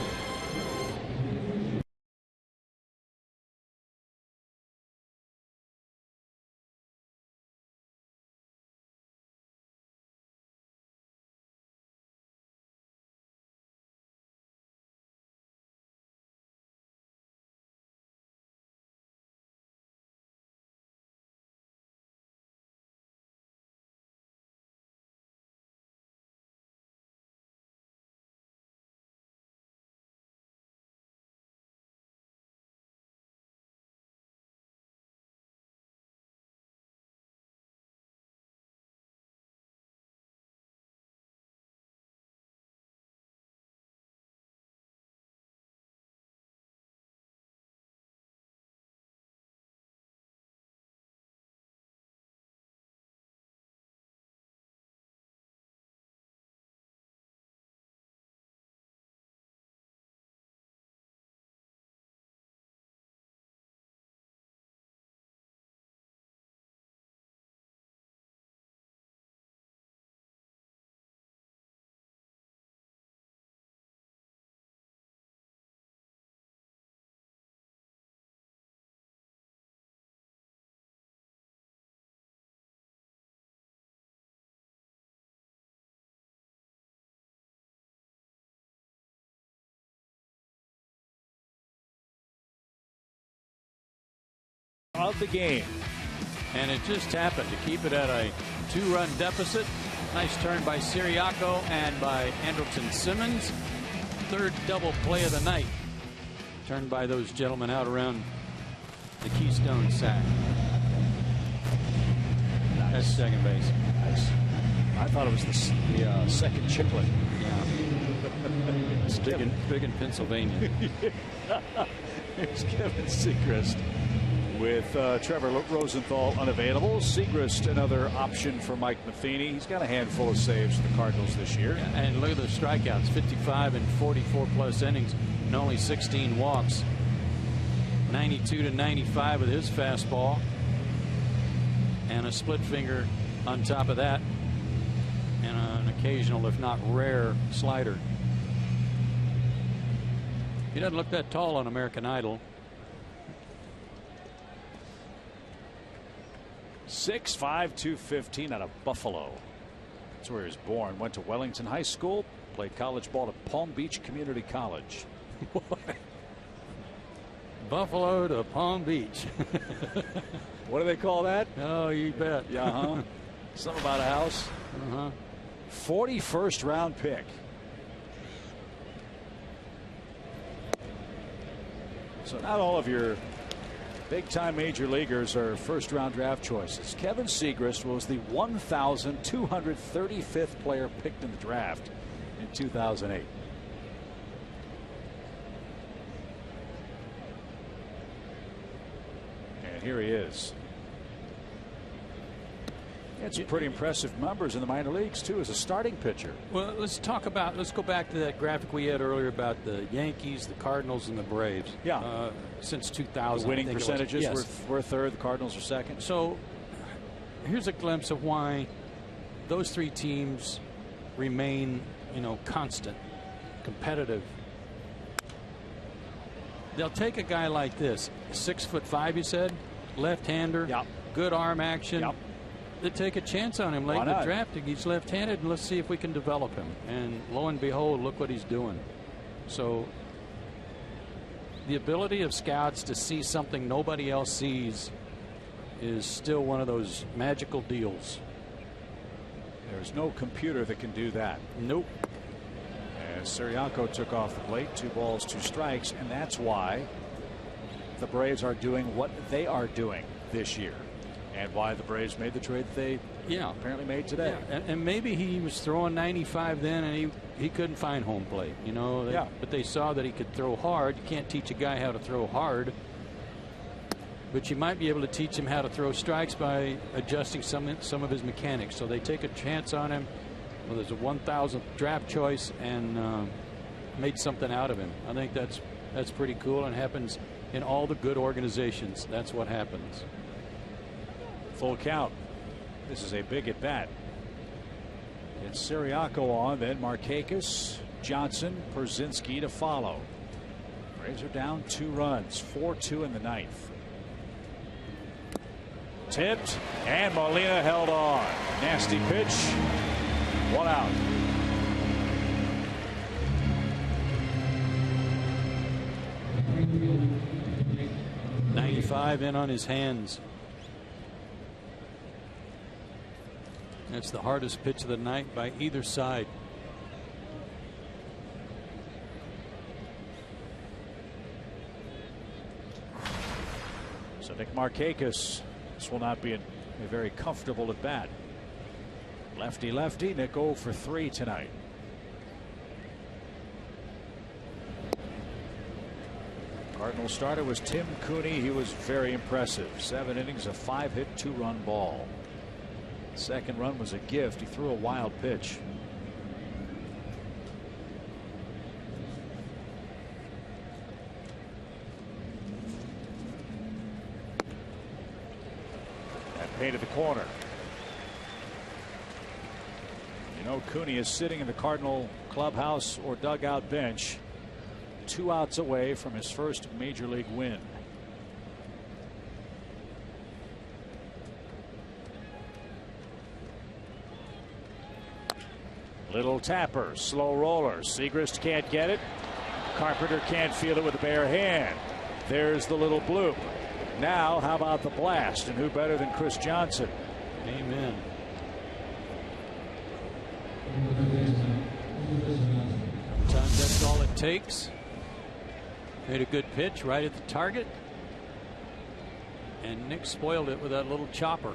Of the game. And it just happened to keep it at a 2-run deficit. Nice turn by Siriaco and by Andrelton Simmons. Third double play of the night. Turned by those gentlemen out around the Keystone sack. Nice. That's second base. Nice. I thought it was the second chiclet. Yeah. It's big in Pennsylvania. Here's Kevin Segrist with Trevor Rosenthal unavailable. Segrist, another option for Mike Matheny. He's got a handful of saves for the Cardinals this year. Yeah, and look at the strikeouts, 55 in 44 plus innings and only 16 walks. 92 to 95 with his fastball and a split finger on top of that, and an occasional, if not rare, slider. He doesn't look that tall on American Idol. 6'5", 215 out of Buffalo. That's where he was born. Went to Wellington High School. Played college ball at Palm Beach Community College. Buffalo to Palm Beach. What do they call that? Oh, you bet. Yeah, Something about a house. 41st round pick. So not all of your big-time major leaguers are first-round draft choices. Kevin Segrist was the 1,235th player picked in the draft in 2008. And here he is. Had some pretty impressive numbers in the minor leagues too as a starting pitcher. Well, let's go back to that graphic we had earlier about the Yankees, the Cardinals, and the Braves. Yeah. Since 2000. The winning percentages were third, the Cardinals are second. So here's a glimpse of why those three teams remain, constant, competitive. They'll take a guy like this, 6'5", you said, left-hander, good arm action. They take a chance on him late in the draft. He's left-handed, and let's see if we can develop him. And lo and behold, look what he's doing. So the ability of scouts to see something nobody else sees is still one of those magical deals. There's no computer that can do that. Nope. As Sirianko took off the plate, 2 balls, 2 strikes, and that's why the Braves are doing what they are doing this year. And why the Braves made the trade they apparently made today. Yeah. And maybe he was throwing 95 then and he couldn't find home plate, But they saw that he could throw hard. You can't teach a guy how to throw hard. But you might be able to teach him how to throw strikes by adjusting some of his mechanics. So they take a chance on him. Well, there's a 1,000th draft choice and made something out of him. I think that's pretty cool and happens in all the good organizations. That's what happens. Full count. This is a big at bat. It's Sirianko on, then Markakis, Johnson, Perzinski to follow. Braves are down 2 runs, 4-2 in the 9th. Tipped, and Molina held on. Nasty pitch. 1 out. .95 in on his hands. That's the hardest pitch of the night by either side. So Nick Markakis, this will not be a very comfortable at bat. Lefty lefty. Nick 0 for 3 tonight. Cardinal starter was Tim Cooney. He was very impressive. 7 innings, a 5-hit, 2-run ball. Second run was a gift. He threw a wild pitch. That painted the corner. Cooney is sitting in the Cardinal clubhouse or dugout bench 2 outs away from his first major league win. Little tapper, slow roller. Segrist can't get it. Carpenter can't feel it with a bare hand. There's the little bloop. Now, how about the blast? And who better than Chris Johnson? Amen. Sometimes that's all it takes. Made a good pitch right at the target. And Nick spoiled it with that little chopper.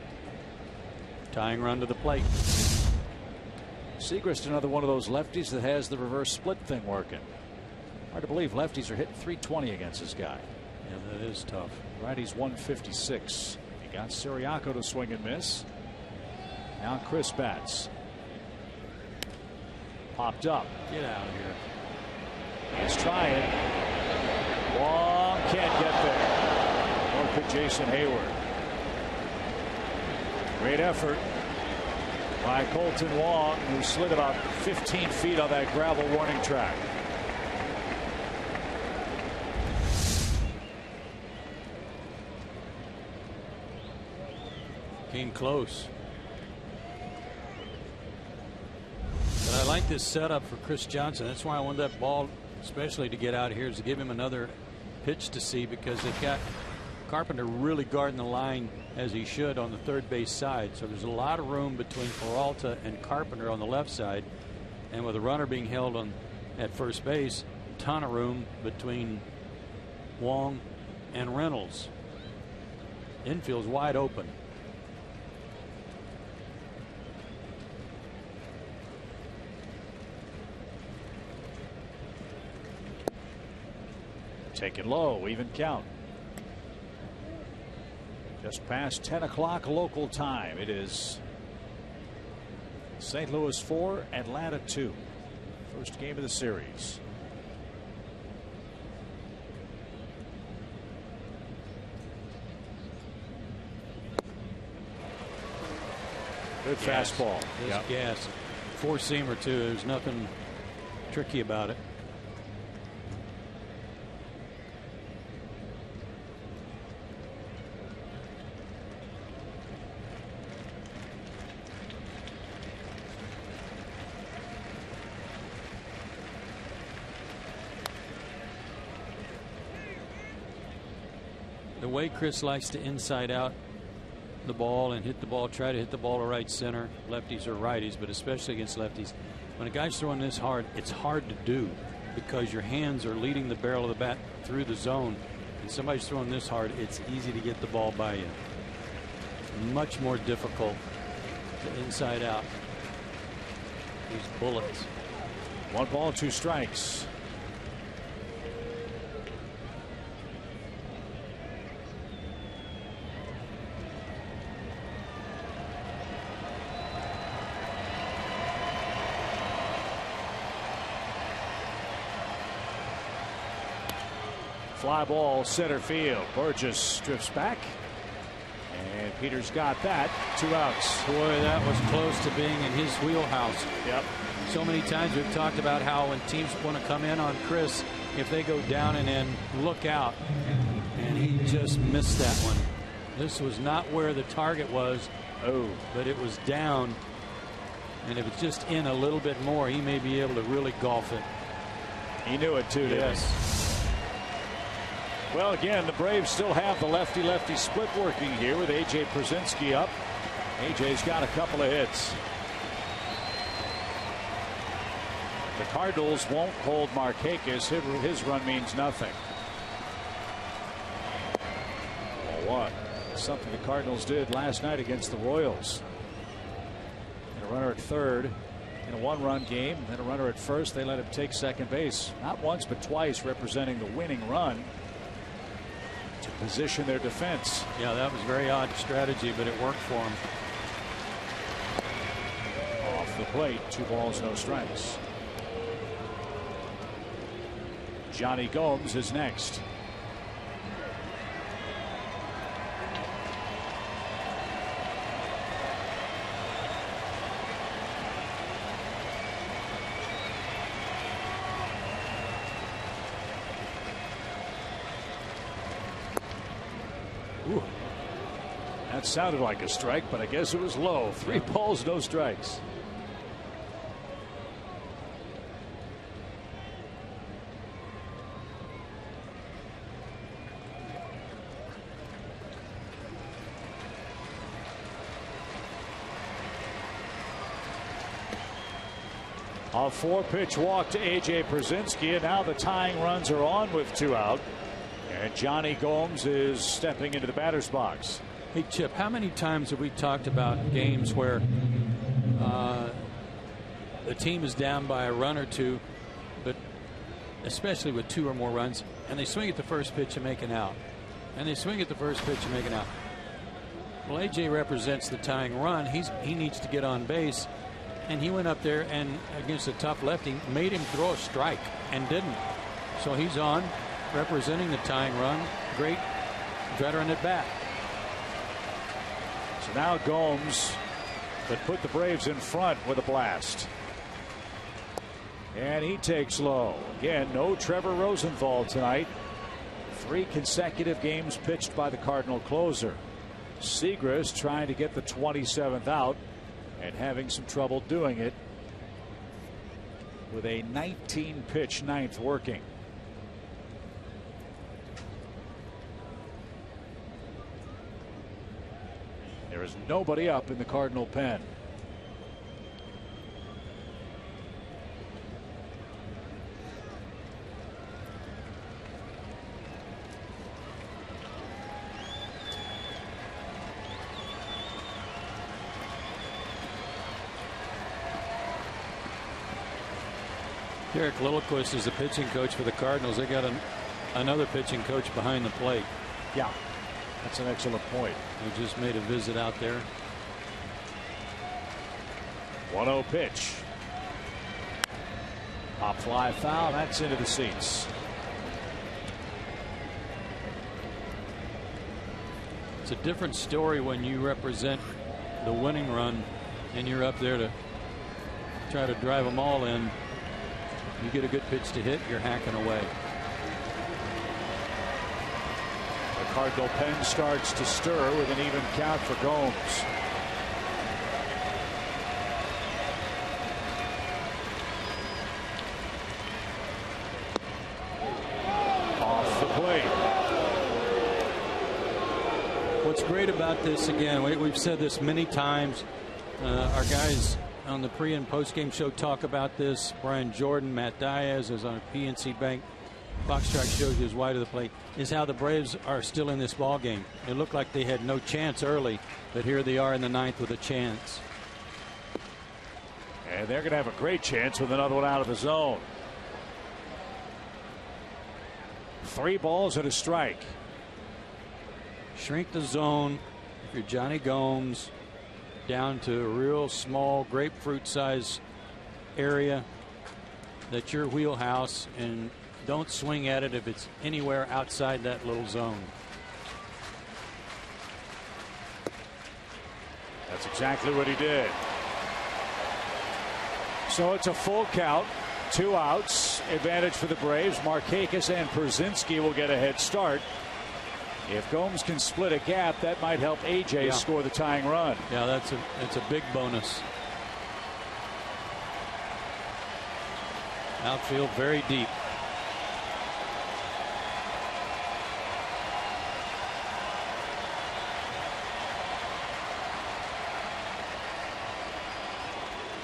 Tying run to the plate. Segrist, another one of those lefties that has the reverse split thing working. Hard to believe lefties are hitting .320 against this guy. Yeah, that is tough. Righty's 156. He got Sirianko to swing and miss. Now Chris bats. Popped up. Get out of here. He's trying. Wong can't get there. Or could Jason Hayward. Great effort by Colton Wong, who slid about 15 feet on that gravel warning track. Came close. But I like this setup for Chris Johnson. That's why I wanted that ball especially to get out here, is to give him another pitch to see, because they've got Carpenter really guarding the line as he should on the third base side. So there's a lot of room between Peralta and Carpenter on the left side, and with a runner being held on at first base, a ton of room between Wong and Reynolds. Infield's wide open. Taken low, even count. Just past 10 o'clock local time. It is St. Louis 4, Atlanta 2. First game of the series. Good fastball. Just gas. Four-seamer, too. There's nothing tricky about it. The way Chris likes to inside out the ball and hit the ball, try to hit the ball to right center, lefties or righties, but especially against lefties. When a guy's throwing this hard, it's hard to do because your hands are leading the barrel of the bat through the zone. And somebody's throwing this hard, it's easy to get the ball by you. Much more difficult to inside out these bullets. 1 ball, 2 strikes. Fly ball center field. Burgess drifts back. And Peters got that. 2 outs. Boy, that was close to being in his wheelhouse. Yep. So many times we've talked about how when teams want to come in on Chris, if they go down and in, look out. And he just missed that one. This was not where the target was. Oh. But it was down. And if it's just in a little bit more, he may be able to really golf it. He knew it too, yes. Well, again, the Braves still have the lefty-lefty split working here with A.J. Przinsky up. A.J.'s got a couple of hits. The Cardinals won't hold Markakis. His run means nothing. 0-1. Something the Cardinals did last night against the Royals. And a runner at third in a 1-run game, then a runner at first. They let him take second base. Not once, but twice, representing the winning run to position their defense. Yeah, that was very odd strategy, but it worked for him. Off the plate, 2 balls, no strikes. Johnny Gomes is next. Ooh. That sounded like a strike, but I guess it was low. 3 balls, no strikes. A 4-pitch walk to A.J. Przinsky, and now the tying runs are on with 2 out. And Johnny Gomes is stepping into the batter's box. Hey, Chip, how many times have we talked about games where the team is down by a run or 2, but especially with 2 or more runs, and they swing at the first pitch and make an out, and they swing at the first pitch and make an out? Well, A.J. represents the tying run. He needs to get on base, and he went up there and against a tough lefty made him throw a strike and didn't. So he's on, representing the tying run. Great veteran at bat. So now Gomes could put the Braves in front with a blast. And he takes low. Again, no Trevor Rosenthal tonight. 3 consecutive games pitched by the Cardinal closer. Segras trying to get the 27th out and having some trouble doing it with a 19-pitch 9th working. There's nobody up in the Cardinal pen. Derek Lilliquist is the pitching coach for the Cardinals. They got another pitching coach behind the plate. Yeah, that's an excellent point. He just made a visit out there. 1-0 pitch. Pop fly foul. That's into the seats. It's a different story when you represent the winning run and you're up there to try to drive them all in. You get a good pitch to hit, you're hacking away. The Cardinal pen starts to stir with an even count for Gomes. Off the plate. What's great about this, again, we've said this many times. Our guys on the pre and post game show talk about this. Brian Jordan, Matt Diaz is on a PNC Bank. Box track shows you as wide of the plate. Is how the Braves are still in this ball game. It looked like they had no chance early, but here they are in the ninth with a chance. And they're going to have a great chance with another one out of the zone. 3 balls and a strike. Shrink the zone if you're Johnny Gomes down to a real small grapefruit size area that's your wheelhouse, and don't swing at it if it's anywhere outside that little zone. That's exactly what he did. So it's a full count, 2 outs, advantage for the Braves. Markakis and Przinsky will get a head start. If Gomes can split a gap, that might help AJ score the tying run. Yeah, that's a big bonus. Outfield very deep.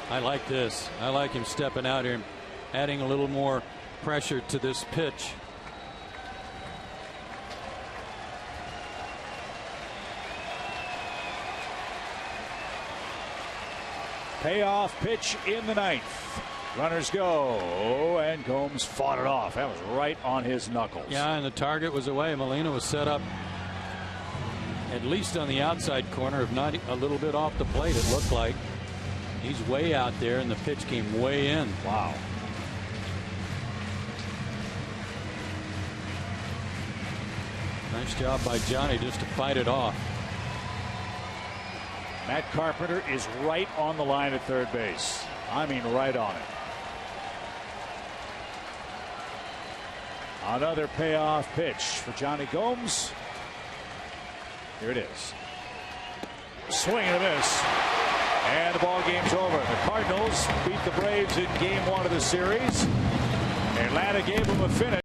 I like this. I like him stepping out here and adding a little more pressure to this pitch. Payoff pitch in the ninth. Runners go, and Gomes fought it off. That was right on his knuckles. Yeah, and the target was away. Molina was set up at least on the outside corner, if not a little bit off the plate, it looked like. He's way out there, and the pitch came way in. Wow. Nice job by Johnny just to fight it off. Matt Carpenter is right on the line at third base. I mean, right on it. Another payoff pitch for Johnny Gomes. Here it is. Swing and a miss. And the ball game's over. The Cardinals beat the Braves in game 1 of the series. Atlanta gave them a finish.